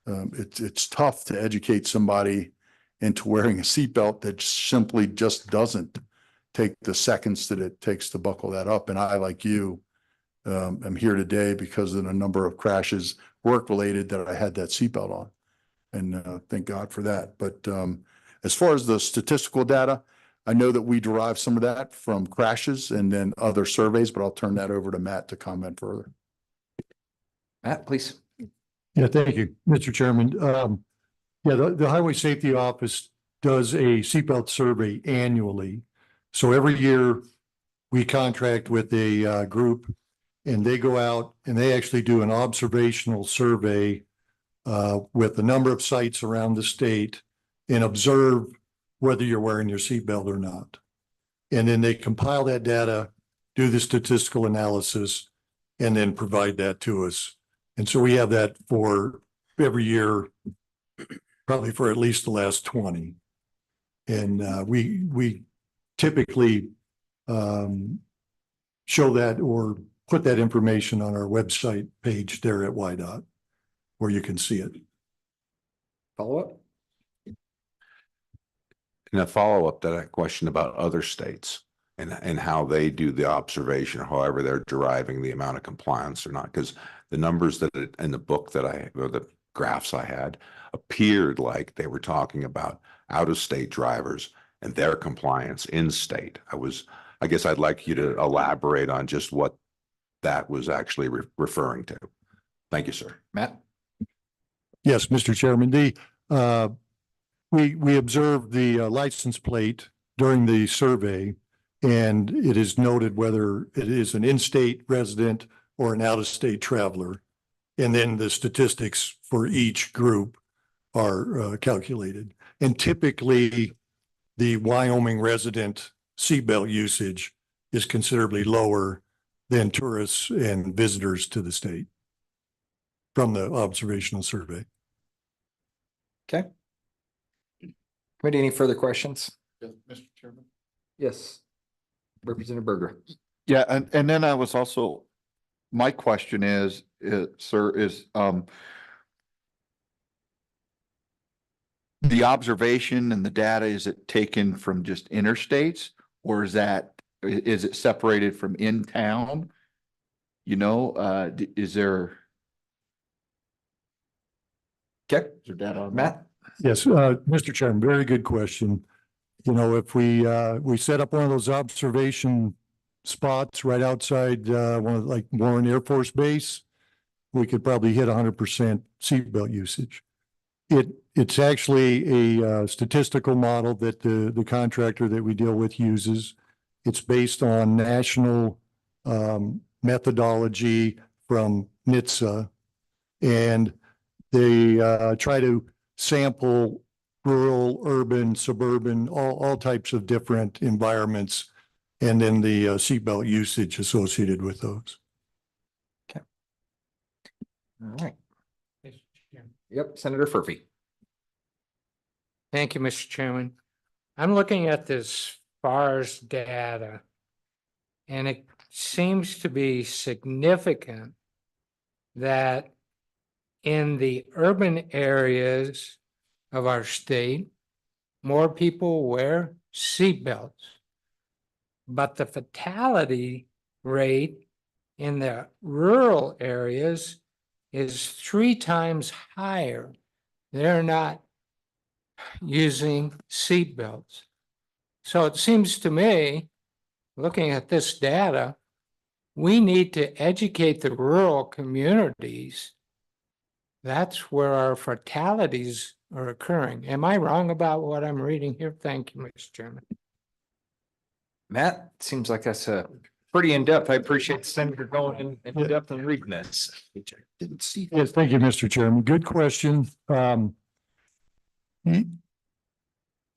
It's tough to educate somebody into wearing a seatbelt that simply just doesn't take the seconds that it takes to buckle that up. And I, like you, am here today because of a number of crashes, work-related, that I had that seatbelt on. And thank God for that. But as far as the statistical data, I know that we derive some of that from crashes and then other surveys, but I'll turn that over to Matt to comment further. Matt, please. Yeah, thank you, Mr. Chairman. The Highway Safety Office does a seatbelt survey annually. So every year we contract with a group and they go out and they actually do an observational survey with a number of sites around the state and observe whether you're wearing your seatbelt or not. And then they compile that data, do the statistical analysis, and then provide that to us. And so we have that for every year, probably for at least the last 20. And we typically show that or put that information on our website page there at WYDOT, where you can see it. Follow up? And a follow-up to that question about other states and how they do the observation, or however they're deriving the amount of compliance or not, because the numbers that in the book or the graphs I had appeared like they were talking about out-of-state drivers and their compliance in state. I guess I'd like you to elaborate on just what that was actually referring to. Thank you, sir. Matt? Yes, Mr. Chairman, we observed the license plate during the survey, and it is noted whether it is an in-state resident or an out-of-state traveler. And then the statistics for each group are calculated. And typically, the Wyoming resident seatbelt usage is considerably lower than tourists and visitors to the state from the observational survey. Okay. Committee, any further questions? Mr. Chairman. Yes. Representative Berger. Yeah, and then I was also, my question is sir, is the observation and the data, is it taken from just interstates, or is it separated from in town? Is there? Okay. Is there data on Matt? Yes, Mr. Chairman, very good question. If we set up one of those observation spots right outside like Warren Air Force Base, we could probably hit 100% seatbelt usage. It's actually a statistical model that the contractor that we deal with uses. It's based on national methodology from NHTSA, And they try to sample rural, urban, suburban, all types of different environments. And then the seatbelt usage associated with those. All right. Yep, Senator Furphy. Thank you, Mr. Chairman. I'm looking at this FARS data, and it seems to be significant that in the urban areas of our state, more people wear seatbelts. But the fatality rate in the rural areas is 3 times higher. They're not using seatbelts. So it seems to me, looking at this data, we need to educate the rural communities. That's where our fatalities are occurring. Am I wrong about what I'm reading here? Thank you, Mr. Chairman. Matt, seems like that's a pretty in-depth. I appreciate the senator going in depth and reading this. Didn't see. Yes, thank you, Mr. Chairman. Good question.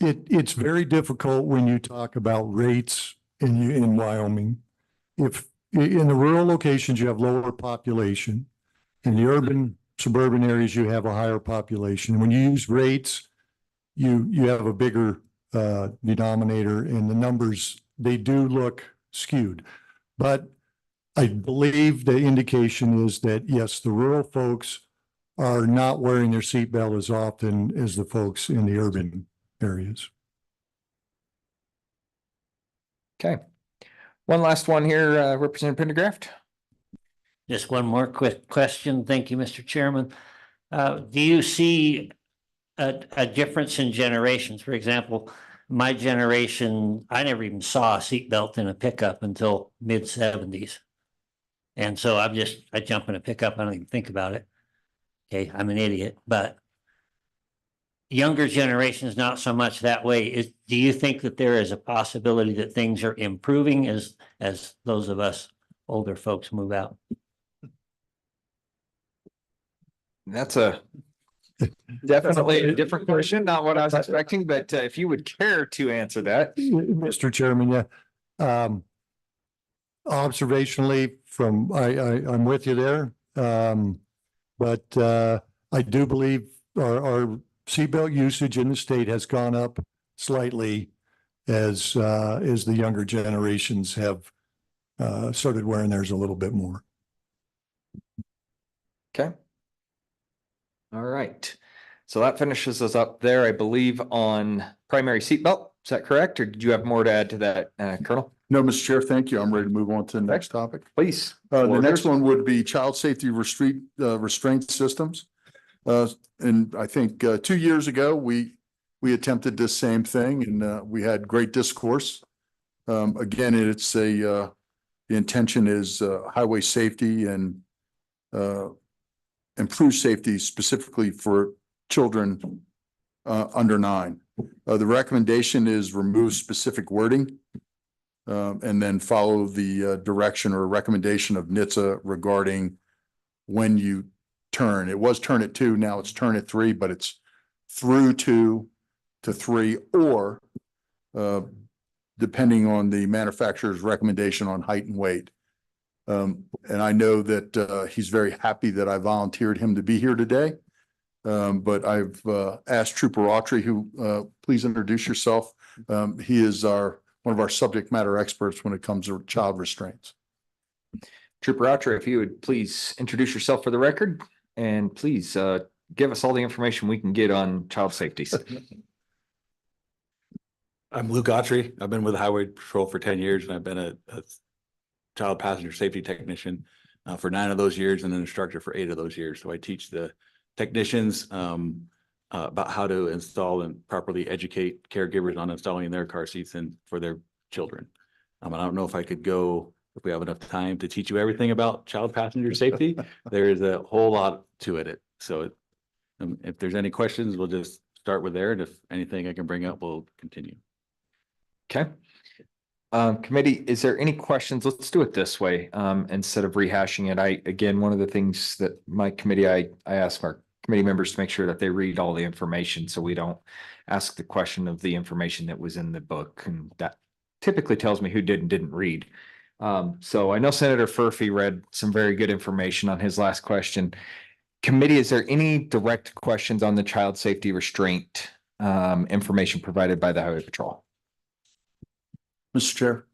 It's very difficult when you talk about rates in Wyoming. If in the rural locations, you have lower population. In the urban suburban areas, you have a higher population. When you use rates, you have a bigger denominator, and the numbers, they do look skewed. But I believe the indication is that, yes, the rural folks are not wearing their seatbelt as often as the folks in the urban areas. Okay. One last one here, Representative Pendergraft. Just one more quick question. Thank you, Mr. Chairman. Do you see a difference in generations? For example, my generation, I never even saw a seatbelt in a pickup until mid-70s. And so I jump in a pickup, I don't even think about it. Okay, I'm an idiot, but younger generations, not so much that way. Do you think that there is a possibility that things are improving as those of us older folks move out? That's definitely a different question, not what I was expecting, but if you would care to answer that. Mr. Chairman, yeah. Observationally from, I'm with you there. But I do believe our seatbelt usage in the state has gone up slightly as the younger generations have started wearing theirs a little bit more. Okay. All right. So that finishes us up there, I believe, on primary seatbelt. Is that correct? Or did you have more to add to that, Colonel? No, Mr. Chair, thank you. I'm ready to move on to the next topic. Please. The next one would be child safety restraint systems. And I think 2 years ago, we attempted this same thing, and we had great discourse. Again, it's the intention is highway safety and improve safety specifically for children under 9. The recommendation is remove specific wording and then follow the direction or recommendation of NHTSA regarding when you turn. It was turn at 2, now it's turn at 3, but it's through 2 to 3, or depending on the manufacturer's recommendation on height and weight. And I know that he's very happy that I volunteered him to be here today. But I've asked Trooper Autry, who please introduce yourself. He is one of our subject matter experts when it comes to child restraints. Trooper Autry, if you would please introduce yourself for the record, and please give us all the information we can get on child safety. I'm Luke Autry. I've been with the Highway Patrol for 10 years, and I've been a child passenger safety technician for 9 of those years, and an instructor for 8 of those years. So I teach the technicians about how to install and properly educate caregivers on installing their car seats and for their children. I don't know if I could go, if we have enough time to teach you everything about child passenger safety. There is a whole lot to it. So if there's any questions, we'll just start with there. And if anything I can bring up, we'll continue. Okay. Committee, is there any questions? Let's do it this way. Instead of rehashing it, again, one of the things that my committee, I ask our committee members to make sure that they read all the information, so we don't ask the question of the information that was in the book, and that typically tells me who did and didn't read. So I know Senator Furphy read some very good information on his last question. Committee, is there any direct questions on the child safety restraint information provided by the Highway Patrol? Mr. Chair,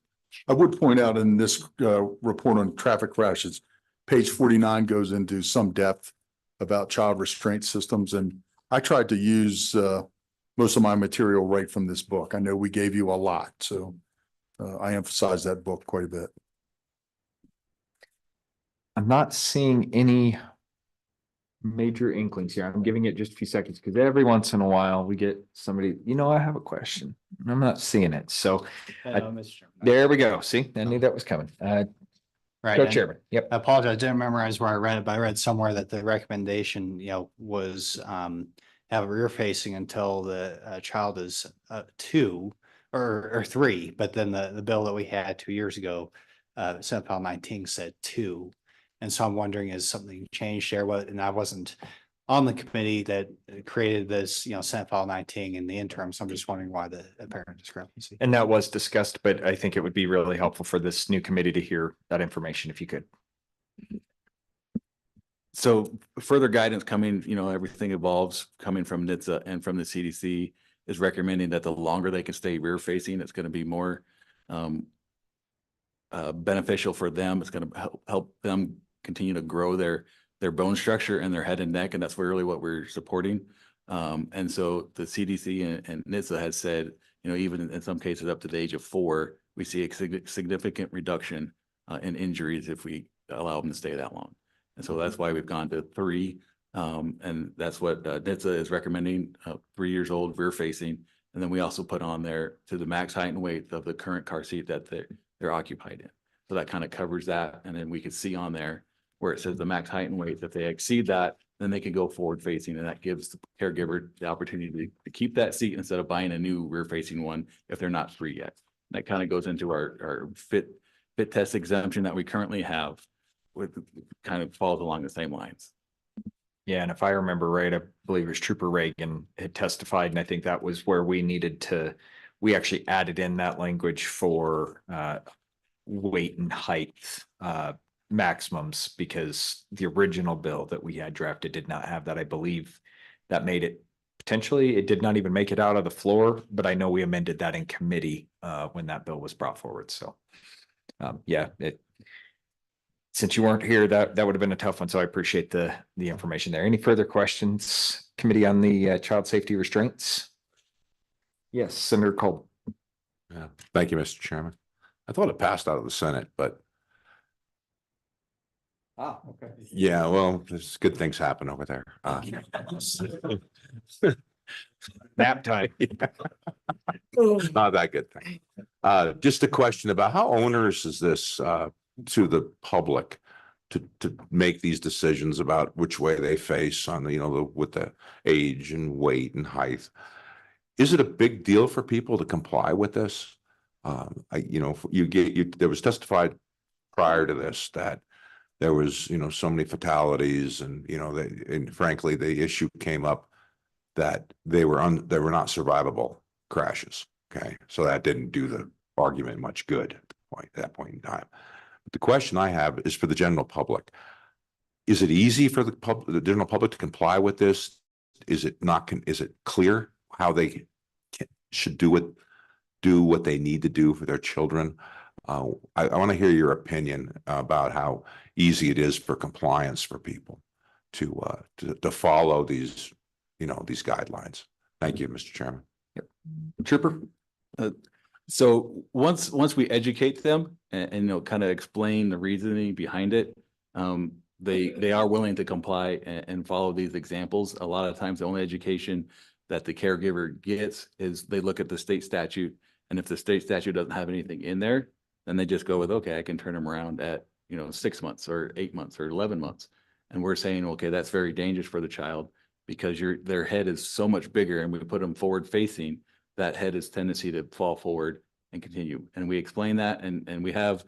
I would point out in this report on traffic crashes, page 49 goes into some depth about child restraint systems, and I tried to use most of my material right from this book. I know we gave you a lot, so I emphasize that book quite a bit. I'm not seeing any major inklings here. I'm giving it just a few seconds because every once in a while we get somebody, I have a question. And I'm not seeing it. So there we go. See, I knew that was coming. Right. Co-chairman. Yep. I apologize. I didn't memorize where I read it, but I read somewhere that the recommendation, was have rear facing until the child is 2 or 3. But then the bill that we had 2 years ago, Senate File 19 said 2. And so I'm wondering, is something changed there? And I wasn't on the committee that created this, Senate File 19 in the interim. So I'm just wondering why the apparent discrepancy. And that was discussed, but I think it would be really helpful for this new committee to hear that information if you could. So further guidance coming, everything evolves coming from NHTSA and from the CDC is recommending that the longer they can stay rear facing, it's going to be more beneficial for them. It's going to help them continue to grow their bone structure and their head and neck. And that's really what we're supporting. And so the CDC and NHTSA has said, even in some cases up to the age of 4, we see a significant reduction in injuries if we allow them to stay that long. And so that's why we've gone to 3. And that's what NHTSA is recommending, 3 years old, rear facing. And then we also put on there to the max height and weight of the current car seat that they're occupied in. So that kind of covers that. And then we could see on there where it says the max height and weight, if they exceed that, then they can go forward facing, and that gives the caregiver the opportunity to keep that seat instead of buying a new rear facing one if they're not free yet. That kind of goes into our fit test exemption that we currently have, with kind of falls along the same lines. Yeah, and if I remember right, I believe it was Trooper Reagan had testified, and I think that was where we actually added in that language for weight and height maximums, because the original bill that we had drafted did not have that. I believe that made it potentially, it did not even make it out of the floor, but I know we amended that in committee when that bill was brought forward. So since you weren't here, that would have been a tough one. So I appreciate the information there. Any further questions, committee, on the child safety restraints? Yes, Senator Cole. Yeah, thank you, Mr. Chairman. I thought it passed out of the Senate, but okay. yeah, well, there's good things happen over there. Nap time. Not that good thing. Just a question about how onerous is this to the public to make these decisions about which way they face on with the age and weight and height. Is it a big deal for people to comply with this? There was testified prior to this that there was, so many fatalities, and, and frankly, the issue came up that they were not survivable crashes. Okay. So that didn't do the argument much good at that point in time. But the question I have is for the general public. Is it easy for the general public to comply with this? Is it clear how they should do what they need to do for their children? I want to hear your opinion about how easy it is for compliance for people to follow these guidelines. Thank you, Mr. Chairman. Yep. Trooper. So once we educate them and kind of explain the reasoning behind it, they are willing to comply and follow these examples. A lot of times the only education that the caregiver gets is they look at the state statute, and if the state statute doesn't have anything in there, then they just go with, okay, I can turn them around at 6 months or 8 months or 11 months. And we're saying, okay, that's very dangerous for the child, because their head is so much bigger, and we put them forward facing, that head has tendency to fall forward and continue. And we explain that, and we have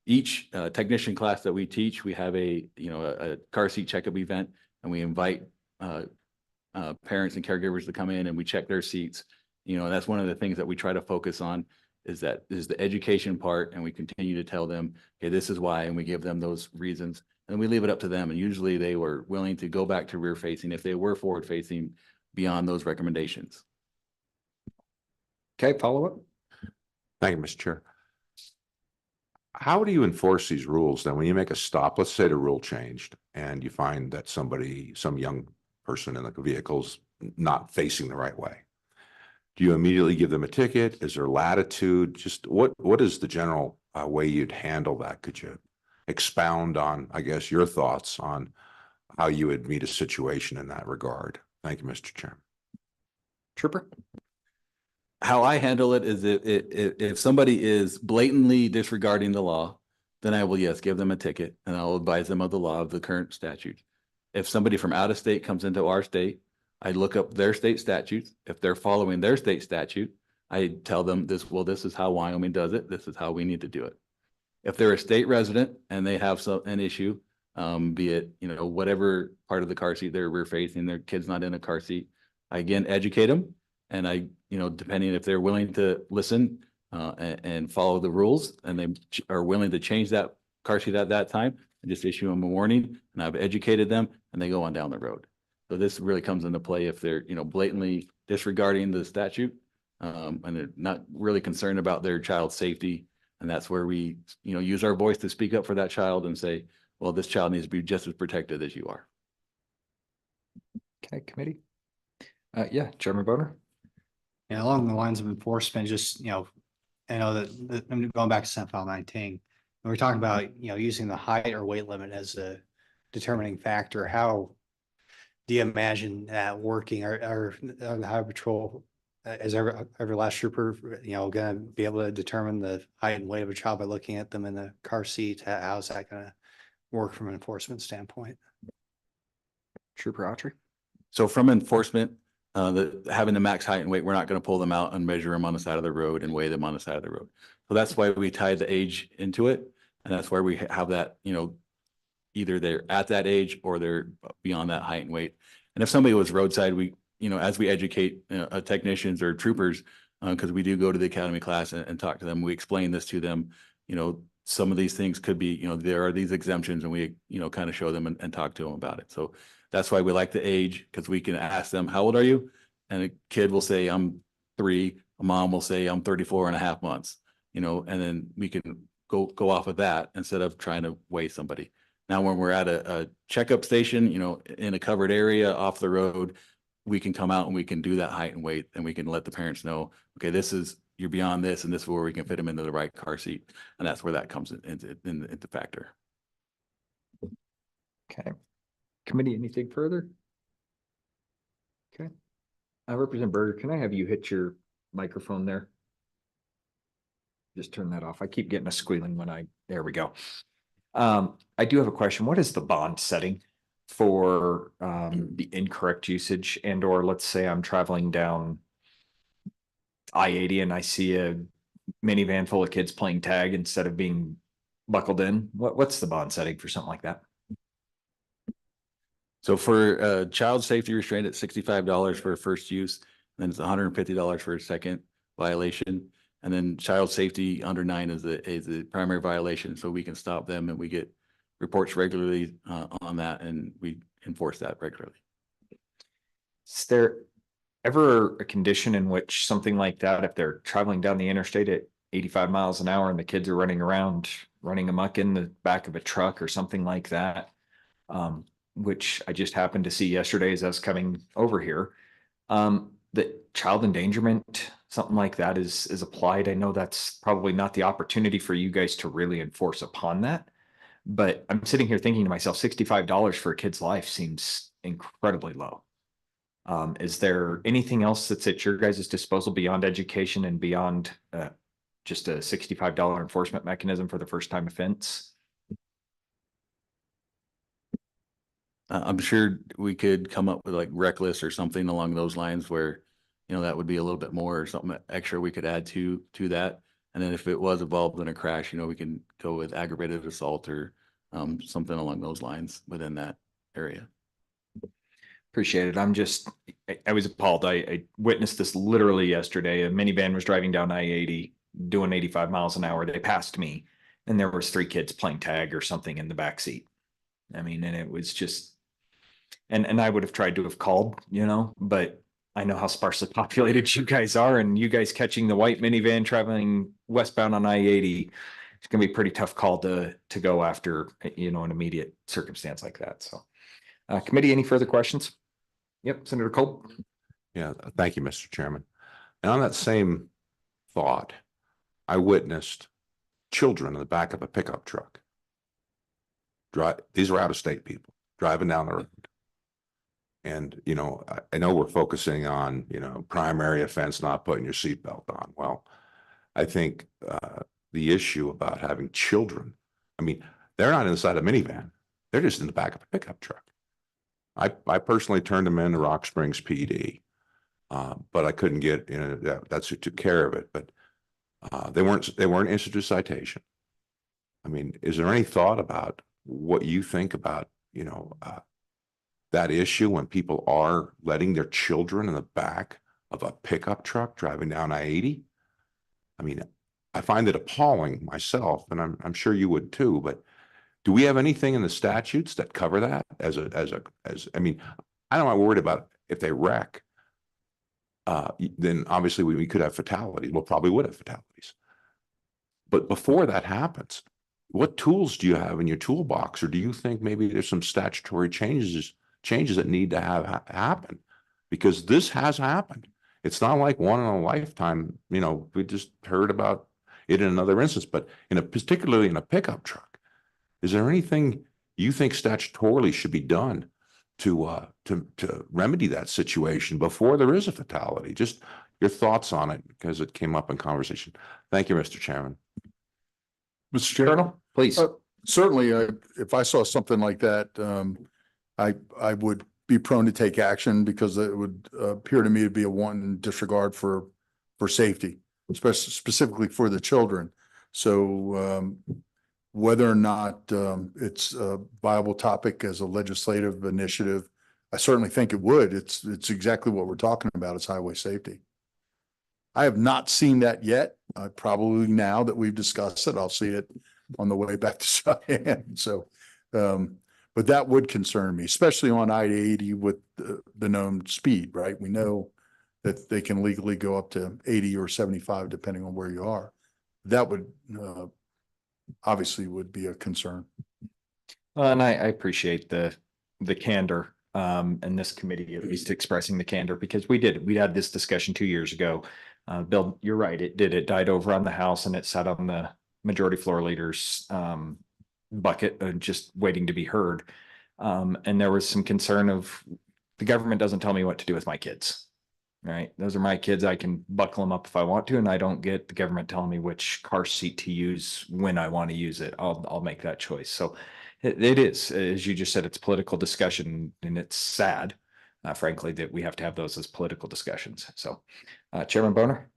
each technician class that we teach, we have a car seat checkup event, and we invite parents and caregivers to come in and we check their seats. That's one of the things that we try to focus on is the education part, and we continue to tell them, okay, this is why, and we give them those reasons, and we leave it up to them. And usually they were willing to go back to rear facing if they were forward facing beyond those recommendations. Okay, follow up. Thank you, Mr. Chair. How do you enforce these rules then when you make a stop? Let's say the rule changed and you find that some young person in the vehicle's not facing the right way. Do you immediately give them a ticket? Is there latitude? Just what is the general way you'd handle that? Could you expound on, I guess, your thoughts on how you would meet a situation in that regard? Thank you, Mr. Chairman. Trooper? How I handle it is if somebody is blatantly disregarding the law, then I will, yes, give them a ticket, and I'll advise them of the law of the current statute. If somebody from out of state comes into our state, I look up their state statutes. If they're following their state statute, I tell them this is how Wyoming does it. This is how we need to do it. If they're a state resident and they have an issue, be it, whatever part of the car seat they're rear facing, their kid's not in a car seat, I again educate them. And I, depending if they're willing to listen and follow the rules, and they are willing to change that car seat at that time, I just issue them a warning, and I've educated them, and they go on down the road. So this really comes into play if they're, blatantly disregarding the statute, and they're not really concerned about their child's safety. And that's where we, use our voice to speak up for that child and say, well, this child needs to be just as protected as you are. Okay, committee. Yeah, Chairman Boner. Yeah, along the lines of enforcement, just, I know that I'm going back to Senate File 19. When we're talking about, using the height or weight limit as a determining factor, how do you imagine that working? Are the Highway Patrol, is every last trooper, going to be able to determine the height and weight of a child by looking at them in the car seat? How's that going to work from an enforcement standpoint? Trooper Autry. So from enforcement, having the max height and weight, we're not going to pull them out and measure them on the side of the road and weigh them on the side of the road. So that's why we tied the age into it. And that's why we have that, either they're at that age or they're beyond that height and weight. And if somebody was roadside, we, as we educate technicians or troopers, because we do go to the academy class and talk to them, we explain this to them, some of these things could be, there are these exemptions, and we, kind of show them and talk to them about it. So that's why we like the age, because we can ask them, how old are you? And a kid will say, I'm 3. A mom will say, I'm 34.5 months, and then we can go off of that instead of trying to weigh somebody. Now, when we're at a checkup station, in a covered area off the road, we can come out and we can do that height and weight, and we can let the parents know, okay, you're beyond this, and this is where we can fit them into the right car seat. And that's where that comes into factor. Okay. Committee, anything further? Okay. Representative Berger, can I have you hit your microphone there? Just turn that off. I keep getting a squealing there we go. I do have a question. What is the bond setting for the incorrect usage, or let's say I'm traveling down I-80 and I see a minivan full of kids playing tag instead of being buckled in? What's the bond setting for something like that? So for child safety restraint, it's $65 for first use, then it's $150 for a second violation. And then child safety under 9 is the primary violation. So we can stop them, and we get reports regularly on that, and we enforce that regularly. Is there ever a condition in which something like that, if they're traveling down the interstate at 85 miles an hour and the kids are running amok in the back of a truck or something like that, which I just happened to see yesterday as I was coming over here, that child endangerment, something like that is applied? I know that's probably not the opportunity for you guys to really enforce upon that, but I'm sitting here thinking to myself, $65 for a kid's life seems incredibly low. Is there anything else that's at your guys' disposal beyond education and beyond just a $65 enforcement mechanism for the first time offense? I'm sure we could come up with like reckless or something along those lines where that would be a little bit more or something extra we could add to that. And then if it was involved in a crash, we can go with aggravated assault or something along those lines within that area. Appreciate it. I was appalled. I witnessed this literally yesterday. A minivan was driving down I-80 doing 85 miles an hour. They passed me and there was 3 kids playing tag or something in the back seat. I mean, and it was just, and I would have tried to have called, but I know how sparsely populated you guys are, and you guys catching the white minivan traveling westbound on I-80, it's gonna be a pretty tough call to go after, an immediate circumstance like that. So, committee, any further questions? Yep, Senator Cole. Yeah, thank you, Mr. Chairman. And on that same thought, I witnessed children in the back of a pickup truck. These are out-of-state people driving down the road. And, I know we're focusing on, primary offense, not putting your seatbelt on. Well, I think the issue about having children, they're not inside a minivan. They're just in the back of a pickup truck. I personally turned them into Rock Springs PD, but I couldn't get, that's who took care of it. But they weren't issued a citation. Is there any thought about what you think about, that issue when people are letting their children in the back of a pickup truck driving down I-80? I find it appalling myself, and I'm sure you would too, but do we have anything in the statutes that cover that I'm not worried about if they wreck, then obviously we could have fatalities. We'll probably would have fatalities. But before that happens, what tools do you have in your toolbox? Or do you think maybe there's some statutory changes that need to happen? Because this has happened. It's not like one in a lifetime, we just heard about it in another instance, but particularly in a pickup truck. Is there anything you think statutorily should be done to remedy that situation before there is a fatality? Just your thoughts on it, because it came up in conversation. Thank you, Mr. Chairman. Mr. Chairman, please. Certainly, if I saw something like that, I would be prone to take action, because it would appear to me to be a wanton disregard for safety, especially specifically for the children. So whether or not it's a viable topic as a legislative initiative, I certainly think it would. It's exactly what we're talking about. It's highway safety. I have not seen that yet. Probably now that we've discussed it, I'll see it on the way back to Cheyenne. So, but that would concern me, especially on I-80 with the known speed, right? We know that they can legally go up to 80 or 75, depending on where you are. That would obviously would be a concern. And I appreciate the candor and this committee at least expressing the candor, because we had this discussion 2 years ago. Bill, you're right. It died over on the House, and it sat on the majority floor leader's bucket, just waiting to be heard. And there was some concern of the government doesn't tell me what to do with my kids. Right. Those are my kids. I can buckle them up if I want to, and I don't get the government telling me which car seat to use when I want to use it. I'll make that choice. So it is, as you just said, it's political discussion, and it's sad, frankly, that we have to have those as political discussions. So, Chairman Boner.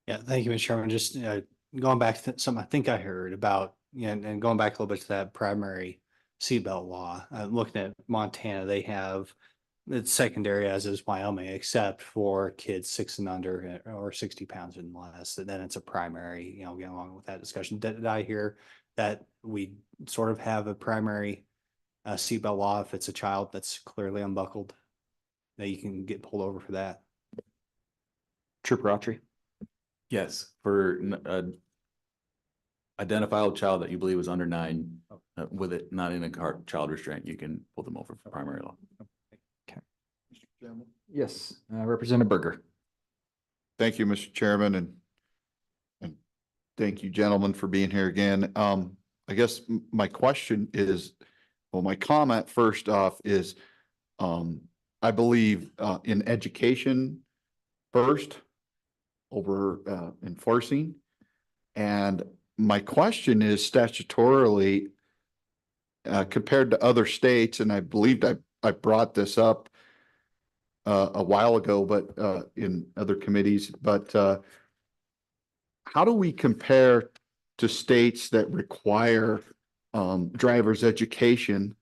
Yeah, thank you, Mr. Chairman. Just going back to something I think I heard about, and going back a little bit to that primary seatbelt law. Looking at Montana, they have it's secondary, as is Wyoming, except for kids 6 and under or 60 pounds and less. And then it's a primary, getting along with that discussion. Did I hear that we sort of have a primary seatbelt law if it's a child that's clearly unbuckled, that you can get pulled over for that? Trooper Autry. Yes, for identifiable child that you believe is under 9, with it not in a car child restraint, you can pull them over for primary law. Yes, Representative Berger. Thank you, Mr. Chairman, and thank you, gentlemen, for being here again. I guess my question is, well, my comment first off is, I believe in education first over enforcing. And my question is statutorily, compared to other states, and I believed I brought this up a while ago, but in other committees, but how do we compare to states that require driver's education?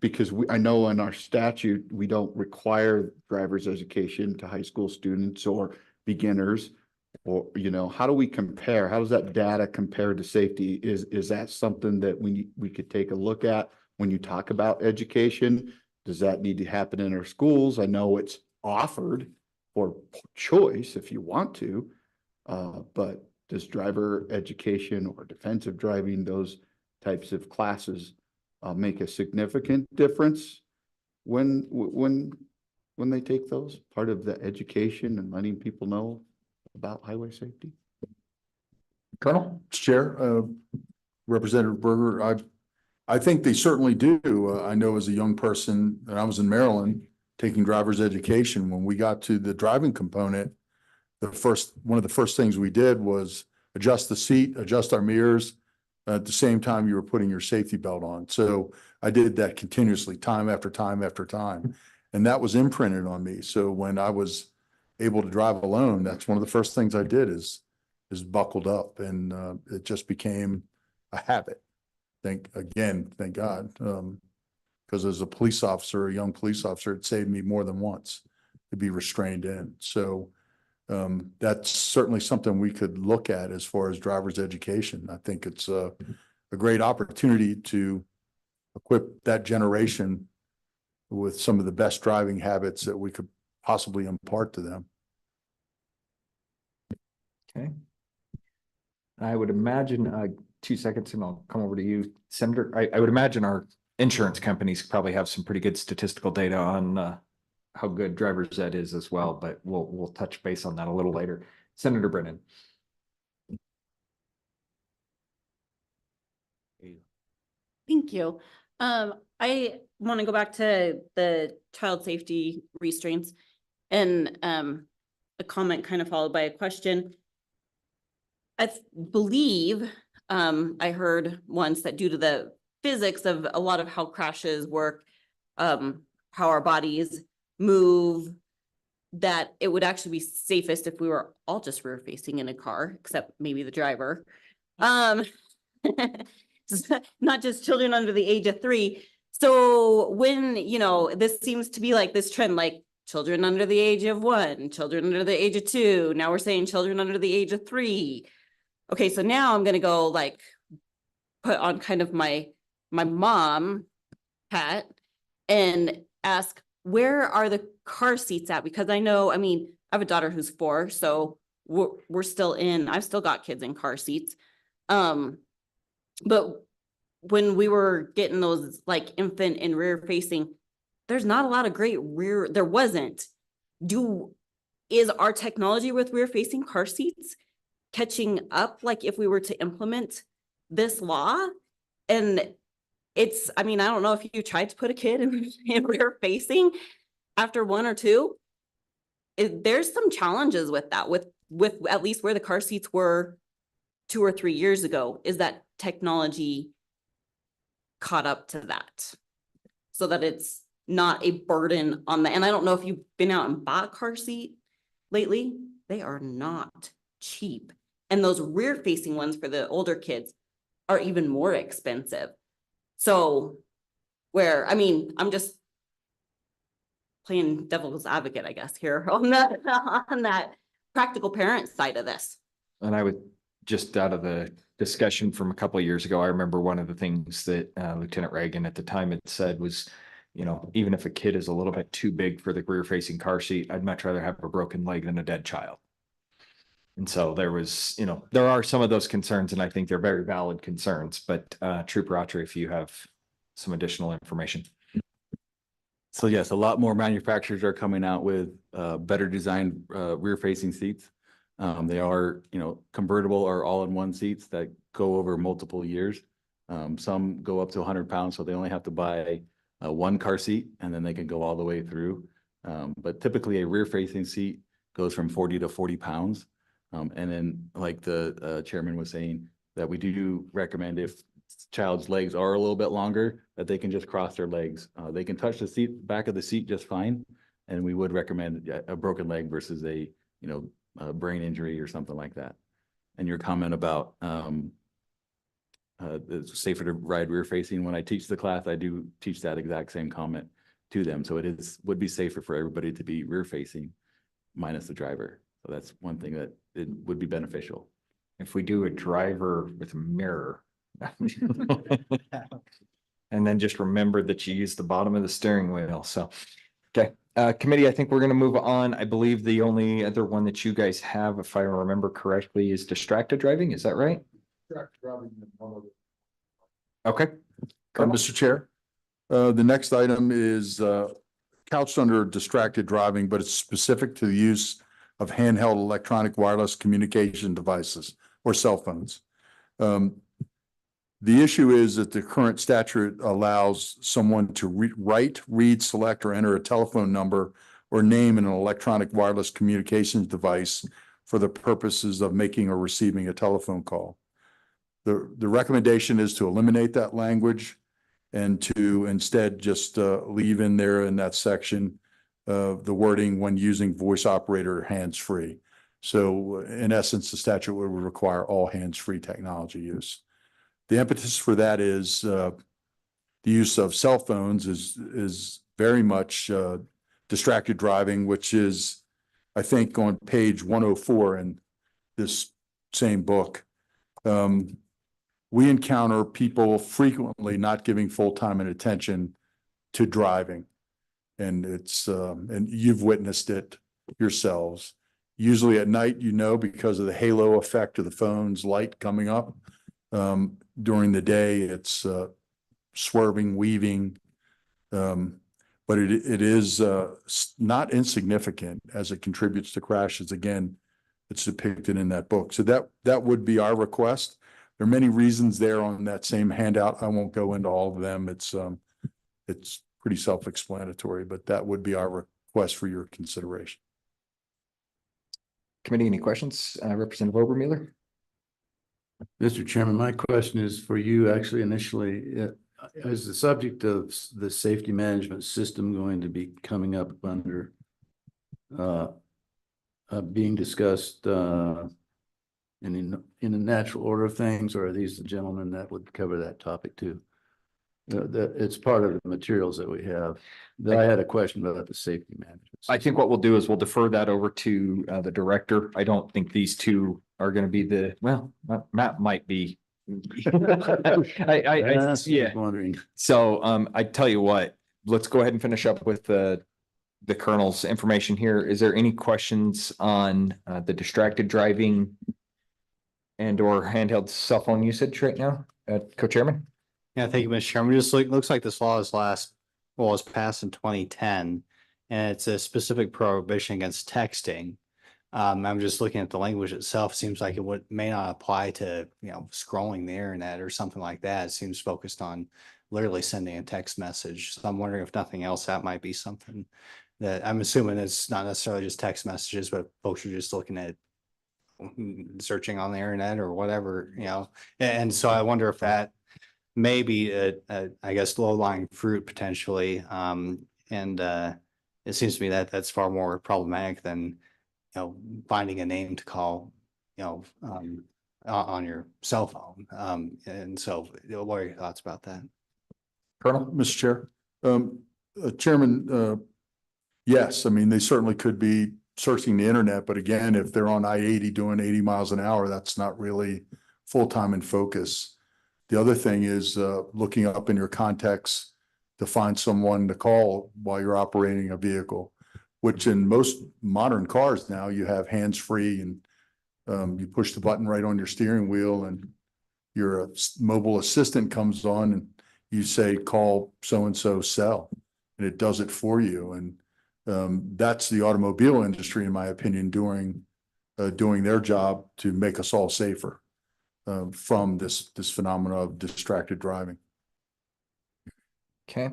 Because I know in our statute, we don't require driver's education to high school students or beginners. Or, you know, how do we compare? How does that data compare to safety? Is that something that we could take a look at when you talk about education? Does that need to happen in our schools? I know it's offered for choice if you want to, but does driver education or defensive driving, those types of classes, make a significant difference when they take those, part of the education and letting people know about highway safety? Colonel, Chair, Representative Berger, I think they certainly do. I know as a young person, and I was in Maryland taking driver's education, when we got to the driving component, one of the first things we did was adjust the seat, adjust our mirrors, at the same time you were putting your safety belt on. So I did that continuously, time after time after time. And that was imprinted on me. So when I was able to drive alone, that's one of the first things I did is buckled up, and it just became a habit. Thank God. Because as a police officer, a young police officer, it saved me more than once to be restrained in. So that's certainly something we could look at as far as driver's education. I think it's a great opportunity to equip that generation with some of the best driving habits that we could possibly impart to them. Okay. I would imagine, 2 seconds and I'll come over to you, Senator. I would imagine our insurance companies probably have some pretty good statistical data on how good driver's ed is as well, but we'll touch base on that a little later. Senator Brennan. Thank you. I want to go back to the child safety restraints and a comment kind of followed by a question. I believe I heard once that due to the physics of a lot of how crashes work, how our bodies move, that it would actually be safest if we were all just rear facing in a car, except maybe the driver. Not just children under the age of 3. So when, you know, this seems to be like this trend, like children under the age of 1, children under the age of 2. Now we're saying children under the age of 3. Okay, so now I'm going to go like put on kind of my mom hat and ask, where are the car seats at? Because I know, I mean, I have a daughter who's 4, so we're still I've still got kids in car seats. But when we were getting those like infant and rear facing, there's not a lot of great rear, there wasn't. Is our technology with rear facing car seats catching up, like if we were to implement this law? And it's, I mean, I don't know if you tried to put a kid in rear facing after 1 or 2. There's some challenges with that, with at least where the car seats were 2 or 3 years ago. Is that technology caught up to that so that it's not a burden on the, and I don't know if you've been out and bought a car seat lately. They are not cheap. And those rear facing ones for the older kids are even more expensive. So where, I mean, I'm just playing devil's advocate, I guess, here on that practical parent side of this. And I would just out of the discussion from a couple of years ago, I remember one of the things that Lieutenant Reagan at the time had said was, you know, even if a kid is a little bit too big for the rear facing car seat, I'd much rather have a broken leg than a dead child. And so there was, you know, there are some of those concerns, and I think they're very valid concerns, but Trooper Autry, if you have some additional information. So yes, a lot more manufacturers are coming out with better designed rear facing seats. They are, you know, convertible or all-in-one seats that go over multiple years. Some go up to 100 pounds, so they only have to buy one car seat and then they can go all the way through. But typically a rear facing seat goes from 40 to 40 pounds. And then like the chairman was saying, that we do recommend if child's legs are a little bit longer, that they can just cross their legs. They can touch the seat, back of the seat just fine. And we would recommend a broken leg versus a, a brain injury or something like that. And your comment about, it's safer to ride rear facing. When I teach the class, I do teach that exact same comment to them. So would be safer for everybody to be rear facing minus the driver. So that's one thing that it would be beneficial. If we do a driver with a mirror. And then just remember that you use the bottom of the steering wheel. So, okay. Committee, I think we're going to move on. I believe the only other one that you guys have, if I remember correctly, is distracted driving. Is that right? Okay. Mr. Chair, the next item is couched under distracted driving, but it's specific to the use of handheld electronic wireless communication devices or cell phones. The issue is that the current statute allows someone to write, read, select, or enter a telephone number or name in an electronic wireless communications device for the purposes of making or receiving a telephone call. The recommendation is to eliminate that language and to instead just leave in there in that section the wording when using voice operator hands-free. So in essence, the statute would require all hands-free technology use. The impetus for that is the use of cell phones is very much distracted driving, which is, I think, on page 104 in this same book. We encounter people frequently not giving full time and attention to driving. And it's, and you've witnessed it yourselves. Usually at night, because of the halo effect of the phone's light coming up. During the day, it's swerving, weaving. But it is not insignificant as it contributes to crashes. Again, it's depicted in that book. So that would be our request. There are many reasons there on that same handout. I won't go into all of them. It's pretty self-explanatory, but that would be our request for your consideration. Committee, any questions? Representative Obermueller? Mr. Chairman, my question is for you actually initially. Is the subject of the safety management system going to be coming up under being discussed in the natural order of things, or are these the gentlemen that would cover that topic too? That it's part of the materials that we have. I had a question about the safety management system. I think what we'll do is we'll defer that over to the director. I don't think these two are going to be Matt might be. Yeah. Wondering. So I tell you what, let's go ahead and finish up with the colonel's information here. Is there any questions on the distracted driving and or handheld cell phone usage right now? Co-chairman? Yeah, thank you, Mr. Chairman. Just looks like this law was passed in 2010, and it's a specific prohibition against texting. I'm just looking at the language itself. Seems like it may not apply to, scrolling the internet or something like that. It seems focused on literally sending a text message. So I'm wondering if nothing else, that might be something that I'm assuming it's not necessarily just text messages, but folks are just looking at searching on the internet or whatever, And so I wonder if that may be I guess, low-lying fruit potentially. And it seems to me that that's far more problematic than, finding a name to call, on your cell phone. And so what are your thoughts about that? Colonel, Mr. Chair, Chairman, yes, I mean, they certainly could be searching the internet, but again, if they're on I-80 doing 80 miles an hour, that's not really full-time in focus. The other thing is looking up in your contacts to find someone to call while you're operating a vehicle, which in most modern cars now you have hands-free and you push the button right on your steering wheel and your mobile assistant comes on and you say, call so-and-so cell, and it does it for you. And that's the automobile industry, in my opinion, doing their job to make us all safer from this phenomena of distracted driving. Okay.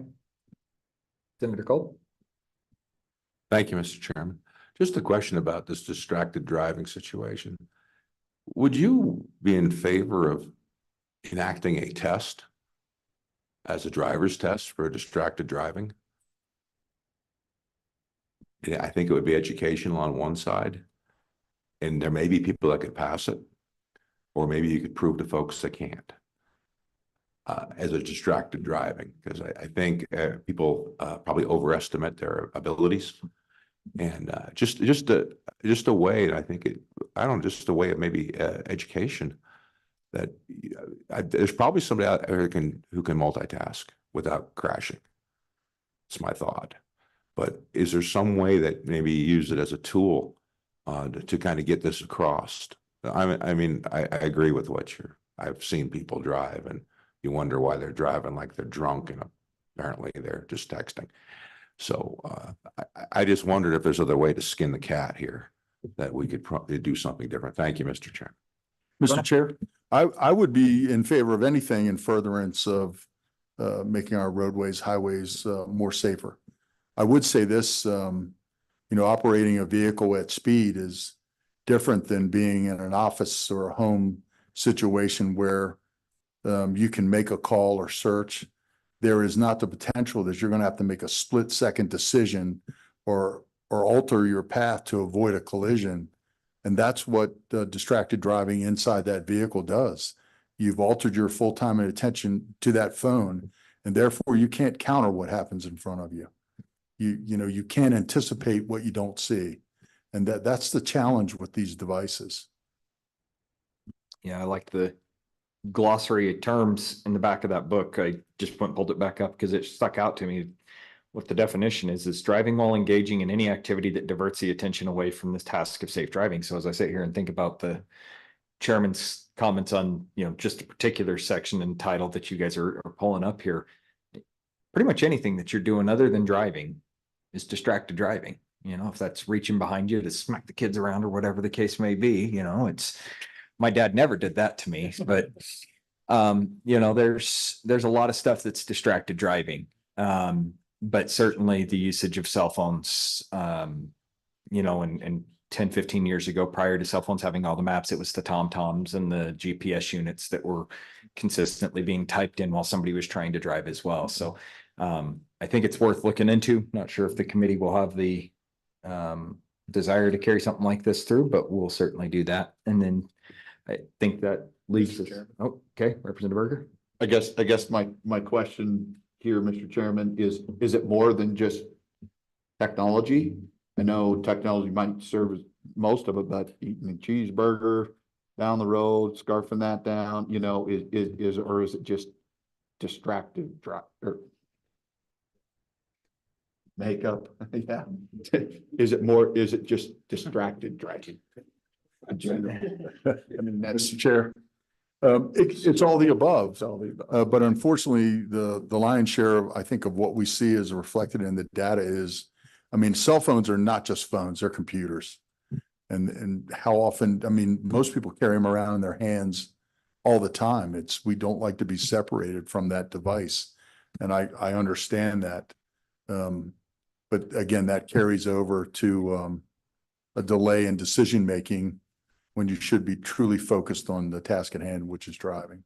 Senator Cole. Thank you, Mr. Chairman. Just a question about this distracted driving situation. Would you be in favor of enacting a test as a driver's test for distracted driving. Yeah, I think it would be educational on one side. And there may be people that could pass it, or maybe you could prove to folks that can't. As a distracted driving, because I think people probably overestimate their abilities. And just a way, and I think just a way of maybe education that there's probably somebody out there who can multitask without crashing. It's my thought. But is there some way that maybe you use it as a tool to kind of get this across? I mean, I agree with I've seen people drive and you wonder why they're driving like they're drunk and apparently they're just texting. So I just wondered if there's other way to skin the cat here that we could probably do something different. Thank you, Mr. Chair. Mr. Chair, I would be in favor of anything in furtherance of making our roadways, highways more safer. I would say this, operating a vehicle at speed is different than being in an office or a home situation where you can make a call or search. There is not the potential that you're going to have to make a split-second decision or alter your path to avoid a collision. And that's what distracted driving inside that vehicle does. You've altered your full time and attention to that phone, and therefore you can't counter what happens in front of you. You can't anticipate what you don't see. And that's the challenge with these devices. Yeah, I like the glossary of terms in the back of that book. I just went and pulled it back up because it stuck out to me. What the definition is driving while engaging in any activity that diverts the attention away from this task of safe driving. So as I sit here and think about the chairman's comments on, just a particular section and title that you guys are pulling up here, pretty much anything that you're doing other than driving is distracted driving. If that's reaching behind you to smack the kids around or whatever the case may be, my dad never did that to me, but there's a lot of stuff that's distracted driving. But certainly the usage of cell phones, and 10, 15 years ago, prior to cell phones having all the maps, it was the TomToms and the GPS units that were consistently being typed in while somebody was trying to drive as well. So I think it's worth looking into. Not sure if the committee will have the desire to carry something like this through, but we'll certainly do that. And then I think that leaves us. Oh, okay, Representative Berger. I guess my question here, Mr. Chairman, is it more than just technology? I know technology might serve as most of it, but eating a cheeseburger down the road, scarfing that down, is it just distracted drive or makeup? Yeah. Is it just distracted driving? I mean, that's Mr. Chair. It's all the above. But unfortunately, the lion's share, I think, of what we see as reflected in the data is, cell phones are not just phones, they're computers. And how often, most people carry them around in their hands all the time. We don't like to be separated from that device. And I understand that. But again, that carries over to a delay in decision-making when you should be truly focused on the task at hand, which is driving.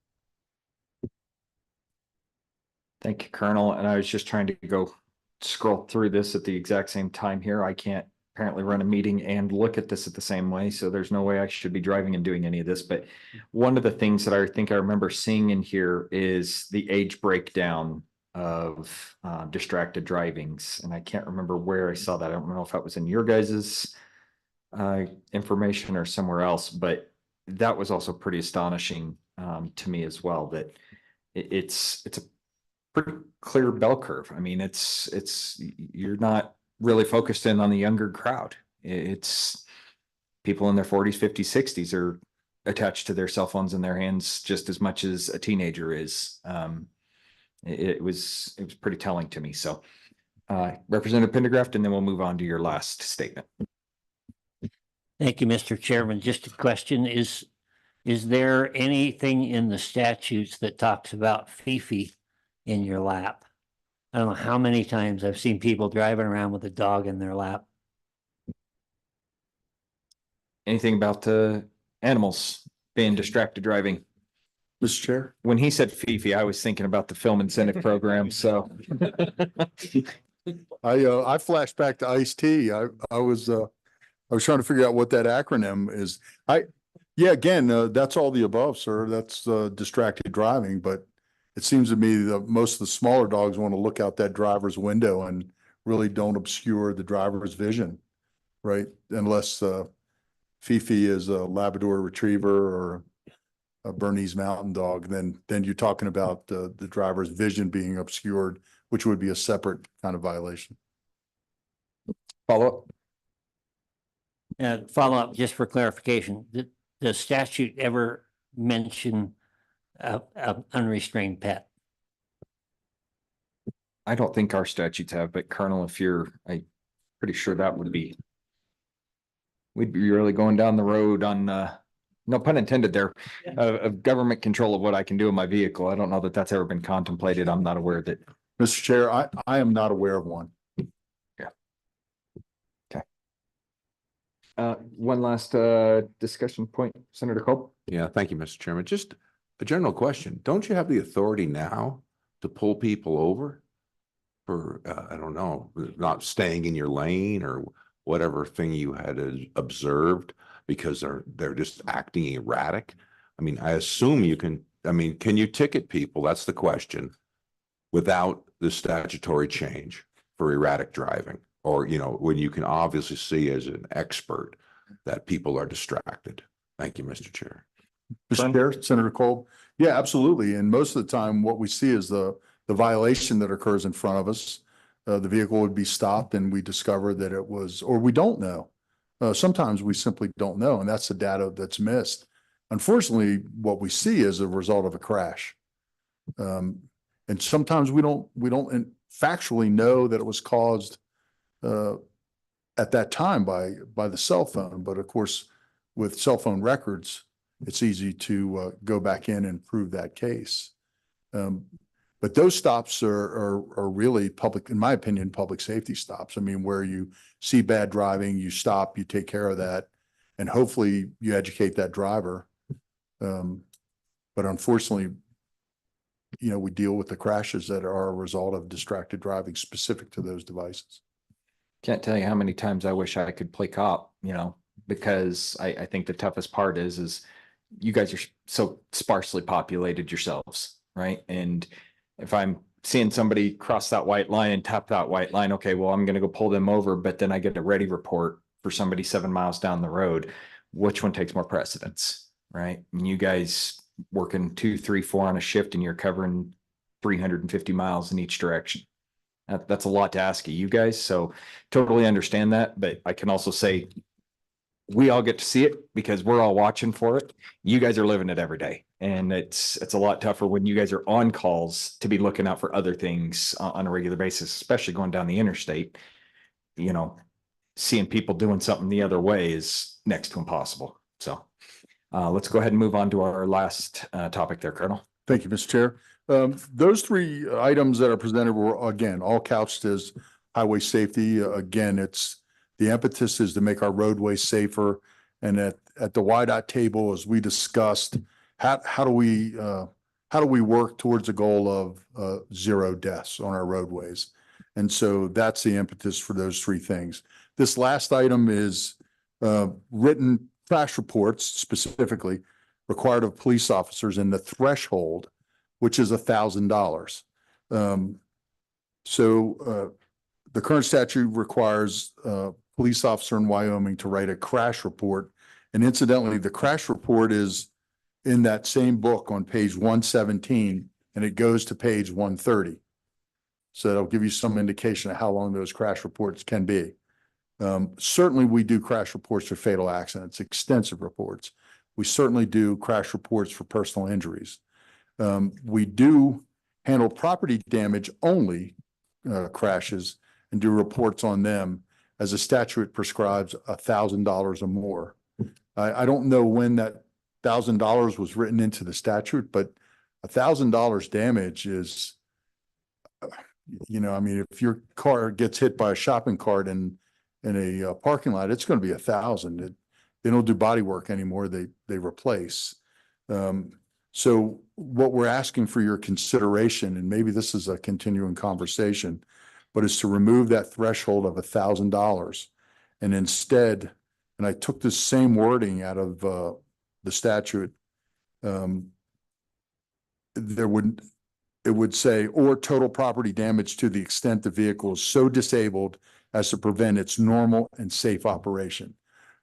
Thank you, Colonel. And I was just trying to go scroll through this at the exact same time here. I can't apparently run a meeting and look at this at the same way. So there's no way I should be driving and doing any of this. But one of the things that I think I remember seeing in here is the age breakdown of distracted drivings. And I can't remember where I saw that. I don't know if that was in your guys's information or somewhere else, but that was also pretty astonishing to me as well, that it's a pretty clear bell curve. You're not really focused in on the younger crowd. It's people in their 40s, 50s, 60s are attached to their cell phones in their hands just as much as a teenager is. It was pretty telling to me. So Representative Pendergraft, and then we'll move on to your last statement. Thank you, Mr. Chairman. Just a question. Is there anything in the statutes that talks about Fifi in your lap? I don't know how many times I've seen people driving around with a dog in their lap. Anything about animals being distracted driving? Mr. Chair? When he said Fifi, I was thinking about the film incentive program, so. I flashed back to Ice-T. I was trying to figure out what that acronym is. Yeah, again, that's all the above, sir. That's distracted driving, but it seems to me that most of the smaller dogs want to look out that driver's window and really don't obscure the driver's vision, right? Unless Fifi is a Labrador Retriever or a Bernese Mountain Dog, then you're talking about the driver's vision being obscured, which would be a separate kind of violation. Follow up? Follow up, just for clarification, did the statute ever mention a unrestrained pet? I don't think our statutes have, but Colonel, if I'm pretty sure that would be. We'd be really going down the road on, no pun intended there, of government control of what I can do in my vehicle. I don't know that that's ever been contemplated. I'm not aware that. Mr. Chair, I am not aware of one. Yeah. Okay. One last discussion point, Senator Cole. Yeah, thank you, Mr. Chairman. Just a general question. Don't you have the authority now to pull people over for, I don't know, not staying in your lane or whatever thing you had observed because they're just acting erratic? I mean, I assume you can, can you ticket people? That's the question, without the statutory change for erratic driving? Or, when you can obviously see as an expert that people are distracted. Thank you, Mr. Chair. Mr. Chair, Senator Cole. Yeah, absolutely. And most of the time, what we see is the violation that occurs in front of us. The vehicle would be stopped and we discover that it was, or we don't know. Sometimes we simply don't know, and that's the data that's missed. Unfortunately, what we see is a result of a crash. And sometimes we don't factually know that it was caused at that time by the cell phone. But of course, with cell phone records, it's easy to go back in and prove that case. But those stops are really public, in my opinion, public safety stops. Where you see bad driving, you stop, you take care of that, and hopefully you educate that driver. But unfortunately, we deal with the crashes that are a result of distracted driving specific to those devices. Can't tell you how many times I wish I could play cop, because I think the toughest part is you guys are so sparsely populated yourselves, right? And if I'm seeing somebody cross that white line and tap that white line, okay, well, I'm going to go pull them over, but then I get a ready report for somebody 7 miles down the road. Which one takes more precedence, right? You guys working 2, 3, 4 on a shift and you're covering 350 miles in each direction. That's a lot to ask of you guys. So totally understand that. But I can also say we all get to see it because we're all watching for it. You guys are living it every day. And it's a lot tougher when you guys are on calls to be looking out for other things on a regular basis, especially going down the interstate. Seeing people doing something the other way is next to impossible. So let's go ahead and move on to our last topic there, Colonel. Thank you, Mr. Chair. Those 3 items that are presented were, again, all couched as highway safety. Again, the impetus is to make our roadways safer. And at the YDOT table, as we discussed, how do we work towards a goal of 0 deaths on our roadways? And so that's the impetus for those 3 things. This last item is written crash reports, specifically required of police officers, and the threshold, which is $1,000. So the current statute requires a police officer in Wyoming to write a crash report. And incidentally, the crash report is in that same book on page 117, and it goes to page 130. So that'll give you some indication of how long those crash reports can be. Certainly we do crash reports for fatal accidents, extensive reports. We certainly do crash reports for personal injuries. We do handle property damage only crashes and do reports on them as the statute prescribes $1,000 or more. I don't know when that $1,000 was written into the statute, but $1,000 damage is, if your car gets hit by a shopping cart in a parking lot, it's going to be $1,000. They don't do body work anymore. They replace. So what we're asking for your consideration, and maybe this is a continuing conversation, but is to remove that threshold of $1,000. And instead, and I took this same wording out of the statute, it would say, or total property damage to the extent the vehicle is so disabled as to prevent its normal and safe operation.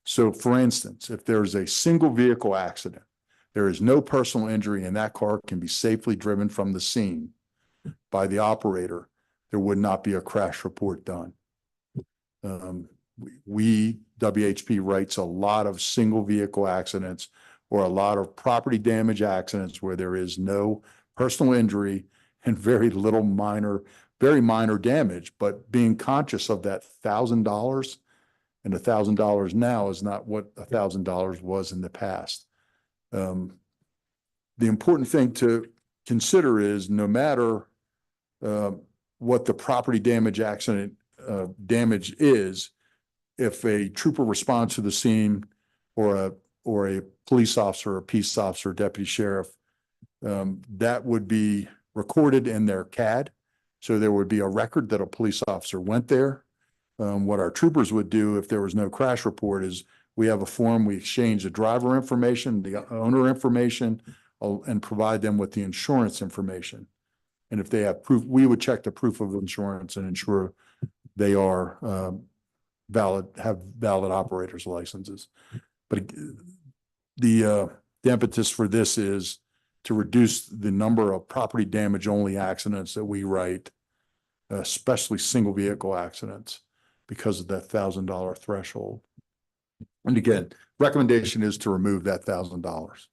So for instance, if there's a single vehicle accident, there is no personal injury and that car can be safely driven from the scene by the operator, there would not be a crash report done. WHP writes a lot of single vehicle accidents or a lot of property damage accidents where there is no personal injury and very little very minor damage, but being conscious of that $1,000 and $1,000 now is not what $1,000 was in the past. The important thing to consider is no matter what the property damage accident damage is, if a trooper responds to the scene or a police officer, a peace officer, deputy sheriff, that would be recorded in their CAD. So there would be a record that a police officer went there. What our troopers would do if there was no crash report is we have a form, we exchange the driver information, the owner information, and provide them with the insurance information. And if they have proof, we would check the proof of insurance and ensure they are have valid operators licenses. But the impetus for this is to reduce the number of property damage only accidents that we write, especially single vehicle accidents, because of that $1,000 threshold. And again, recommendation is to remove that $1,000.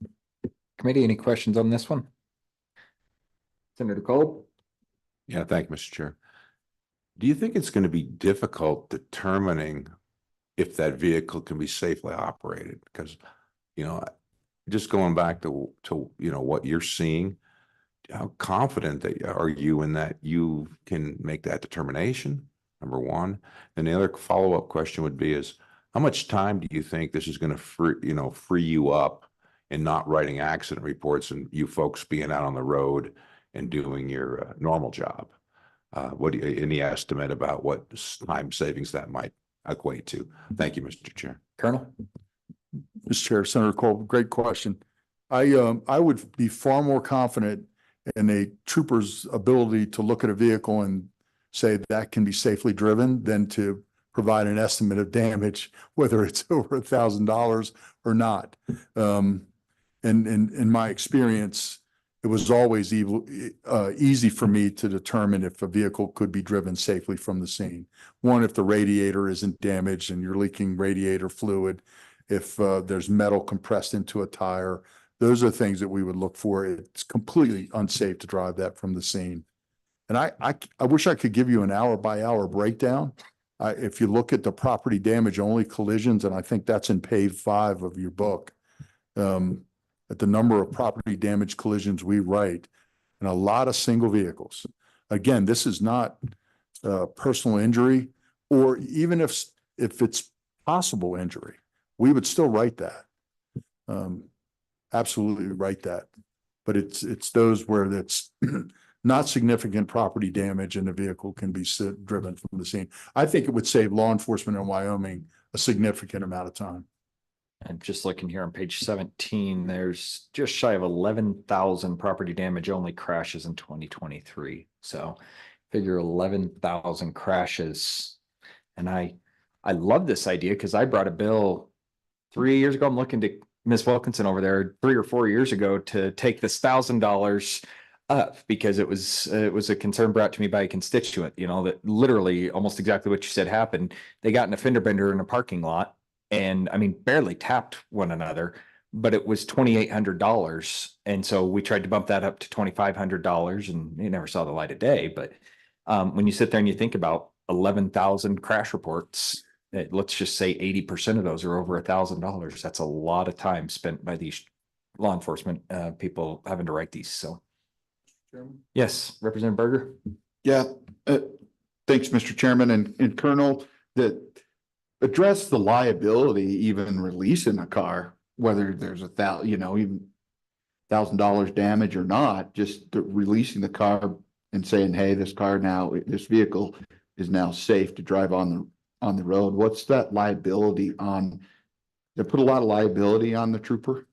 Committee, any questions on this one? Senator Cole? Yeah, thank you, Mr. Chair. Do you think it's going to be difficult determining if that vehicle can be safely operated? Because, you know, just going back to you know, what you're seeing, how confident are you in that you can make that determination? Number one. And the other follow-up question would be is, how much time do you think this is going to free you up in not writing accident reports and you folks being out on the road and doing your normal job? Any estimate about what time savings that might equate to? Thank you, Mr. Chair. Colonel? Mr. Chair, Senator Cole, great question. I would be far more confident in a trooper's ability to look at a vehicle and say that can be safely driven than to provide an estimate of damage, whether it's over $1,000 or not. And in my experience, it was always easy for me to determine if a vehicle could be driven safely from the scene. One, if the radiator isn't damaged and you're leaking radiator fluid, if there's metal compressed into a tire, those are things that we would look for. It's completely unsafe to drive that from the scene. And I wish I could give you an hour by hour breakdown. If you look at the property damage only collisions, and I think that's in page 5 of your book, at the number of property damage collisions we write, and a lot of single vehicles. Again, this is not personal injury, or even if it's possible injury, we would still write that. Absolutely write that. But it's those where that's not significant property damage and the vehicle can be driven from the scene. I think it would save law enforcement in Wyoming a significant amount of time. And just looking here on page 17, there's just shy of 11,000 property damage only crashes in 2023. So figure 11,000 crashes. And I love this idea because I brought a bill 3 years ago. I'm looking to Ms. Wilkinson over there 3 or 4 years ago to take this $1,000 up because it was a concern brought to me by a constituent, you know, that literally almost exactly what you said happened. They got in a fender bender in a parking lot. And I mean, barely tapped one another, but it was $2,800. And so we tried to bump that up to $2,500 and it never saw the light of day. But when you sit there and you think about 11,000 crash reports, let's just say 80% of those are over $1,000. That's a lot of time spent by these law enforcement people having to write these. So, yes, Representative Berger. Yeah, thanks, Mr. Chairman and Colonel. That address the liability, even releasing a car, whether there's even $1,000 damage or not, just releasing the car and saying, hey, this vehicle is now safe to drive on the road. What's that liability on? They put a lot of liability on the trooper.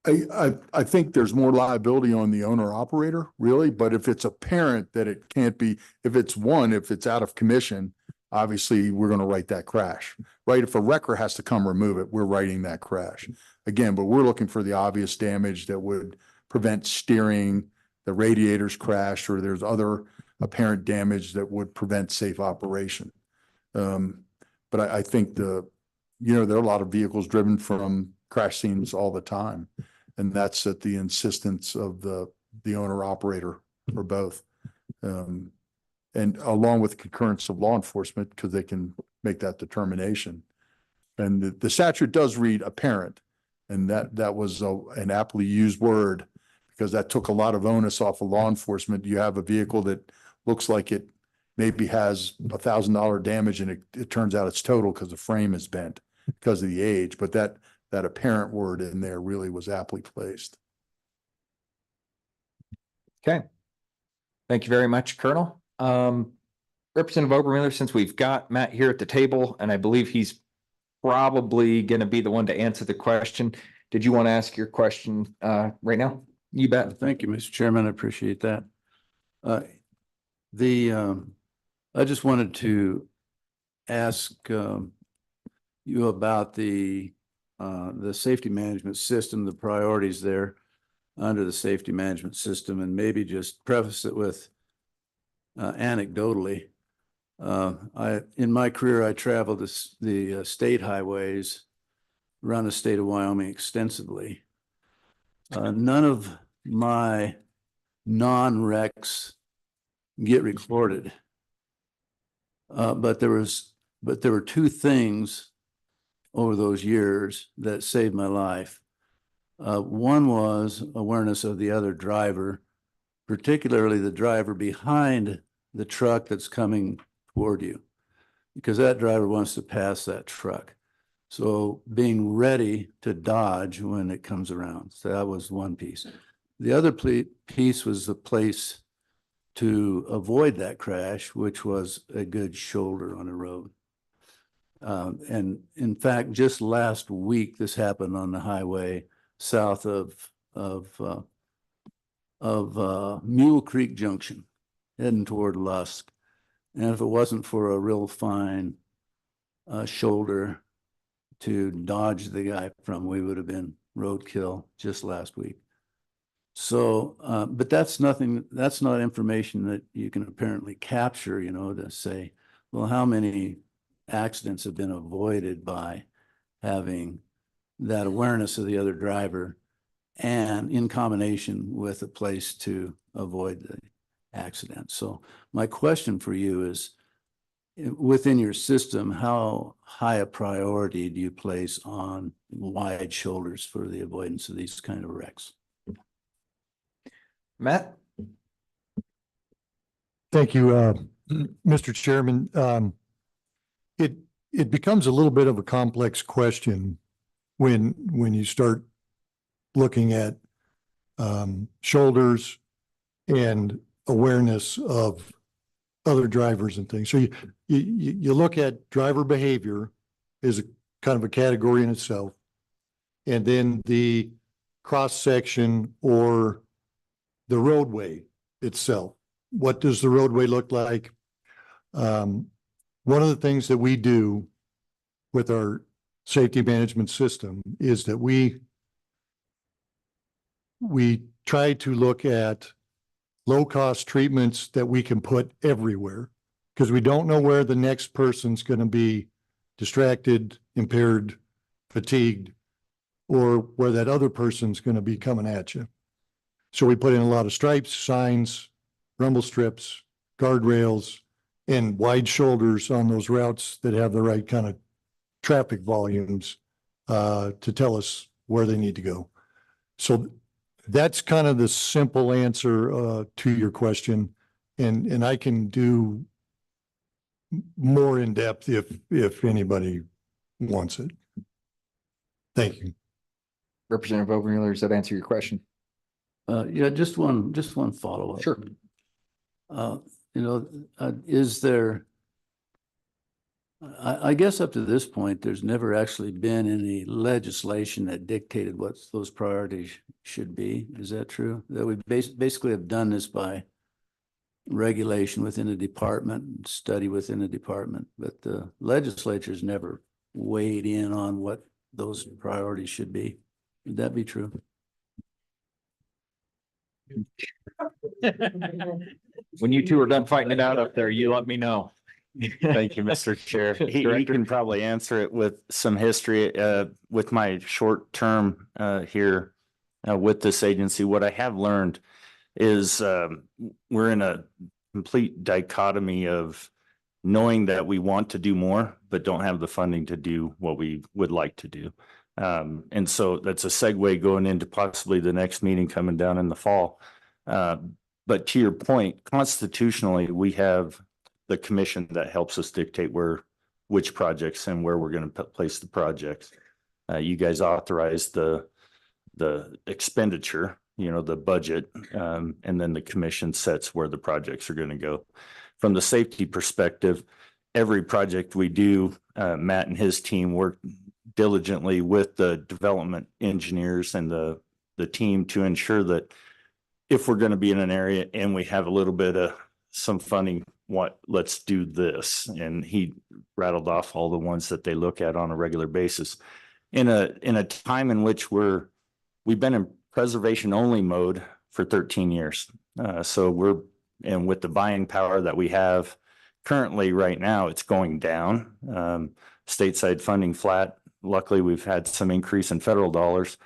I think there's more liability on the owner operator, really, but if it's apparent that it can't be, if it's out of commission, obviously we're going to write that crash, right? If a wrecker has to come remove it, we're writing that crash. Again, but we're looking for the obvious damage that would prevent steering, the radiators crash, or there's other apparent damage that would prevent safe operation. But I think there are a lot of vehicles driven from crash scenes all the time. And that's at the insistence of the owner operator or both. And along with concurrence of law enforcement, because they can make that determination. And the statute does read apparent. And that was an aptly used word, because that took a lot of onus off of law enforcement. You have a vehicle that looks like it maybe has $1,000 damage, and it turns out it's total because the frame is bent because of the age. But that apparent word in there really was aptly placed. Okay. Thank you very much, Colonel. Representative Obermiller, since we've got Matt here at the table, and I believe he's probably going to be the one to answer the question. Did you want to ask your question right now? You bet. Thank you, Mr. Chairman. I appreciate that. I just wanted to ask you about the safety management system, the priorities there under the safety management system, and maybe just preface it with anecdotally. In my career, I traveled the state highways around the state of Wyoming extensively. None of my non-wrecks get recorded. But there were two things over those years that saved my life. One was awareness of the other driver, particularly the driver behind the truck that's coming toward you, because that driver wants to pass that truck. So being ready to dodge when it comes around. So that was one piece. The other piece was the place to avoid that crash, which was a good shoulder on the road. And in fact, just last week, this happened on the highway south of Mule Creek Junction, heading toward Lusk. And if it wasn't for a real fine shoulder to dodge the guy from, we would have been roadkill just last week. So, but that's not information that you can apparently capture, to say, well, how many accidents have been avoided by having that awareness of the other driver and in combination with a place to avoid the accident. So my question for you is, within your system, how high a priority do you place on wide shoulders for the avoidance of these kind of wrecks? Matt? Thank you, Mr. Chairman. It becomes a little bit of a complex question when you start looking at shoulders and awareness of other drivers and things. So you look at driver behavior as a kind of a category in itself, and then the cross section or the roadway itself. What does the roadway look like? One of the things that we do with our safety management system is that we try to look at low-cost treatments that we can put everywhere, because we don't know where the next person's going to be distracted, impaired, fatigued, or where that other person's going to be coming at you. So we put in a lot of stripes, signs, rumble strips, guardrails, and wide shoulders on those routes that have the right kind of traffic volumes to tell us where they need to go. So that's kind of the simple answer to your question. And I can do more in depth if anybody wants it. Thank you. Representative Overmuller, does that answer your question? Yeah, just one follow-up. Sure. Is there, I guess up to this point, there's never actually been any legislation that dictated what those priorities should be. Is that true? That we basically have done this by regulation within a department, study within a department, but the legislature's never weighed in on what those priorities should be. Would that be true? When you two are done fighting it out up there, you let me know. Thank you, Mr. Chair. He can probably answer it with some history, with my short term, here, with this agency. What I have learned is, we're in a complete dichotomy of knowing that we want to do more, but don't have the funding to do what we would like to do. And so that's a segue going into possibly the next meeting coming down in the fall. But to your point, constitutionally, we have the commission that helps us dictate which projects and where we're going to place the projects. You guys authorize the expenditure, the budget, and then the commission sets where the projects are going to go. From the safety perspective, every project we do, Matt and his team work diligently with the development engineers and the team to ensure that if we're going to be in an area and we have a little bit of some funding, let's do this. And he rattled off all the ones that they look at on a regular basis. In a time in which we've been in preservation only mode for 13 years. And with the buying power that we have currently right now, it's going down. Stateside funding flat. Luckily, we've had some increase in federal dollars,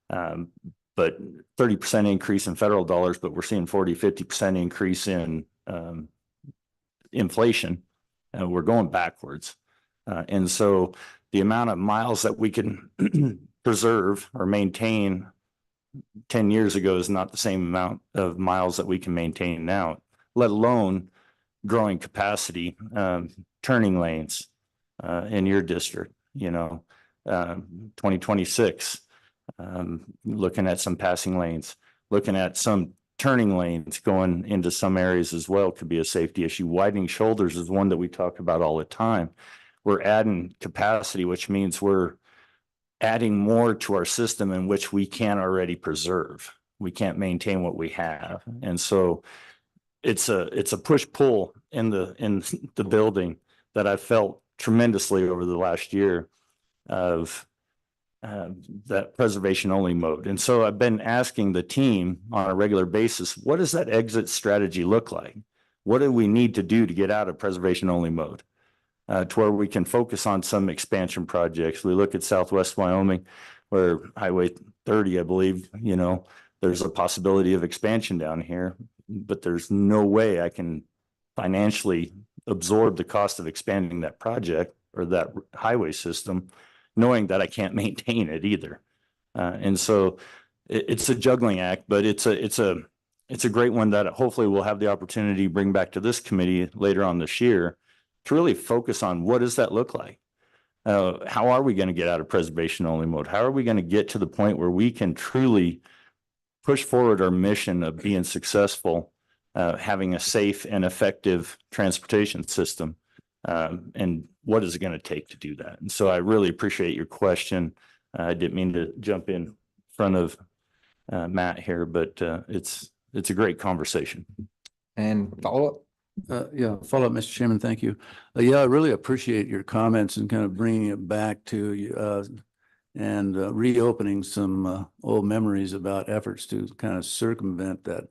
but 30% increase in federal dollars, but we're seeing 40-50% increase in inflation. We're going backwards. And so the amount of miles that we can preserve or maintain 10 years ago is not the same amount of miles that we can maintain now, let alone growing capacity, turning lanes in your district, 2026, looking at some passing lanes, looking at some turning lanes going into some areas as well could be a safety issue. Widening shoulders is one that we talk about all the time. We're adding capacity, which means we're adding more to our system in which we can't already preserve. We can't maintain what we have. And so it's a push-pull in the building that I felt tremendously over the last year of that preservation only mode. And so I've been asking the team on a regular basis, what does that exit strategy look like? What do we need to do to get out of preservation only mode? To where we can focus on some expansion projects. We look at Southwest Wyoming, where Highway 30, I believe, there's a possibility of expansion down here, but there's no way I can financially absorb the cost of expanding that project or that highway system, knowing that I can't maintain it either. And so it's a juggling act, but it's a great one that hopefully we'll have the opportunity to bring back to this committee later on this year to really focus on what does that look like? How are we going to get out of preservation only mode? How are we going to get to the point where we can truly push forward our mission of being successful, having a safe and effective transportation system? And what is it going to take to do that? And so I really appreciate your question. I didn't mean to jump in front of Matt here, but it's a great conversation. And follow up. Follow up, Mr. Chairman. Thank you. I really appreciate your comments and kind of bringing it back to and reopening some old memories about efforts to kind of circumvent that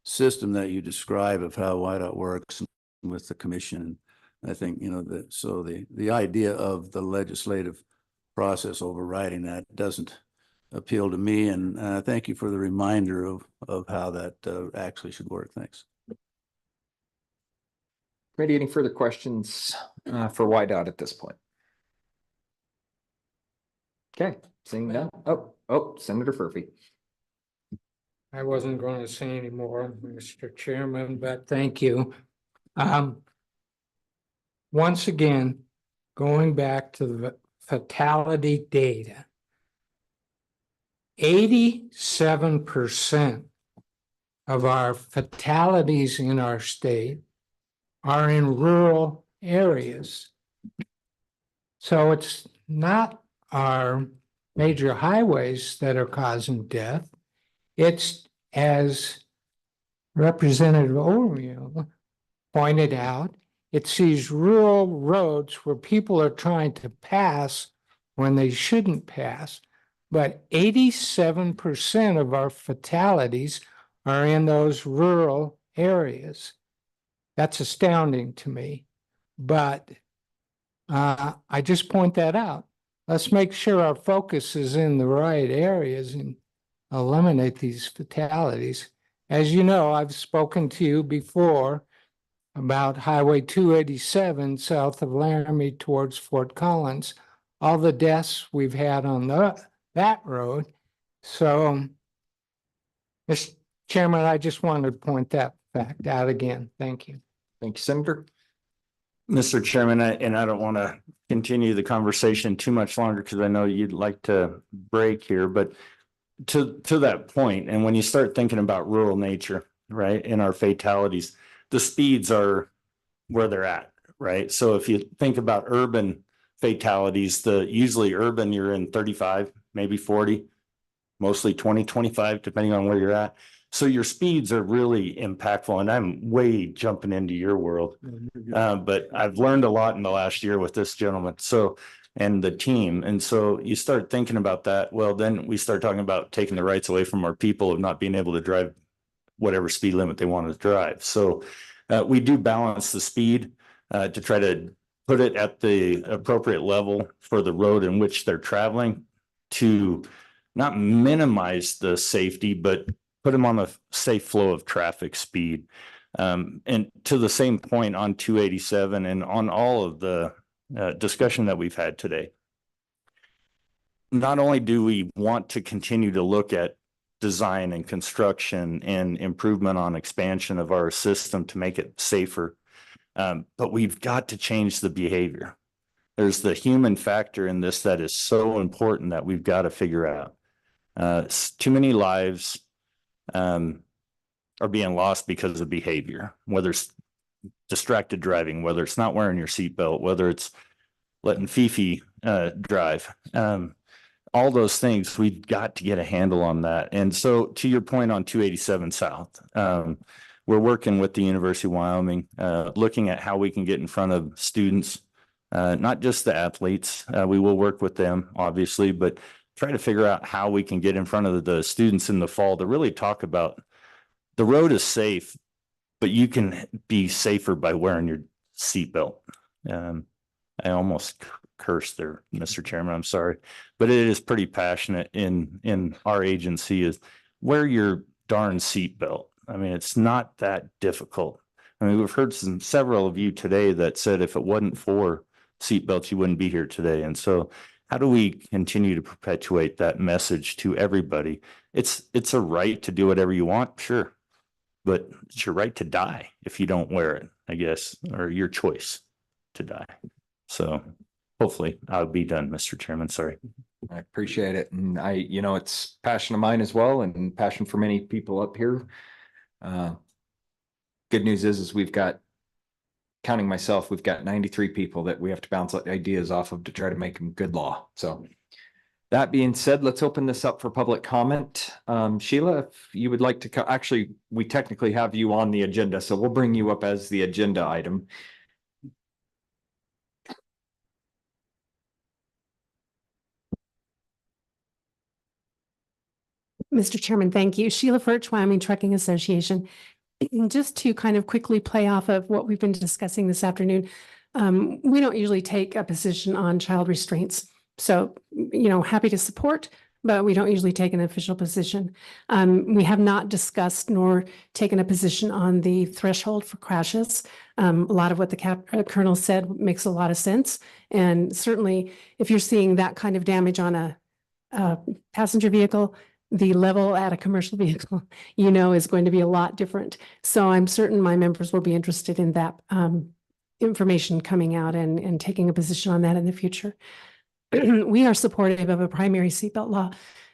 system that you describe of how WYDOT works with the commission. I think, the idea of the legislative process overriding that doesn't appeal to me. And thank you for the reminder of how that actually should work. Thanks. Committee, any further questions for WYDOT at this point? Okay, seeing none. Oh, Senator Furphy. I wasn't going to say any more, Mr. Chairman, but thank you. Once again, going back to the fatality data. 87% of our fatalities in our state are in rural areas. So it's not our major highways that are causing death. It's, as Representative O'Neill pointed out, it's these rural roads where people are trying to pass when they shouldn't pass. But 87% of our fatalities are in those rural areas. That's astounding to me. But I just point that out. Let's make sure our focus is in the right areas and eliminate these fatalities. As you know, I've spoken to you before about Highway 287 south of Laramie towards Fort Collins, all the deaths we've had on that road. So, Mr. Chairman, I just wanted to point that fact out again. Thank you. Thank you, Senator. Mr. Chairman, and I don't want to continue the conversation too much longer because I know you'd like to break here, but to that point, and when you start thinking about rural nature, right, and our fatalities, the speeds are where they're at, right? So if you think about urban fatalities, usually urban, you're in 35, maybe 40, mostly 20, 25, depending on where you're at. So your speeds are really impactful, and I'm way jumping into your world. But I've learned a lot in the last year with this gentleman, and the team. And so you start thinking about that. Well, then we start talking about taking the rights away from our people of not being able to drive whatever speed limit they want to drive. So we do balance the speed to try to put it at the appropriate level for the road in which they're traveling to not minimize the safety, but put them on a safe flow of traffic speed. And to the same point on 287 and on all of the discussion that we've had today, not only do we want to continue to look at design and construction and improvement on expansion of our system to make it safer, but we've got to change the behavior. There's the human factor in this that is so important that we've got to figure out. Too many lives are being lost because of behavior, whether it's distracted driving, whether it's not wearing your seatbelt, whether it's letting Fifi drive. All those things, we've got to get a handle on that. And so to your point on 287 South, we're working with the University of Wyoming, looking at how we can get in front of students, not just the athletes. We will work with them, obviously, but try to figure out how we can get in front of the students in the fall to really talk about the road is safe, but you can be safer by wearing your seatbelt. I almost cursed there, Mr. Chairman, I'm sorry, but it is pretty passionate in our agency is wear your darn seatbelt. I mean, it's not that difficult. I mean, we've heard several of you today that said if it wasn't for seatbelts, you wouldn't be here today. And so how do we continue to perpetuate that message to everybody? It's a right to do whatever you want, sure, but it's your right to die if you don't wear it, I guess, or your choice to die. So hopefully I'll be done, Mr. Chairman. Sorry. I appreciate it. And it's passion of mine as well, and passion for many people up here. Good news is we've got, counting myself, we've got 93 people that we have to bounce ideas off of to try to make them good law. So that being said, let's open this up for public comment. Sheila, if you would like to, actually, we technically have you on the agenda, so we'll bring you up as the agenda item. Mr. Chairman, thank you. Sheila Furch, Wyoming Trucking Association. Just to kind of quickly play off of what we've been discussing this afternoon, we don't usually take a position on child restraints. So, happy to support, but we don't usually take an official position. We have not discussed nor taken a position on the threshold for crashes. A lot of what the Colonel said makes a lot of sense. And certainly if you're seeing that kind of damage on a passenger vehicle, the level at a commercial vehicle, is going to be a lot different. So I'm certain my members will be interested in that information coming out and taking a position on that in the future. We are supportive of a primary seatbelt law.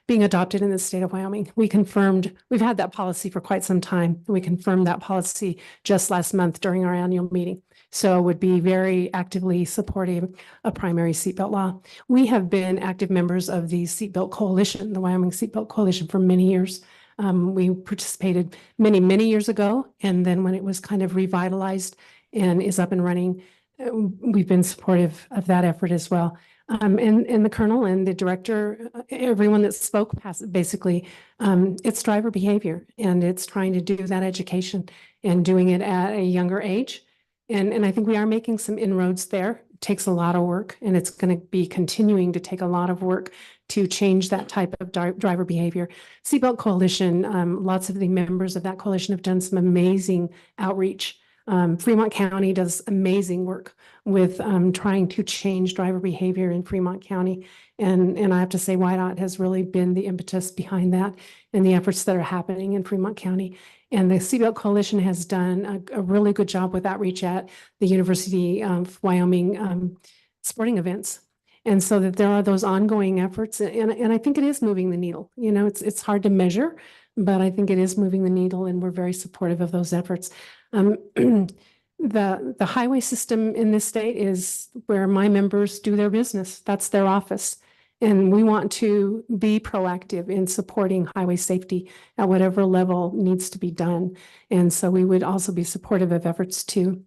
being adopted in the state of Wyoming. We've had that policy for quite some time. We confirmed that policy just last month during our annual meeting. So would be very actively supporting a primary seatbelt law. We have been active members of the Seatbelt Coalition, the Wyoming Seatbelt Coalition, for many years. We participated many, many years ago, and then when it was kind of revitalized and is up and running, we've been supportive of that effort as well. And the colonel and the director, everyone that spoke basically, it's driver behavior, and it's trying to do that education and doing it at a younger age. And I think we are making some inroads there. It takes a lot of work, and it's going to be continuing to take a lot of work to change that type of driver behavior. Seatbelt Coalition, lots of the members of that coalition have done some amazing outreach. Fremont County does amazing work with trying to change driver behavior in Fremont County. And I have to say, YDOT has really been the impetus behind that and the efforts that are happening in Fremont County. And the Seatbelt Coalition has done a really good job with outreach at the University of Wyoming sporting events. And so that there are those ongoing efforts, and I think it is moving the needle. You know, it's hard to measure, but I think it is moving the needle, and we're very supportive of those efforts. The highway system in this state is where my members do their business. That's their office. And we want to be proactive in supporting highway safety at whatever level needs to be done. And so we would also be supportive of efforts to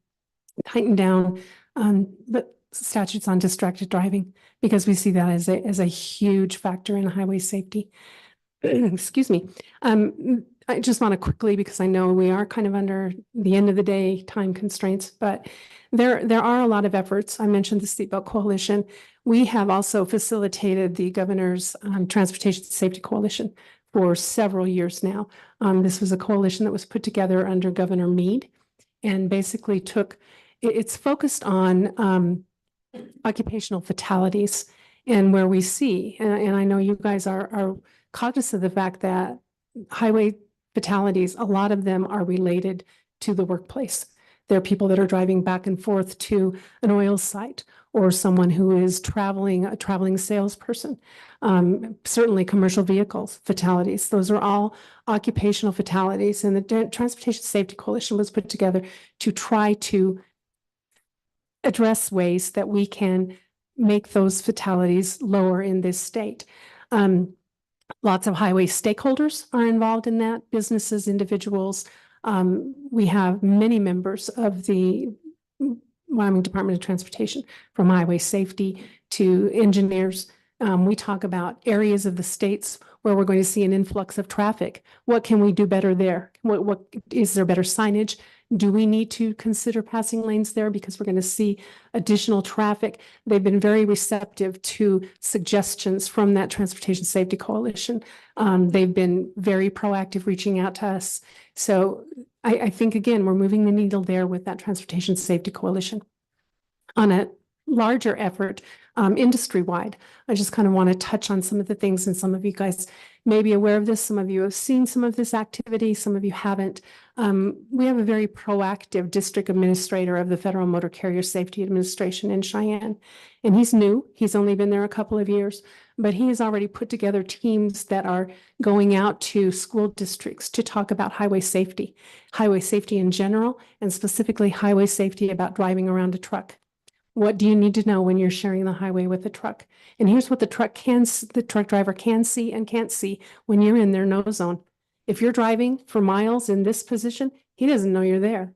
tighten down the statutes on distracted driving, because we see that as a huge factor in highway safety. Excuse me. I just want to quickly, because I know we are kind of under the end of the day time constraints, but there are a lot of efforts. I mentioned the Seatbelt Coalition. We have also facilitated the Governor's Transportation Safety Coalition for several years now. This was a coalition that was put together under Governor Mead, and basically it's focused on occupational fatalities, and where we see, and I know you guys are cognizant of the fact that highway fatalities, a lot of them are related to the workplace. There are people that are driving back and forth to an oil site, or someone who is a traveling salesperson. Certainly commercial vehicles fatalities. Those are all occupational fatalities. And the Transportation Safety Coalition was put together to try to address ways that we can make those fatalities lower in this state. Lots of highway stakeholders are involved in that, businesses, individuals. We have many members of the Wyoming Department of Transportation, from highway safety to engineers. We talk about areas of the states where we're going to see an influx of traffic. What can we do better there? What is there better signage? Do we need to consider passing lanes there because we're going to see additional traffic? They've been very receptive to suggestions from that Transportation Safety Coalition. They've been very proactive, reaching out to us. So I think, again, we're moving the needle there with that Transportation Safety Coalition. On a larger effort, industry-wide, I just kind of want to touch on some of the things, and some of you guys may be aware of this. Some of you have seen some of this activity, some of you haven't. We have a very proactive district administrator of the Federal Motor Carrier Safety Administration in Cheyenne, and he's new. He's only been there a couple of years, but he has already put together teams that are going out to school districts to talk about highway safety in general, and specifically highway safety about driving around a truck. What do you need to know when you're sharing the highway with a truck? And here's what the truck driver can see and can't see when you're in their no zone. If you're driving for miles in this position, he doesn't know you're there.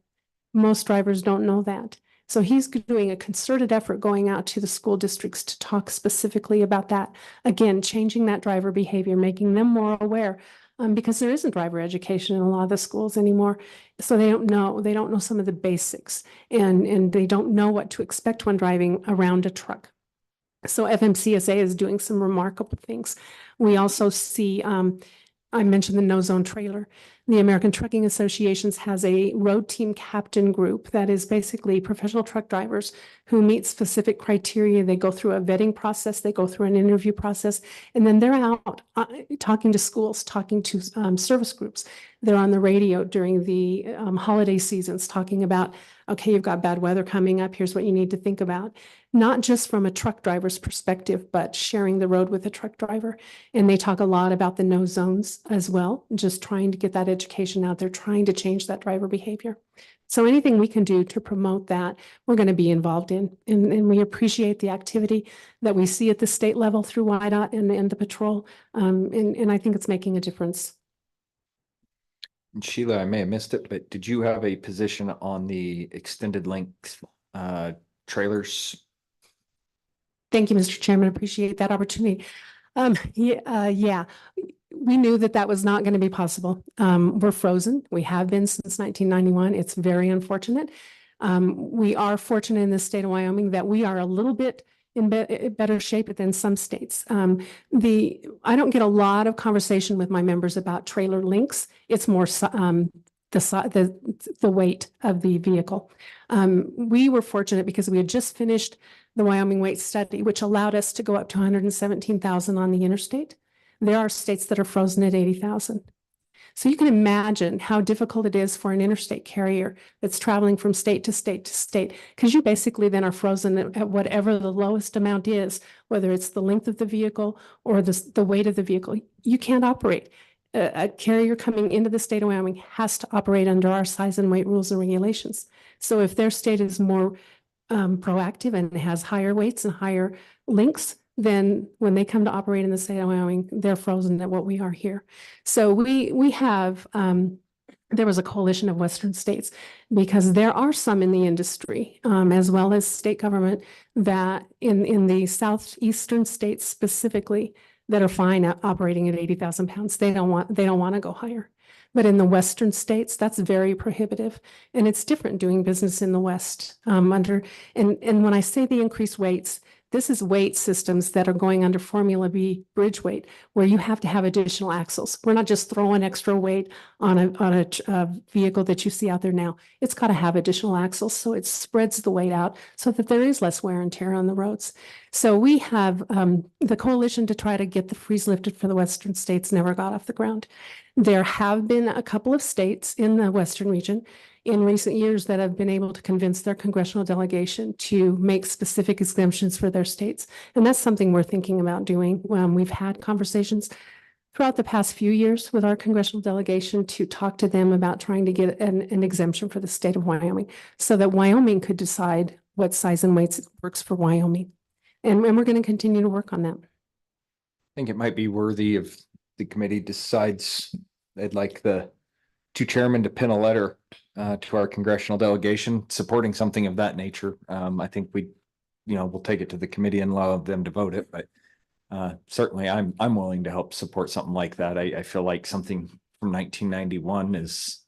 Most drivers don't know that. So he's doing a concerted effort going out to the school districts to talk specifically about that. Again, changing that driver behavior, making them more aware, because there isn't driver education in a lot of the schools anymore. So they don't know some of the basics, and they don't know what to expect when driving around a truck. So FMCSA is doing some remarkable things. We also see, I mentioned the no zone trailer. The American Trucking Associations has a road team captain group that is basically professional truck drivers who meet specific criteria. They go through a vetting process, they go through an interview process, and then they're out talking to schools, talking to service groups. They're on the radio during the holiday seasons talking about, okay, you've got bad weather coming up. Here's what you need to think about. Not just from a truck driver's perspective, but sharing the road with a truck driver. And they talk a lot about the no zones as well, just trying to get that education out there, trying to change that driver behavior. So anything we can do to promote that, we're going to be involved in. And we appreciate the activity that we see at the state level through WYDOT and the patrol. And I think it's making a difference. And Sheila, I may have missed it, but did you have a position on the extended length trailers? Thank you, Mr. Chairman. Appreciate that opportunity. Yeah, we knew that that was not going to be possible. We're frozen. We have been since 1991. It's very unfortunate. We are fortunate in the state of Wyoming that we are a little bit in better shape than some states. I don't get a lot of conversation with my members about trailer links. It's more the weight of the vehicle. We were fortunate because we had just finished the Wyoming weight study, which allowed us to go up to 117,000 on the interstate. There are states that are frozen at 80,000. So you can imagine how difficult it is for an interstate carrier that's traveling from state to state to state, because you basically then are frozen at whatever the lowest amount is, whether it's the length of the vehicle or the weight of the vehicle. You can't operate. A carrier coming into the state of Wyoming has to operate under our size and weight rules and regulations. So if their state is more proactive and has higher weights and higher links, then when they come to operate in the state of Wyoming, they're frozen at what we are here. So we have, there was a coalition of Western states because there are some in the industry, as well as state government, that in the southeastern states specifically that are fine operating at 80,000 pounds. They don't want to go higher. But in the Western states, that's very prohibitive. And it's different doing business in the West and when I say the increased weights, this is weight systems that are going under Formula B bridge weight, where you have to have additional axles. We're not just throwing extra weight on a vehicle that you see out there now. It's got to have additional axles, so it spreads the weight out so that there is less wear and tear on the roads. So we have the coalition to try to get the freeze lifted for the Western states never got off the ground. There have been a couple of states in the Western region in recent years that have been able to convince their congressional delegation to make specific exemptions for their states. And that's something we're thinking about doing. We've had conversations throughout the past few years with our congressional delegation to talk to them about trying to get an exemption for the state of Wyoming so that Wyoming could decide what size and weights works for Wyoming. And we're going to continue to work on that. I think it might be worthy if the committee decides they'd like the two chairmen to pen a letter to our congressional delegation supporting something of that nature. I think we'll take it to the committee and allow them to vote it, but certainly I'm willing to help support something like that. I feel like something from 1991 is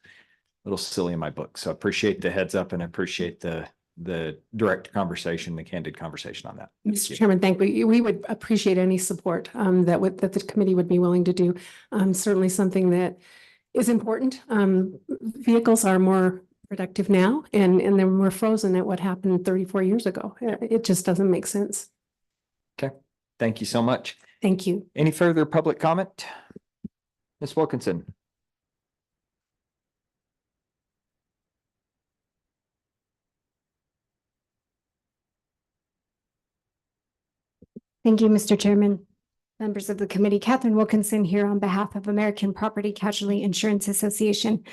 a little silly in my book. So I appreciate the heads up and I appreciate the direct conversation, the candid conversation on that. Mr. Chairman, thank you. We would appreciate any support that the committee would be willing to do. Certainly something that is important. Vehicles are more productive now and then we're frozen at what happened 34 years ago. It just doesn't make sense. Okay, thank you so much. Thank you. Any further public comment? Ms. Wilkinson. Thank you, Mr. Chairman. Members of the committee, Catherine Wilkinson here on behalf of American Property Casualty Insurance Association.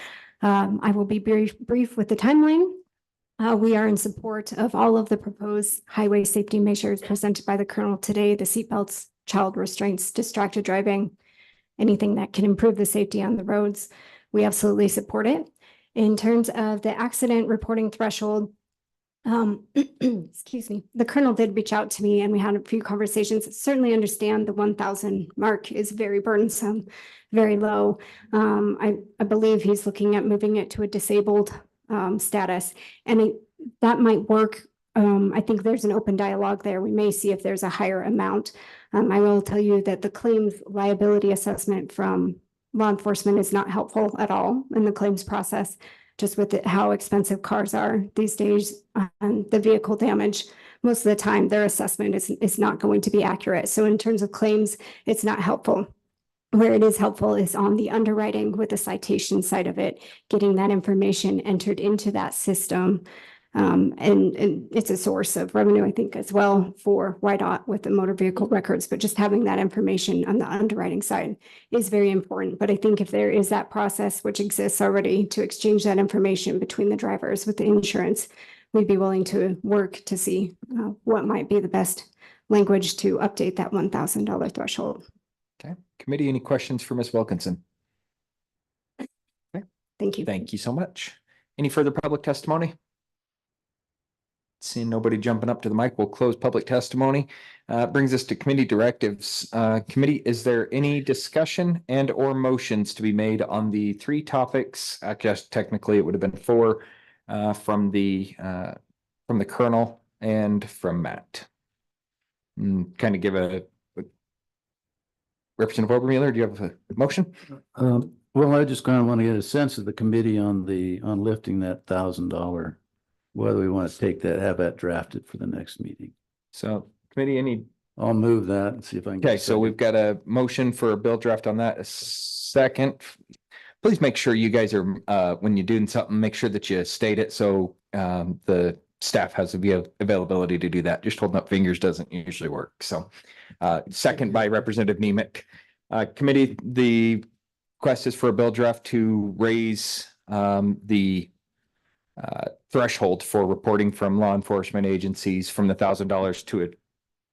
I will be brief with the timeline. We are in support of all of the proposed highway safety measures presented by the Colonel today, the seatbelts, child restraints, distracted driving, anything that can improve the safety on the roads. We absolutely support it. In terms of the accident reporting threshold, excuse me, the Colonel did reach out to me and we had a few conversations. Certainly understand the 1,000 mark is very burdensome, very low. I believe he's looking at moving it to a disabled status, and that might work. I think there's an open dialogue there. We may see if there's a higher amount. I will tell you that the claims liability assessment from law enforcement is not helpful at all in the claims process, just with how expensive cars are these days, the vehicle damage. Most of the time, their assessment is not going to be accurate. So in terms of claims, it's not helpful. Where it is helpful is on the underwriting with the citation side of it, getting that information entered into that system. And it's a source of revenue, I think, as well for YDOT with the motor vehicle records, but just having that information on the underwriting side is very important. But I think if there is that process, which exists already, to exchange that information between the drivers with the insurance, we'd be willing to work to see what might be the best language to update that $1,000 threshold. Okay, committee, any questions for Ms. Wilkinson? Thank you. Thank you so much. Any further public testimony? Seeing nobody jumping up to the mic, we'll close public testimony. Brings us to committee directives. Committee, is there any discussion and or motions to be made on the 3 topics? I guess technically it would have been 4 from the Colonel and from Matt. Kind of give a Representative Obermueller, do you have a motion? Well, I just kind of want to get a sense of the committee on lifting that $1,000, whether we want to take that, have that drafted for the next meeting. So committee, I'll move that and see if I can. Okay, so we've got a motion for a bill draft on that. A second. Please make sure you guys are, when you're doing something, make sure that you state it so the staff has the availability to do that. Just holding up fingers doesn't usually work. So second by Representative Nemec. Committee, the request is for a bill draft to raise the threshold for reporting from law enforcement agencies from the $1,000 to a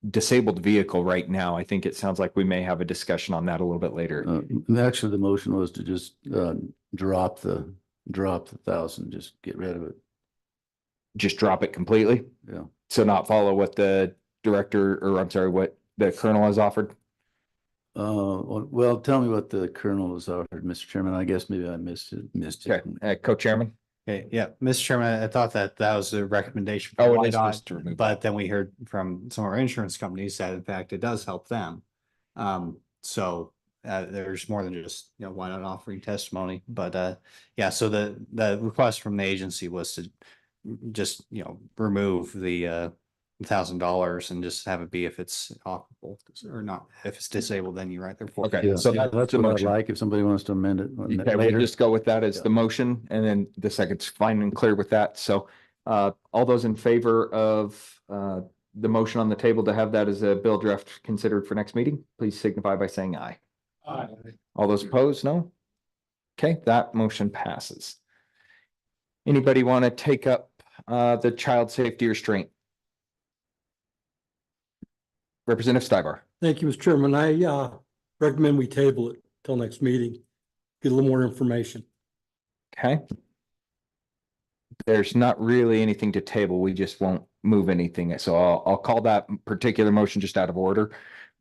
disabled vehicle right now. I think it sounds like we may have a discussion on that a little bit later. Actually, the motion was to just drop the 1,000, just get rid of it. Just drop it completely? Yeah. So not follow what the director, or I'm sorry, what the Colonel has offered? Well, tell me what the Colonel has offered, Mr. Chairman. I guess maybe I missed it. Okay, co-chairman. Okay, yeah, Mr. Chairman, I thought that was a recommendation. Oh, from it is YDOT, supposed to remove but then we heard from some of our insurance companies that in fact it does help them. So there's more than just, YDOT offering testimony, but yeah, so the request from the agency was to just, remove the $1,000 and just have it be if it's operable or not. If it's disabled, then you write there. Okay, Yeah, so that's that's a what I'd motion. like, if somebody wants to amend it Okay, we'll later. just go with that as the motion, and then the second's fine and clear with that. So all those in favor of the motion on the table to have that as a bill draft considered for next meeting, please signify by saying aye. Aye. All those opposed, no? Okay, that motion passes. Anybody want to take up the child safety restraint? Representative Stibar. Thank you, Mr. Chairman. I recommend we table it till next meeting. Get a little more information. Okay. There's not really anything to table. We just won't move anything. So I'll call that particular motion just out of order.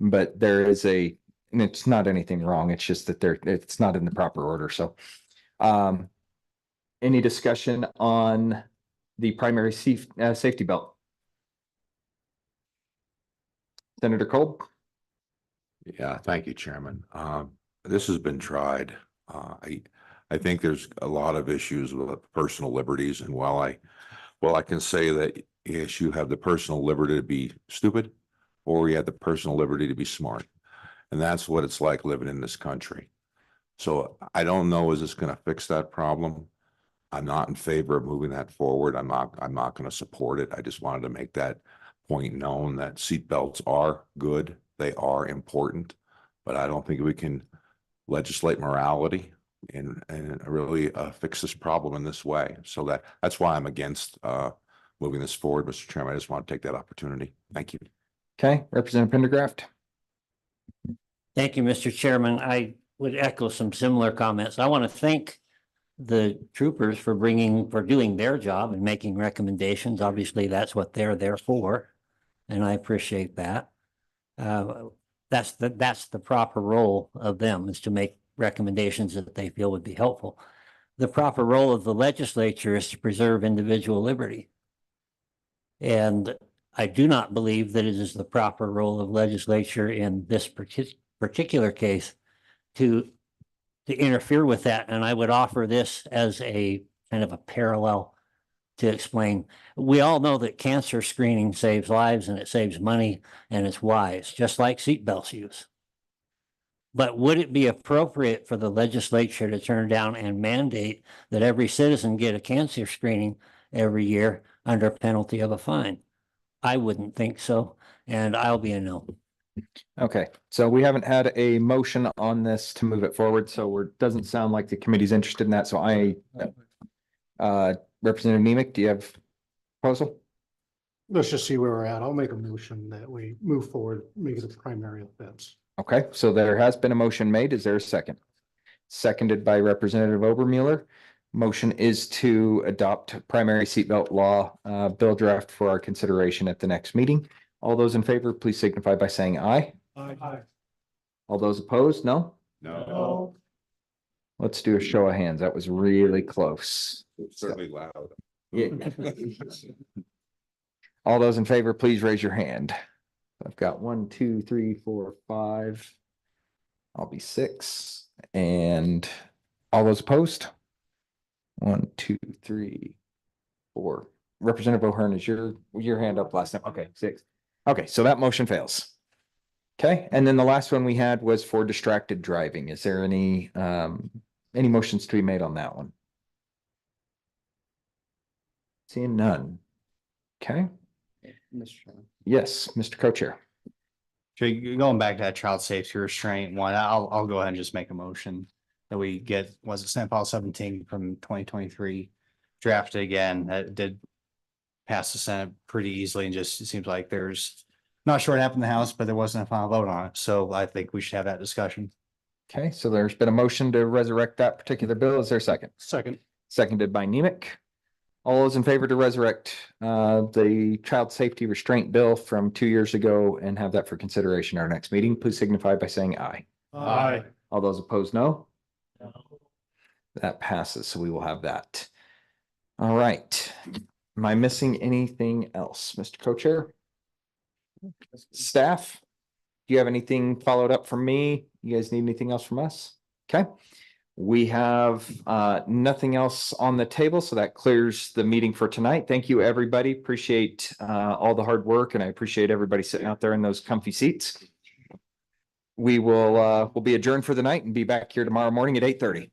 But there is and it's not anything wrong. It's just that it's not in the proper order. So any discussion on the primary safety belt? Senator Kolb? Yeah, thank you, Chairman. This has been tried. I think there's a lot of issues with personal liberties, and while I can say that yes, you have the personal liberty to be stupid, or you have the personal liberty to be smart, and that's what it's like living in this country. So I don't know, is this going to fix that problem? I'm not in favor of moving that forward. I'm not going to support it. I just wanted to make that point known that seatbelts are good. They are important, but I don't think we can legislate morality and really fix this problem in this way. So that's why I'm against moving this forward, Mr. Chairman. I just want to take that opportunity. Thank you. Okay, Representative Pendergraft. Thank you, Mr. Chairman. I would echo some similar comments. I want to thank the troopers for doing their job and making recommendations. Obviously, that's what they're there for, and I appreciate that. That's the proper role of them, is to make recommendations that they feel would be helpful. The proper role of the legislature is to preserve individual liberty. And I do not believe that it is the proper role of legislature in this particular case to to interfere with that. And I would offer this as a kind of a parallel to explain. We all know that cancer screening saves lives and it saves money and it's wise, just like seatbelts use. But would it be appropriate for the legislature to turn down and mandate that every citizen get a cancer screening every year under penalty of a fine? I wouldn't think so, and I'll be a no. Okay, so we haven't had a motion on this to move it forward, so it doesn't sound like the committee's interested in that, so Representative Nemec, do you have a proposal? Let's just see where we're at. I'll make a motion that we move forward, make it a primary offense. Okay, so there has been a motion made. Is there a second? Seconded by Representative Obermueller. Motion is to adopt primary seatbelt law bill draft for our consideration at the next meeting. All those in favor, please signify by saying aye. Aye. All those opposed, no? No. Let's do a show of hands. That was really close. Certainly loud. Yeah. All those in favor, please raise your hand. I've got 1, 2, 3, 4, 5. I'll be 6. And all those opposed? 1, 2, 3, 4. Representative O'Hearn, is your hand up last time? Okay, 6. Okay, so that motion fails. Okay, and then the last one we had was for distracted driving. Is there any motions to be made on that one? Seeing none. Okay, yes, Mr. Co-Chair. Going back to that child safety restraint one, I'll go ahead and just make a motion that we get, was it Senate File 17 from 2023 drafted again? That did pass the Senate pretty easily, and just, it seems like there's, not sure what happened in the House, but there wasn't a final vote on it. So I think we should have that discussion. Okay, so there's been a motion to resurrect that particular bill. Is there a second? Second. Seconded by Nemec. All those in favor to resurrect the child safety restraint bill from 2 years ago and have that for consideration at our next meeting, please signify by saying aye. Aye. All those opposed, no? No. That passes, so we will have that. All right. Am I missing anything else, Mr. Co-Chair? Staff, do you have anything followed up from me? You guys need anything else from us? Okay. We have nothing else on the table, so that clears the meeting for tonight. Thank you, everybody. Appreciate all the hard work, and I appreciate everybody sitting out there in those comfy seats. We will we'll be adjourned for the night and be back here tomorrow morning at 8:30.